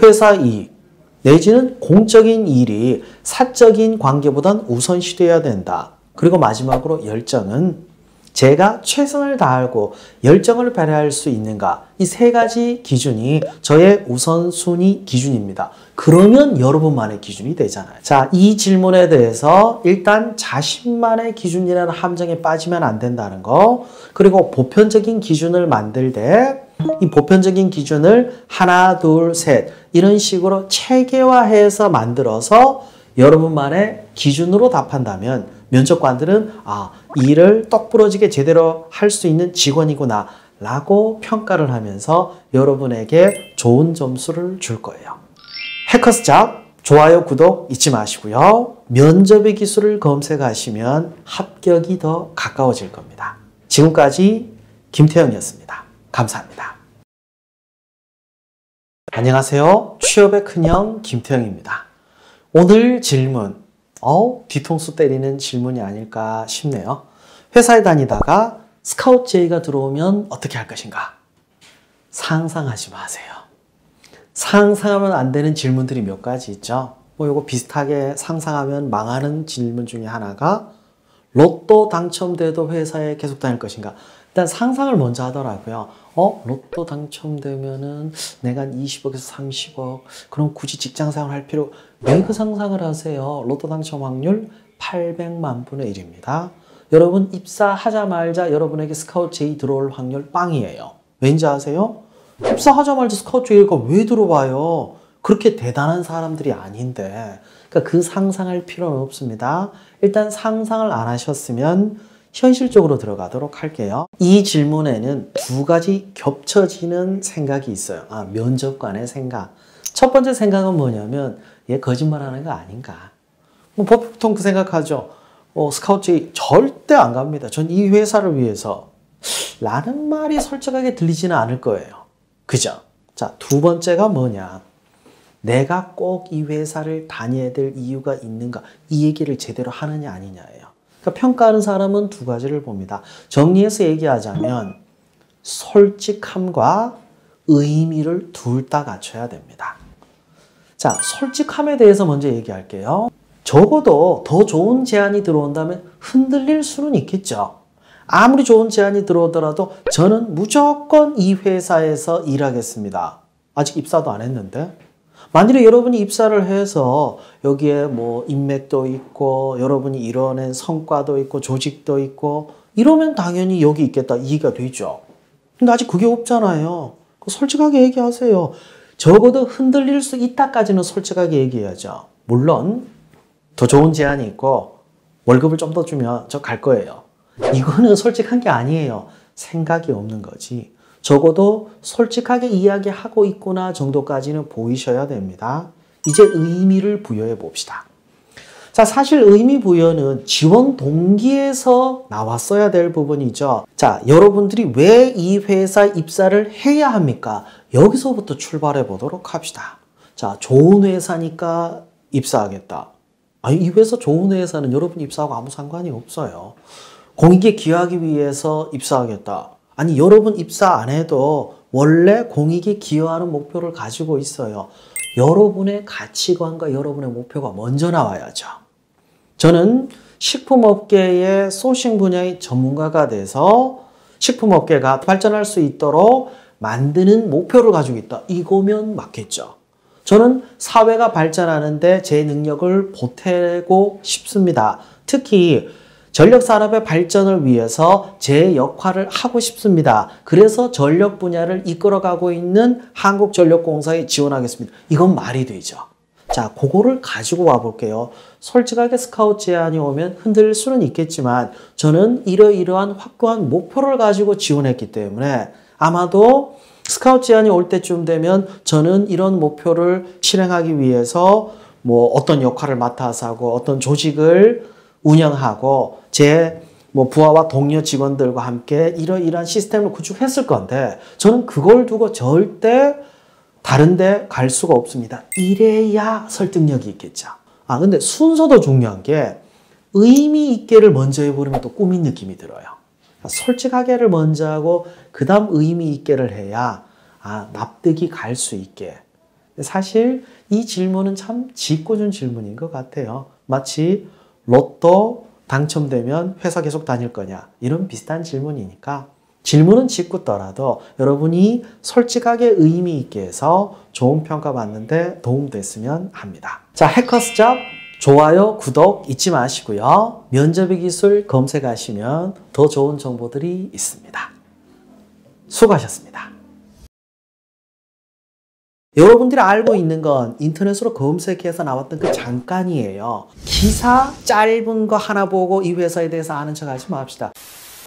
회사 이익 내지는 공적인 일이 사적인 관계보단 우선시돼야 된다. 그리고 마지막으로 열정은 제가 최선을 다하고 열정을 발휘할 수 있는가, 이 세 가지 기준이 저의 우선순위 기준입니다. 그러면 여러분만의 기준이 되잖아요. 자, 이 질문에 대해서 일단 자신만의 기준이라는 함정에 빠지면 안 된다는 거, 그리고 보편적인 기준을 만들 때 이 보편적인 기준을 하나, 둘, 셋 이런 식으로 체계화해서 만들어서 여러분만의 기준으로 답한다면 면접관들은 일을 똑부러지게 제대로 할 수 있는 직원이구나 라고 평가를 하면서 여러분에게 좋은 점수를 줄 거예요. 해커스잡 좋아요, 구독 잊지 마시고요. 면접의 기술을 검색하시면 합격이 더 가까워질 겁니다. 지금까지 김태형이었습니다. 감사합니다. 안녕하세요. 취업의 큰형 김태형입니다. 오늘 질문, 뒤통수 때리는 질문이 아닐까 싶네요. 회사에 다니다가 스카우트 제의가 들어오면 어떻게 할 것인가? 상상하지 마세요. 상상하면 안 되는 질문들이 몇 가지 있죠. 요거 비슷하게 상상하면 망하는 질문 중에 하나가 로또 당첨돼도 회사에 계속 다닐 것인가? 일단 상상을 먼저 하더라고요. 로또 당첨되면은 내가 한 20억에서 30억. 그럼 굳이 직장 생활 할 필요, 왜 그 상상을 하세요? 로또 당첨 확률 800만 분의 1입니다. 여러분 입사하자마자 여러분에게 스카우트 제의 들어올 확률 빵이에요. 왠지 아세요? 입사하자마자 스카우트 제의가 왜 들어와요? 그렇게 대단한 사람들이 아닌데. 그러니까 그 상상할 필요는 없습니다. 일단 상상을 안 하셨으면 현실적으로 들어가도록 할게요. 이 질문에는 두 가지 겹쳐지는 생각이 있어요. 면접관의 생각. 첫 번째 생각은 뭐냐면 얘 거짓말하는 거 아닌가. 보통 그 생각하죠. 스카우트 제의 절대 안 갑니다. 전 이 회사를 위해서 라는 말이 솔직하게 들리지는 않을 거예요. 그죠? 자, 두 번째가 뭐냐. 내가 꼭 이 회사를 다녀야 될 이유가 있는가. 이 얘기를 제대로 하느냐 아니냐예요. 그러니까 평가하는 사람은 두 가지를 봅니다. 정리해서 얘기하자면 솔직함과 의미를 둘 다 갖춰야 됩니다. 자, 솔직함에 대해서 먼저 얘기할게요. 적어도 더 좋은 제안이 들어온다면 흔들릴 수는 있겠죠. 아무리 좋은 제안이 들어오더라도 저는 무조건 이 회사에서 일하겠습니다. 아직 입사도 안 했는데. 만일에 여러분이 입사를 해서 여기에 뭐 인맥도 있고 여러분이 이뤄낸 성과도 있고 조직도 있고 이러면 당연히 여기 있겠다 이해가 되죠. 근데 아직 그게 없잖아요. 솔직하게 얘기하세요. 적어도 흔들릴 수 있다까지는 솔직하게 얘기해야죠. 물론 더 좋은 제안이 있고 월급을 좀 더 주면 저 갈 거예요. 이거는 솔직한 게 아니에요. 생각이 없는 거지. 적어도 솔직하게 이야기하고 있구나 정도까지는 보이셔야 됩니다. 이제 의미를 부여해 봅시다. 자, 사실 의미 부여는 지원 동기에서 나왔어야 될 부분이죠. 자, 여러분들이 왜 이 회사 입사를 해야 합니까? 여기서부터 출발해 보도록 합시다. 자, 좋은 회사니까 입사하겠다. 이 회사 좋은 회사는 여러분 입사하고 아무 상관이 없어요. 공익에 기여하기 위해서 입사하겠다. 아니, 여러분 입사 안 해도 원래 공익에 기여하는 목표를 가지고 있어요. 여러분의 가치관과 여러분의 목표가 먼저 나와야죠. 저는 식품업계의 소싱 분야의 전문가가 돼서 식품업계가 발전할 수 있도록 만드는 목표를 가지고 있다. 이거면 맞겠죠. 저는 사회가 발전하는데 제 능력을 보태고 싶습니다. 특히 전력산업의 발전을 위해서 제 역할을 하고 싶습니다. 그래서 전력 분야를 이끌어가고 있는 한국전력공사에 지원하겠습니다. 이건 말이 되죠. 자, 그거를 가지고 와볼게요. 솔직하게 스카우트 제안이 오면 흔들릴 수는 있겠지만 저는 이러이러한 확고한 목표를 가지고 지원했기 때문에 아마도 스카우트 제안이 올 때쯤 되면 저는 이런 목표를 실행하기 위해서 뭐 어떤 역할을 맡아서 하고 어떤 조직을 운영하고 제 부하와 동료 직원들과 함께 이러이러한 시스템을 구축했을 건데 저는 그걸 두고 절대 다른 데 갈 수가 없습니다. 이래야 설득력이 있겠죠. 근데 순서도 중요한 게 의미 있게를 먼저 해버리면 또 꾸민 느낌이 들어요. 솔직하게를 먼저 하고 그 다음 의미 있게를 해야 납득이 갈 수 있게. 사실 이 질문은 참 짓궂은 질문인 것 같아요. 마치 로또 당첨되면 회사 계속 다닐 거냐 이런 비슷한 질문이니까 질문은 짓궂더라도 여러분이 솔직하게 의미 있게 해서 좋은 평가 받는데 도움됐으면 합니다. 자, 해커스잡 좋아요, 구독 잊지 마시고요. 면접의 기술 검색하시면 더 좋은 정보들이 있습니다. 수고하셨습니다. 여러분들이 알고 있는 건 인터넷으로 검색해서 나왔던 그 잠깐이에요. 기사 짧은 거 하나 보고 이 회사에 대해서 아는 척 하지 맙시다.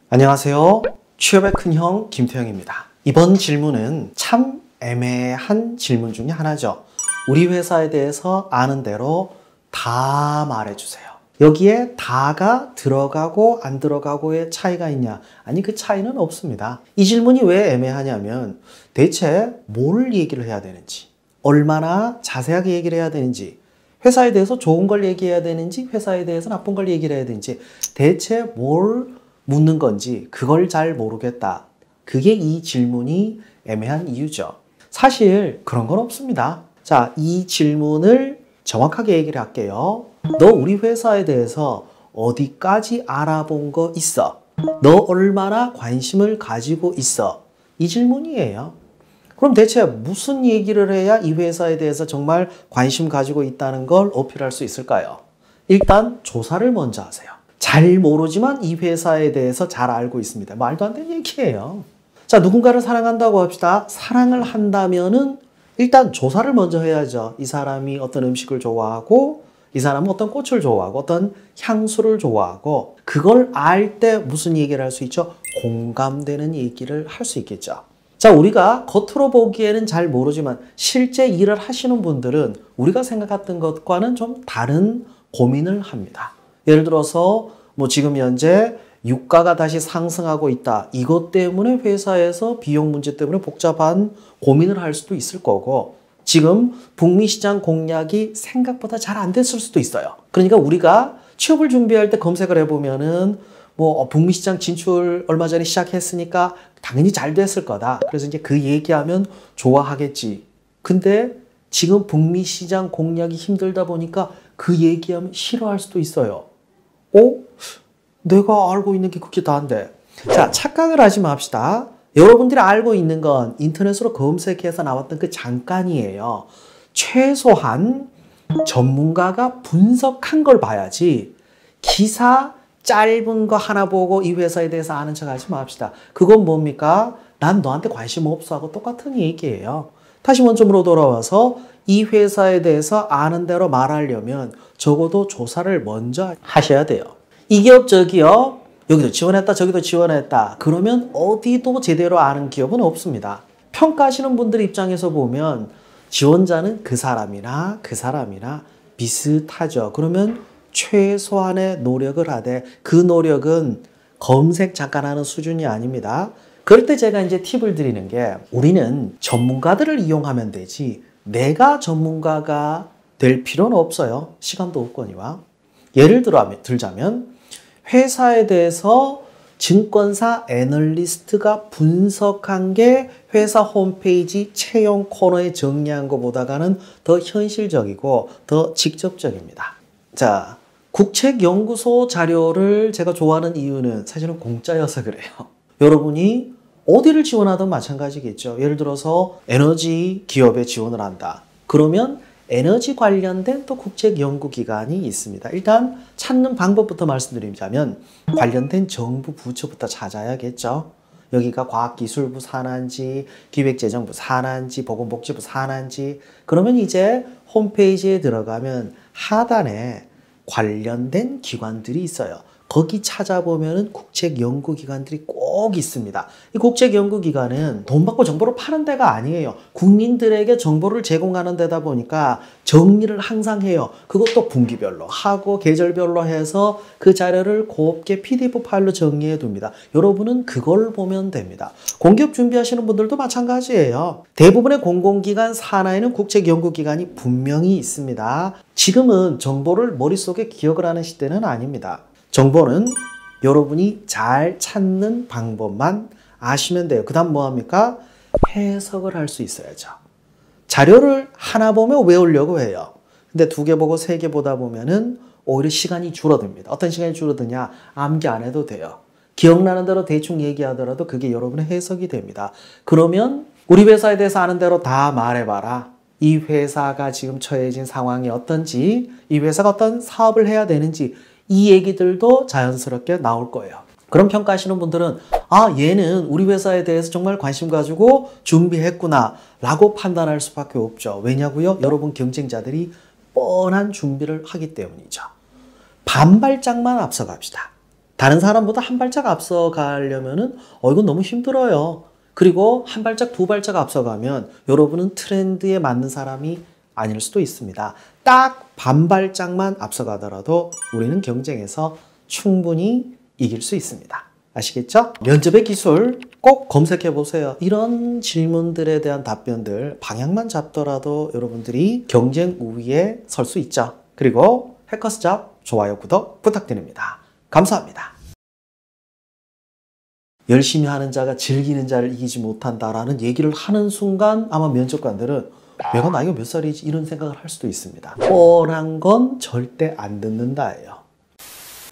안녕하세요. 취업의 큰형 김태형입니다. 이번 질문은 참 애매한 질문 중에 하나죠. 우리 회사에 대해서 아는 대로 다 말해주세요. 여기에 다가 들어가고 안 들어가고의 차이가 있냐? 아니, 그 차이는 없습니다. 이 질문이 왜 애매하냐면 대체 뭘 얘기를 해야 되는지, 얼마나 자세하게 얘기를 해야 되는지, 회사에 대해서 좋은 걸 얘기해야 되는지, 회사에 대해서 나쁜 걸 얘기를 해야 되는지, 대체 뭘 묻는 건지 그걸 잘 모르겠다. 그게 이 질문이 애매한 이유죠. 사실 그런 건 없습니다. 자, 이 질문을 정확하게 얘기를 할게요. 너 우리 회사에 대해서 어디까지 알아본 거 있어? 너 얼마나 관심을 가지고 있어? 이 질문이에요. 그럼 대체 무슨 얘기를 해야 이 회사에 대해서 정말 관심 가지고 있다는 걸 어필할 수 있을까요? 일단 조사를 먼저 하세요. 잘 모르지만 이 회사에 대해서 잘 알고 있습니다. 말도 안 되는 얘기예요. 자, 누군가를 사랑한다고 합시다. 사랑을 한다면은 일단 조사를 먼저 해야죠. 이 사람이 어떤 음식을 좋아하고, 이 사람은 어떤 꽃을 좋아하고, 어떤 향수를 좋아하고, 그걸 알 때 무슨 얘기를 할 수 있죠? 공감되는 얘기를 할 수 있겠죠. 자, 우리가 겉으로 보기에는 잘 모르지만 실제 일을 하시는 분들은 우리가 생각했던 것과는 좀 다른 고민을 합니다. 예를 들어서 뭐 지금 현재 유가가 다시 상승하고 있다. 이것 때문에 회사에서 비용 문제 때문에 복잡한 고민을 할 수도 있을 거고, 지금 북미 시장 공략이 생각보다 잘 안 됐을 수도 있어요. 그러니까 우리가 취업을 준비할 때 검색을 해보면은 뭐 북미 시장 진출 얼마 전에 시작했으니까 당연히 잘 됐을 거다. 그래서 이제 그 얘기하면 좋아하겠지. 근데 지금 북미 시장 공략이 힘들다 보니까 그 얘기하면 싫어할 수도 있어요. 내가 알고 있는 게 그게 다인데. 자, 착각을 하지 맙시다. 여러분들이 알고 있는 건 인터넷으로 검색해서 나왔던 그 잠깐이에요. 최소한 전문가가 분석한 걸 봐야지 기사 짧은 거 하나 보고 이 회사에 대해서 아는 척 하지 맙시다. 그건 뭡니까? 난 너한테 관심 없어 하고 똑같은 얘기예요. 다시 원점으로 돌아와서 이 회사에 대해서 아는 대로 말하려면 적어도 조사를 먼저 하셔야 돼요. 이 기업 저 기업 여기도 지원했다 저기도 지원했다. 그러면 어디도 제대로 아는 기업은 없습니다. 평가하시는 분들 입장에서 보면 지원자는 그 사람이나 비슷하죠. 그러면 최소한의 노력을 하되 그 노력은 검색 잠깐 하는 수준이 아닙니다. 그럴 때 제가 이제 팁을 드리는 게, 우리는 전문가들을 이용하면 되지 내가 전문가가 될 필요는 없어요. 시간도 없거니와. 예를 들자면 회사에 대해서 증권사 애널리스트가 분석한 게 회사 홈페이지 채용 코너에 정리한 것보다는 더 현실적이고 더 직접적입니다. 자, 국책연구소 자료를 제가 좋아하는 이유는 사실은 공짜여서 그래요. 여러분이 어디를 지원하든 마찬가지겠죠. 예를 들어서 에너지 기업에 지원을 한다. 그러면 에너지 관련된 또 국책연구기관이 있습니다. 일단 찾는 방법부터 말씀드리자면 관련된 정부 부처부터 찾아야겠죠. 여기가 과학기술부 산하인지 기획재정부 산하인지 보건복지부 산하인지. 그러면 이제 홈페이지에 들어가면 하단에 관련된 기관들이 있어요. 거기 찾아보면 국책연구기관들이 꼭 있습니다. 이 국책연구기관은 돈 받고 정보를 파는 데가 아니에요. 국민들에게 정보를 제공하는 데다 보니까 정리를 항상 해요. 그것도 분기별로 하고 계절별로 해서 그 자료를 곱게 PDF 파일로 정리해 둡니다. 여러분은 그걸 보면 됩니다. 공기업 준비하시는 분들도 마찬가지예요. 대부분의 공공기관 산하에는 국책연구기관이 분명히 있습니다. 지금은 정보를 머릿속에 기억을 하는 시대는 아닙니다. 정보는 여러분이 잘 찾는 방법만 아시면 돼요. 그 다음 뭐합니까? 해석을 할 수 있어야죠. 자료를 하나 보면 외우려고 해요. 근데 2개 보고 3개 보다 보면은 오히려 시간이 줄어듭니다. 어떤 시간이 줄어드냐? 암기 안 해도 돼요. 기억나는 대로 대충 얘기하더라도 그게 여러분의 해석이 됩니다. 그러면 우리 회사에 대해서 아는 대로 다 말해봐라. 이 회사가 지금 처해진 상황이 어떤지, 이 회사가 어떤 사업을 해야 되는지, 이 얘기들도 자연스럽게 나올 거예요. 그럼 평가하시는 분들은 얘는 우리 회사에 대해서 정말 관심 가지고 준비했구나 라고 판단할 수밖에 없죠. 왜냐고요? 여러분 경쟁자들이 뻔한 준비를 하기 때문이죠. 반발짝만 앞서갑시다. 다른 사람보다 한 발짝 앞서가려면은 이건 너무 힘들어요. 그리고 한 발짝, 2발짝 앞서가면 여러분은 트렌드에 맞는 사람이 아닐 수도 있습니다. 딱 반발짝만 앞서가더라도 우리는 경쟁에서 충분히 이길 수 있습니다. 아시겠죠? 면접의 기술 꼭 검색해 보세요. 이런 질문들에 대한 답변들 방향만 잡더라도 여러분들이 경쟁 우위에 설 수 있죠. 그리고 해커스잡 좋아요, 구독 부탁드립니다. 감사합니다. 열심히 하는 자가 즐기는 자를 이기지 못한다라는 얘기를 하는 순간 아마 면접관들은 내가 나이가 몇 살이지 이런 생각을 할 수도 있습니다. 뻔한 건 절대 안 듣는다예요.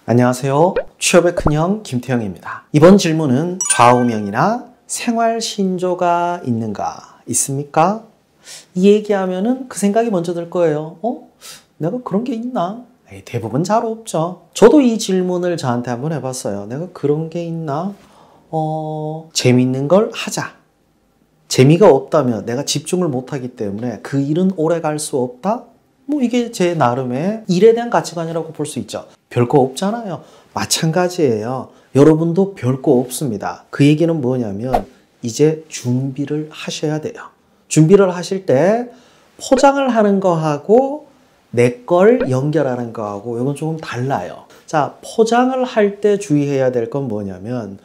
안녕하세요. 취업의 큰형 김태형입니다. 이번 질문은 좌우명이나 생활신조가 있는가 있습니까? 이 얘기하면은 그 생각이 먼저 들 거예요. 내가 그런 게 있나? 대부분 잘 없죠. 저도 이 질문을 저한테 한번 해봤어요. 내가 그런 게 있나? 재밌는 걸 하자. 재미가 없다면 내가 집중을 못하기 때문에 그 일은 오래 갈 수 없다? 뭐 이게 제 나름의 일에 대한 가치관이라고 볼 수 있죠. 별거 없잖아요. 마찬가지예요. 여러분도 별거 없습니다. 그 얘기는 뭐냐면 이제 준비를 하셔야 돼요. 준비를 하실 때 포장을 하는 거하고 내 걸 연결하는 거하고 이건 조금 달라요. 자, 포장을 할 때 주의해야 될 건 뭐냐면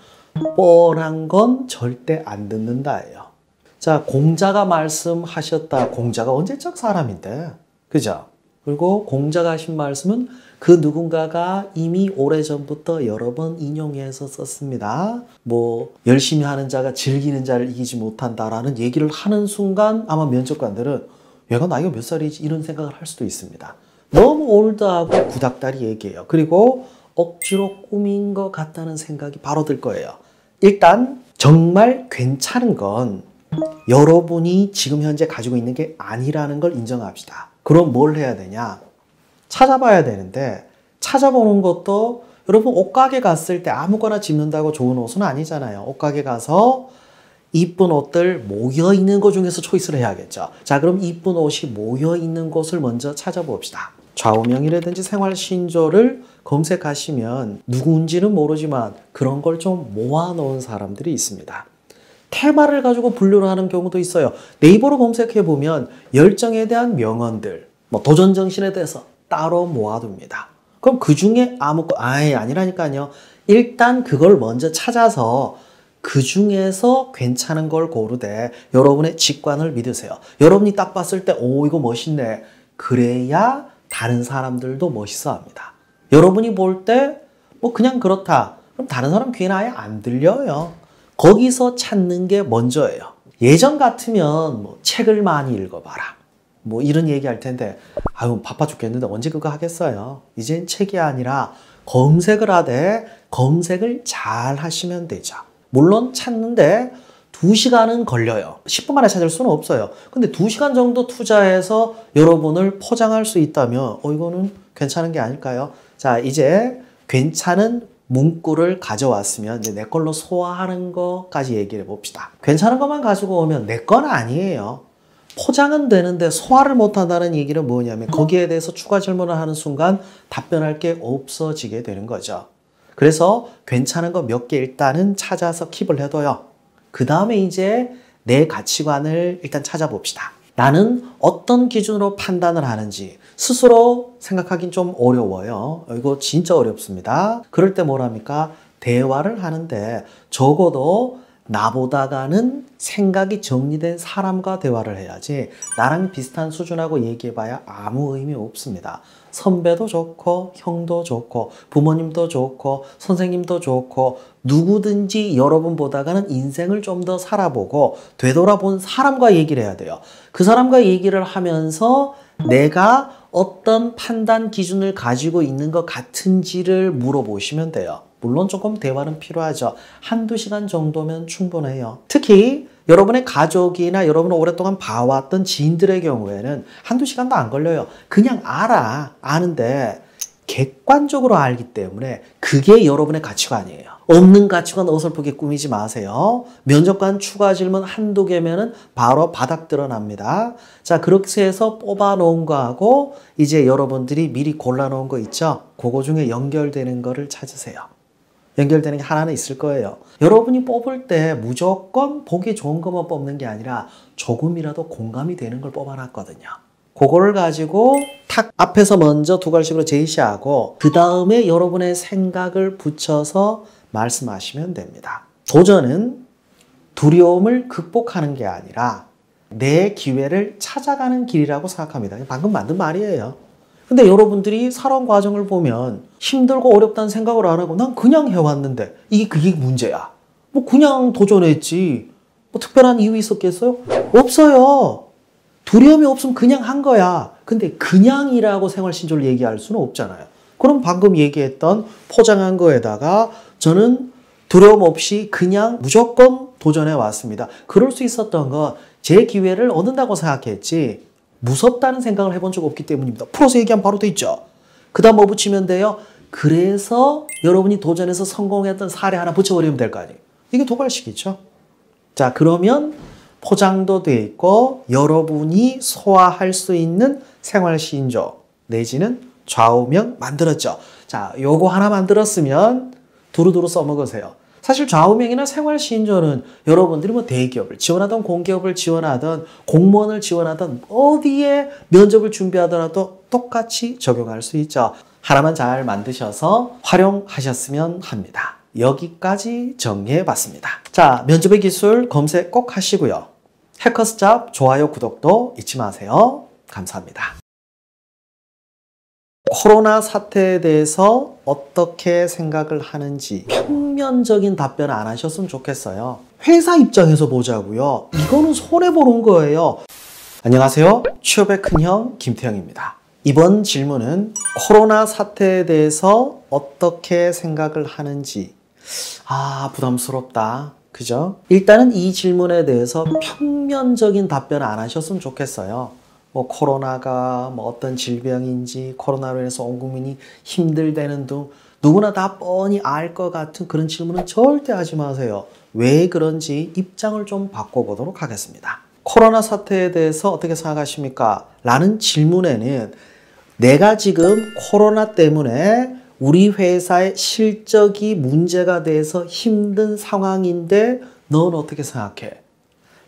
뻔한 건 절대 안 듣는다예요. 자, 공자가 말씀하셨다. 공자가 언제적 사람인데, 그죠? 그리고 공자가 하신 말씀은 그 누군가가 이미 오래전부터 여러 번 인용해서 썼습니다. 뭐 열심히 하는 자가 즐기는 자를 이기지 못한다라는 얘기를 하는 순간 아마 면접관들은 얘가 나이가 몇 살이지 이런 생각을 할 수도 있습니다. 너무 올드하고 구닥다리 얘기예요. 그리고 억지로 꾸민 것 같다는 생각이 바로 들 거예요. 일단 정말 괜찮은 건 여러분이 지금 현재 가지고 있는 게 아니라는 걸 인정합시다. 그럼 뭘 해야 되냐? 찾아봐야 되는데 찾아보는 것도 여러분 옷가게 갔을 때 아무거나 집는다고 좋은 옷은 아니잖아요. 옷가게 가서 이쁜 옷들 모여있는 것 중에서 초이스를 해야겠죠. 자, 그럼 이쁜 옷이 모여있는 곳을 먼저 찾아봅시다. 좌우명이라든지 생활신조를 검색하시면 누군지는 모르지만 그런 걸 좀 모아놓은 사람들이 있습니다. 테마를 가지고 분류를 하는 경우도 있어요. 네이버로 검색해보면 열정에 대한 명언들, 뭐 도전정신에 대해서 따로 모아둡니다. 그럼 그 중에 아니라니까요. 일단 그걸 먼저 찾아서 그 중에서 괜찮은 걸 고르되 여러분의 직관을 믿으세요. 여러분이 딱 봤을 때 이거 멋있네. 그래야 다른 사람들도 멋있어 합니다. 여러분이 볼 때 뭐 그냥 그렇다. 그럼 다른 사람 귀에는 아예 안 들려요. 거기서 찾는 게 먼저예요. 예전 같으면 뭐 책을 많이 읽어봐라. 뭐 이런 얘기 할 텐데 아유 바빠 죽겠는데 언제 그거 하겠어요. 이젠 책이 아니라 검색을 하되 검색을 잘 하시면 되죠. 물론 찾는데 2시간은 걸려요. 10분 만에 찾을 수는 없어요. 근데 2시간 정도 투자해서 여러분을 포장할 수 있다면 이거는 괜찮은 게 아닐까요? 자, 이제 괜찮은 문구를 가져왔으면 이제 내 걸로 소화하는 것까지 얘기를 해봅시다. 괜찮은 것만 가지고 오면 내 건 아니에요. 포장은 되는데 소화를 못한다는 얘기는 뭐냐면 거기에 대해서 추가 질문을 하는 순간 답변할 게 없어지게 되는 거죠. 그래서 괜찮은 거 몇 개 일단은 찾아서 킵을 해둬요. 그 다음에 이제 내 가치관을 일단 찾아봅시다. 나는 어떤 기준으로 판단을 하는지 스스로 생각하긴 좀 어려워요. 이거 진짜 어렵습니다. 그럴 때 뭐랍니까? 대화를 하는데 적어도 나보다가는 생각이 정리된 사람과 대화를 해야지 나랑 비슷한 수준하고 얘기해봐야 아무 의미 없습니다. 선배도 좋고 형도 좋고 부모님도 좋고 선생님도 좋고 누구든지 여러분보다가는 인생을 좀 더 살아보고 되돌아본 사람과 얘기를 해야 돼요. 그 사람과 얘기를 하면서 내가 어떤 판단 기준을 가지고 있는 것 같은지를 물어보시면 돼요. 물론 조금 대화는 필요하죠. 1~2시간 정도면 충분해요. 특히 여러분의 가족이나 여러분을 오랫동안 봐왔던 지인들의 경우에는 1~2시간도 안 걸려요. 그냥 아는데 객관적으로 알기 때문에 그게 여러분의 가치관이에요. 없는 가치관 어설프게 꾸미지 마세요. 면접관 추가 질문 1~2개면은 바로 바닥 드러납니다. 자, 그렇게 해서 뽑아놓은 거하고 이제 여러분들이 미리 골라놓은 거 있죠? 그거 중에 연결되는 거를 찾으세요. 연결되는 게 하나는 있을 거예요. 여러분이 뽑을 때 무조건 보기 좋은 것만 뽑는 게 아니라 조금이라도 공감이 되는 걸 뽑아놨거든요. 그거를 가지고 탁 앞에서 먼저 두 갈식으로 제시하고 그 다음에 여러분의 생각을 붙여서 말씀하시면 됩니다. 도전은 두려움을 극복하는 게 아니라 내 기회를 찾아가는 길이라고 생각합니다. 방금 만든 말이에요. 근데 여러분들이 살아온 과정을 보면 힘들고 어렵다는 생각을 안 하고 난 그냥 해왔는데 그게 문제야. 뭐 그냥 도전했지. 뭐 특별한 이유 있었겠어요? 없어요. 두려움이 없으면 그냥 한 거야. 근데 그냥이라고 생활신조를 얘기할 수는 없잖아요. 그럼 방금 얘기했던 포장한 거에다가 저는 두려움 없이 그냥 무조건 도전해 왔습니다. 그럴 수 있었던 건 제 기회를 얻는다고 생각했지 무섭다는 생각을 해본 적 없기 때문입니다. 풀어서 얘기하면 바로 돼 있죠. 그 다음 뭐 붙이면 돼요? 그래서 여러분이 도전해서 성공했던 사례 하나 붙여버리면 될 거 아니에요. 이게 도발식이죠. 자, 그러면 포장도 돼 있고 여러분이 소화할 수 있는 생활신조 내지는 좌우명 만들었죠. 자, 요거 하나 만들었으면 두루두루 써먹으세요. 사실 좌우명이나 생활신조는 여러분들이 뭐 대기업을 지원하던 공기업을 지원하던 공무원을 지원하던 어디에 면접을 준비하더라도 똑같이 적용할 수 있죠. 하나만 잘 만드셔서 활용하셨으면 합니다. 여기까지 정리해봤습니다. 자, 면접의 기술 검색 꼭 하시고요. 해커스잡 좋아요, 구독도 잊지 마세요. 감사합니다. 코로나 사태에 대해서 어떻게 생각을 하는지 평면적인 답변 안 하셨으면 좋겠어요. 회사 입장에서 보자고요. 이거는 손해보는 거예요. 안녕하세요. 취업의 큰형 김태형입니다. 이번 질문은 코로나 사태에 대해서 어떻게 생각을 하는지 부담스럽다. 그죠? 일단은 이 질문에 대해서 평면적인 답변 안 하셨으면 좋겠어요. 뭐 코로나가 뭐 어떤 질병인지 코로나로 인해서 온 국민이 힘들다는 등 누구나 다 뻔히 알 것 같은 그런 질문은 절대 하지 마세요. 왜 그런지 입장을 좀 바꿔보도록 하겠습니다. 코로나 사태에 대해서 어떻게 생각하십니까? 라는 질문에는 내가 지금 코로나 때문에 우리 회사의 실적이 문제가 돼서 힘든 상황인데 넌 어떻게 생각해?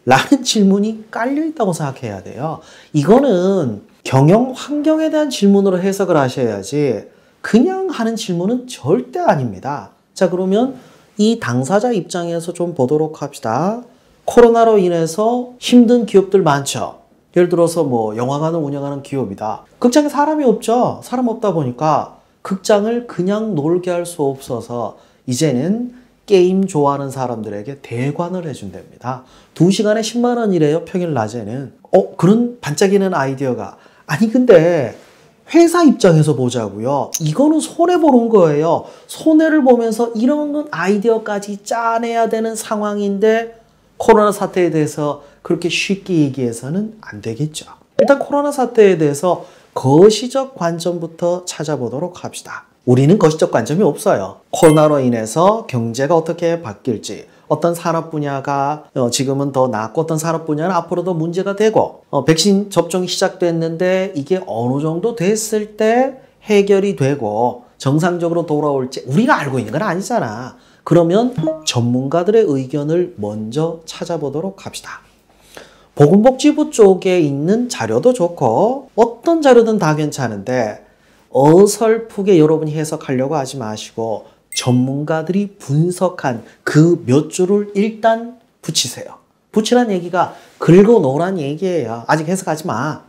라는 질문이 깔려있다고 생각해야 돼요. 이거는 경영 환경에 대한 질문으로 해석을 하셔야지 그냥 하는 질문은 절대 아닙니다. 자, 그러면 이 당사자 입장에서 좀 보도록 합시다. 코로나로 인해서 힘든 기업들 많죠. 예를 들어서 뭐 영화관을 운영하는 기업이다. 극장에 사람이 없죠. 사람 없다 보니까 극장을 그냥 놀게 할 수 없어서 이제는 게임 좋아하는 사람들에게 대관을 해준답니다. 2시간에 10만 원이래요. 평일 낮에는. 그런 반짝이는 아이디어가. 아니 근데 회사 입장에서 보자고요. 이거는 손해보는 거예요. 손해를 보면서 이런 아이디어까지 짜내야 되는 상황인데 코로나 사태에 대해서 그렇게 쉽게 얘기해서는 안 되겠죠. 일단 코로나 사태에 대해서 거시적 관점부터 찾아보도록 합시다. 우리는 거시적 관점이 없어요. 코로나로 인해서 경제가 어떻게 바뀔지, 어떤 산업 분야가 지금은 더 나았고 어떤 산업 분야는 앞으로도 문제가 되고 백신 접종이 시작됐는데 이게 어느 정도 됐을 때 해결이 되고 정상적으로 돌아올지 우리가 알고 있는 건 아니잖아. 그러면 전문가들의 의견을 먼저 찾아보도록 합시다. 보건복지부 쪽에 있는 자료도 좋고 어떤 자료든 다 괜찮은데 어설프게 여러분이 해석하려고 하지 마시고 전문가들이 분석한 그 몇 줄을 일단 붙이세요. 붙이란 얘기가 긁어놓으란 얘기예요. 아직 해석하지 마.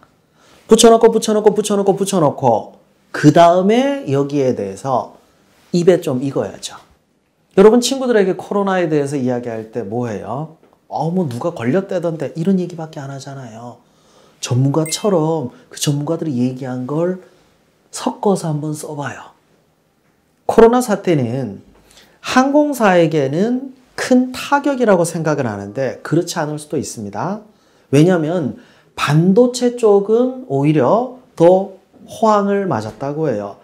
붙여놓고 그 다음에 여기에 대해서 입에 좀 익어야죠. 여러분 친구들에게 코로나에 대해서 이야기할 때 뭐 해요? 뭐 누가 걸렸다던데 이런 얘기밖에 안 하잖아요. 전문가처럼 그 전문가들이 얘기한 걸 섞어서 한번 써봐요. 코로나 사태는 항공사에게는 큰 타격이라고 생각을 하는데 그렇지 않을 수도 있습니다. 왜냐하면 반도체 쪽은 오히려 더 호황을 맞았다고 해요.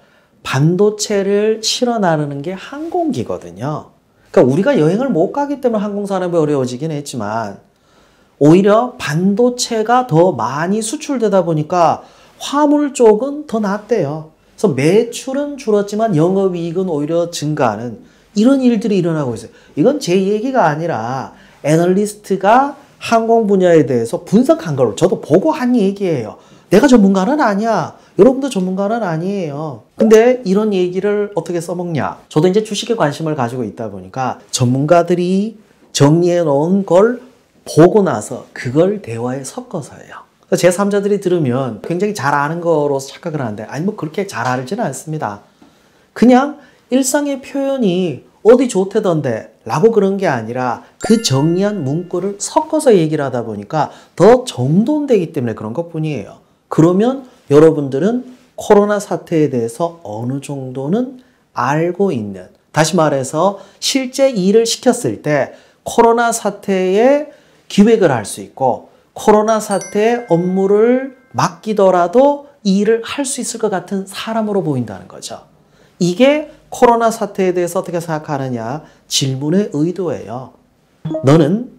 반도체를 실어 나르는 게 항공기거든요. 그러니까 우리가 여행을 못 가기 때문에 항공산업이 어려워지긴 했지만 오히려 반도체가 더 많이 수출되다 보니까 화물 쪽은 더 낫대요. 그래서 매출은 줄었지만 영업이익은 오히려 증가하는 이런 일들이 일어나고 있어요. 이건 제 얘기가 아니라 애널리스트가 항공 분야에 대해서 분석한 걸 저도 보고 한 얘기예요. 내가 전문가는 아니야. 여러분도 전문가는 아니에요. 근데 이런 얘기를 어떻게 써먹냐? 저도 이제 주식에 관심을 가지고 있다 보니까 전문가들이 정리해 놓은 걸 보고 나서 그걸 대화에 섞어서 해요. 제3자들이 들으면 굉장히 잘 아는 거로 착각을 하는데 아니 뭐 그렇게 잘 알지는 않습니다. 그냥 일상의 표현이 어디 좋대던데 라고 그런 게 아니라 그 정리한 문구를 섞어서 얘기를 하다 보니까 더 정돈되기 때문에 그런 것뿐이에요. 그러면 여러분들은 코로나 사태에 대해서 어느 정도는 알고 있는, 다시 말해서 실제 일을 시켰을 때 코로나 사태에 기획을 할 수 있고 코로나 사태에 업무를 맡기더라도 이 일을 할 수 있을 것 같은 사람으로 보인다는 거죠. 이게 코로나 사태에 대해서 어떻게 생각하느냐 질문의 의도예요. 너는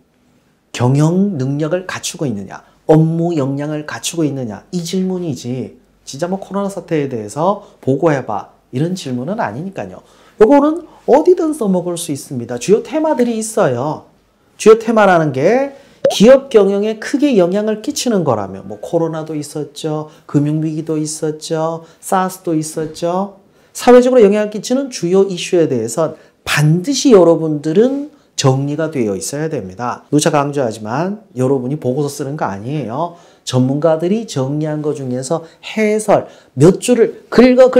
경영 능력을 갖추고 있느냐? 업무 역량을 갖추고 있느냐? 이 질문이지 진짜 뭐 코로나 사태에 대해서 보고해봐 이런 질문은 아니니까요. 요거는 어디든 써먹을 수 있습니다. 주요 테마들이 있어요. 주요 테마라는 게 기업 경영에 크게 영향을 끼치는 거라면 뭐 코로나도 있었죠. 금융위기도 있었죠. 사스도 있었죠. 사회적으로 영향을 끼치는 주요 이슈에 대해서 반드시 여러분들은 정리가 되어 있어야 됩니다. 누차 강조하지만 여러분이 보고서 쓰는 거 아니에요. 전문가들이 정리한 것 중에서 해설 몇 줄을 긁어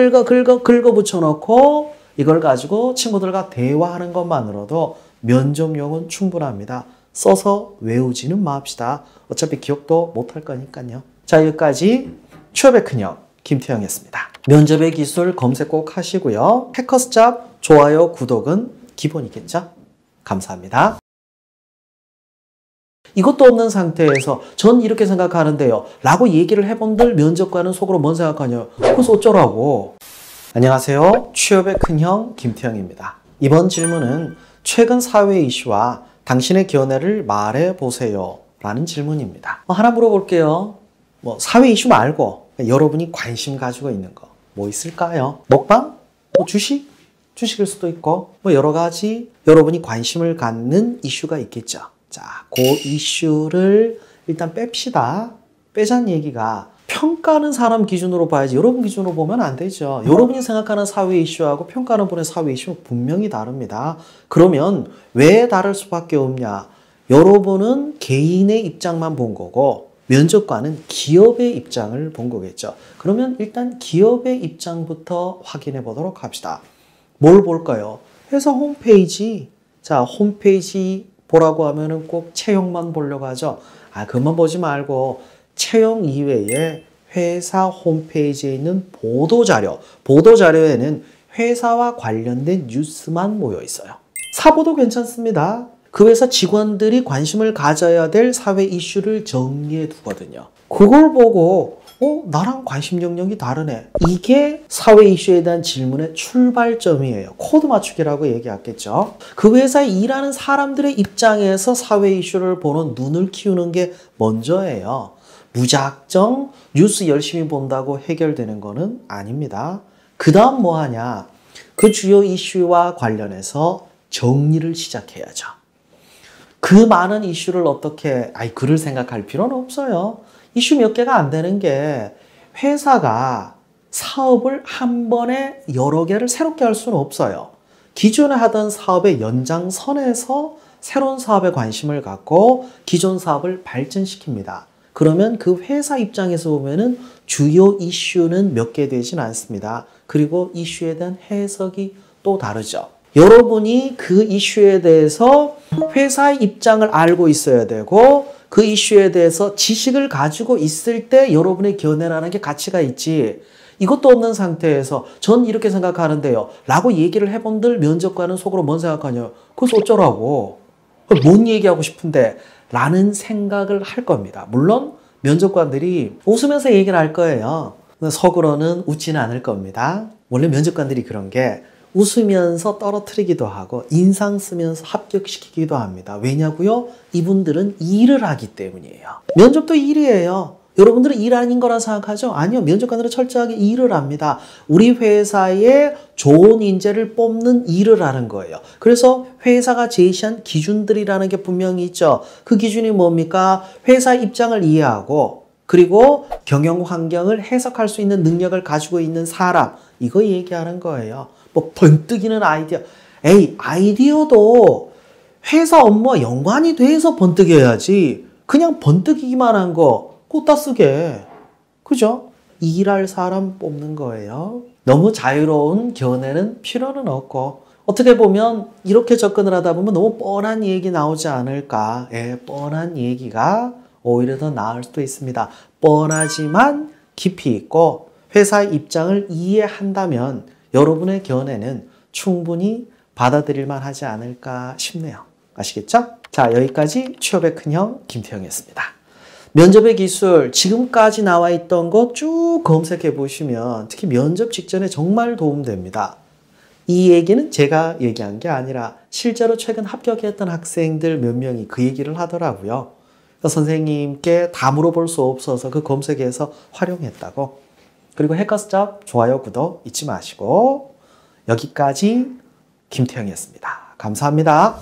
붙여놓고 이걸 가지고 친구들과 대화하는 것만으로도 면접용은 충분합니다. 써서 외우지는 맙시다. 어차피 기억도 못할 거니까요. 자, 여기까지 취업의 큰형 김태형이었습니다. 면접의 기술 검색 꼭 하시고요. 해커스잡 좋아요, 구독은 기본이겠죠? 감사합니다. 이것도 없는 상태에서 전 이렇게 생각하는데요 라고 얘기를 해본들 면접관은 속으로 뭔 생각하냐? 그래서 어쩌라고? 안녕하세요. 취업의 큰형 김태형입니다. 이번 질문은 최근 사회 이슈와 당신의 견해를 말해보세요 라는 질문입니다. 하나 물어볼게요. 뭐 사회 이슈 말고 여러분이 관심 가지고 있는 거 뭐 있을까요? 먹방? 뭐 주식? 주식일 수도 있고 뭐 여러 가지 여러분이 관심을 갖는 이슈가 있겠죠. 자, 그 이슈를 일단 뺍시다. 빼자는 얘기가 평가하는 사람 기준으로 봐야지 여러분 기준으로 보면 안 되죠. 여러분이 생각하는 사회 이슈하고 평가하는 분의 사회 이슈는 분명히 다릅니다. 그러면 왜 다를 수밖에 없냐? 여러분은 개인의 입장만 본 거고 면접관은 기업의 입장을 본 거겠죠. 그러면 일단 기업의 입장부터 확인해 보도록 합시다. 뭘 볼까요? 회사 홈페이지. 자, 홈페이지 보라고 하면은 꼭 채용만 보려고 하죠. 그것만 보지 말고 채용 이외에 회사 홈페이지에 있는 보도자료. 보도자료에는 회사와 관련된 뉴스만 모여 있어요. 사보도 괜찮습니다. 그 회사 직원들이 관심을 가져야 될 사회 이슈를 정리해 두거든요. 그걸 보고 나랑 관심 영역이 다르네. 이게 사회 이슈에 대한 질문의 출발점이에요. 코드 맞추기라고 얘기하겠죠. 그 회사에 일하는 사람들의 입장에서 사회 이슈를 보는 눈을 키우는 게 먼저예요. 무작정 뉴스 열심히 본다고 해결되는 거는 아닙니다. 그 다음 뭐 하냐? 그 주요 이슈와 관련해서 정리를 시작해야죠. 그 많은 이슈를 어떻게 글을 생각할 필요는 없어요. 이슈 몇 개가 안 되는 게 회사가 사업을 한 번에 여러 개를 새롭게 할 수는 없어요. 기존에 하던 사업의 연장선에서 새로운 사업에 관심을 갖고 기존 사업을 발전시킵니다. 그러면 그 회사 입장에서 보면은 주요 이슈는 몇 개 되진 않습니다. 그리고 이슈에 대한 해석이 또 다르죠. 여러분이 그 이슈에 대해서 회사의 입장을 알고 있어야 되고 그 이슈에 대해서 지식을 가지고 있을 때 여러분의 견해라는 게 가치가 있지. 이것도 없는 상태에서 전 이렇게 생각하는데요 라고 얘기를 해본들 면접관은 속으로 뭔 생각하냐? 그래서 어쩌라고? 뭔 얘기하고 싶은데? 라는 생각을 할 겁니다. 물론 면접관들이 웃으면서 얘기를 할 거예요. 속으로는 웃지는 않을 겁니다. 원래 면접관들이 그런 게 웃으면서 떨어뜨리기도 하고 인상 쓰면서 합격시키기도 합니다. 왜냐고요? 이분들은 일을 하기 때문이에요. 면접도 일이에요. 여러분들은 일 아닌 거라 생각하죠? 아니요. 면접관들은 철저하게 일을 합니다. 우리 회사에 좋은 인재를 뽑는 일을 하는 거예요. 그래서 회사가 제시한 기준들이라는 게 분명히 있죠. 그 기준이 뭡니까? 회사 입장을 이해하고 그리고 경영 환경을 해석할 수 있는 능력을 가지고 있는 사람, 이거 얘기하는 거예요. 뭐 번뜩이는 아이디어. 에이, 아이디어도 회사 업무와 연관이 돼서 번뜩여야지. 그냥 번뜩이기만 한 거 꽂다 쓰게. 그죠? 일할 사람 뽑는 거예요. 너무 자유로운 견해는 필요는 없고, 어떻게 보면 이렇게 접근을 하다 보면 너무 뻔한 얘기 나오지 않을까. 예, 뻔한 얘기가 오히려 더 나을 수도 있습니다. 뻔하지만 깊이 있고 회사 입장을 이해한다면 여러분의 견해는 충분히 받아들일만 하지 않을까 싶네요. 아시겠죠? 자, 여기까지 취업의 큰형 김태형이었습니다. 면접의 기술, 지금까지 나와 있던 거 쭉 검색해 보시면 특히 면접 직전에 정말 도움됩니다. 이 얘기는 제가 얘기한 게 아니라 실제로 최근 합격했던 학생들 몇 명이 그 얘기를 하더라고요. 선생님께 다 물어볼 수 없어서 그 검색해서 활용했다고. 그리고 해커스잡 좋아요, 구독 잊지 마시고 여기까지 김태형이었습니다. 감사합니다.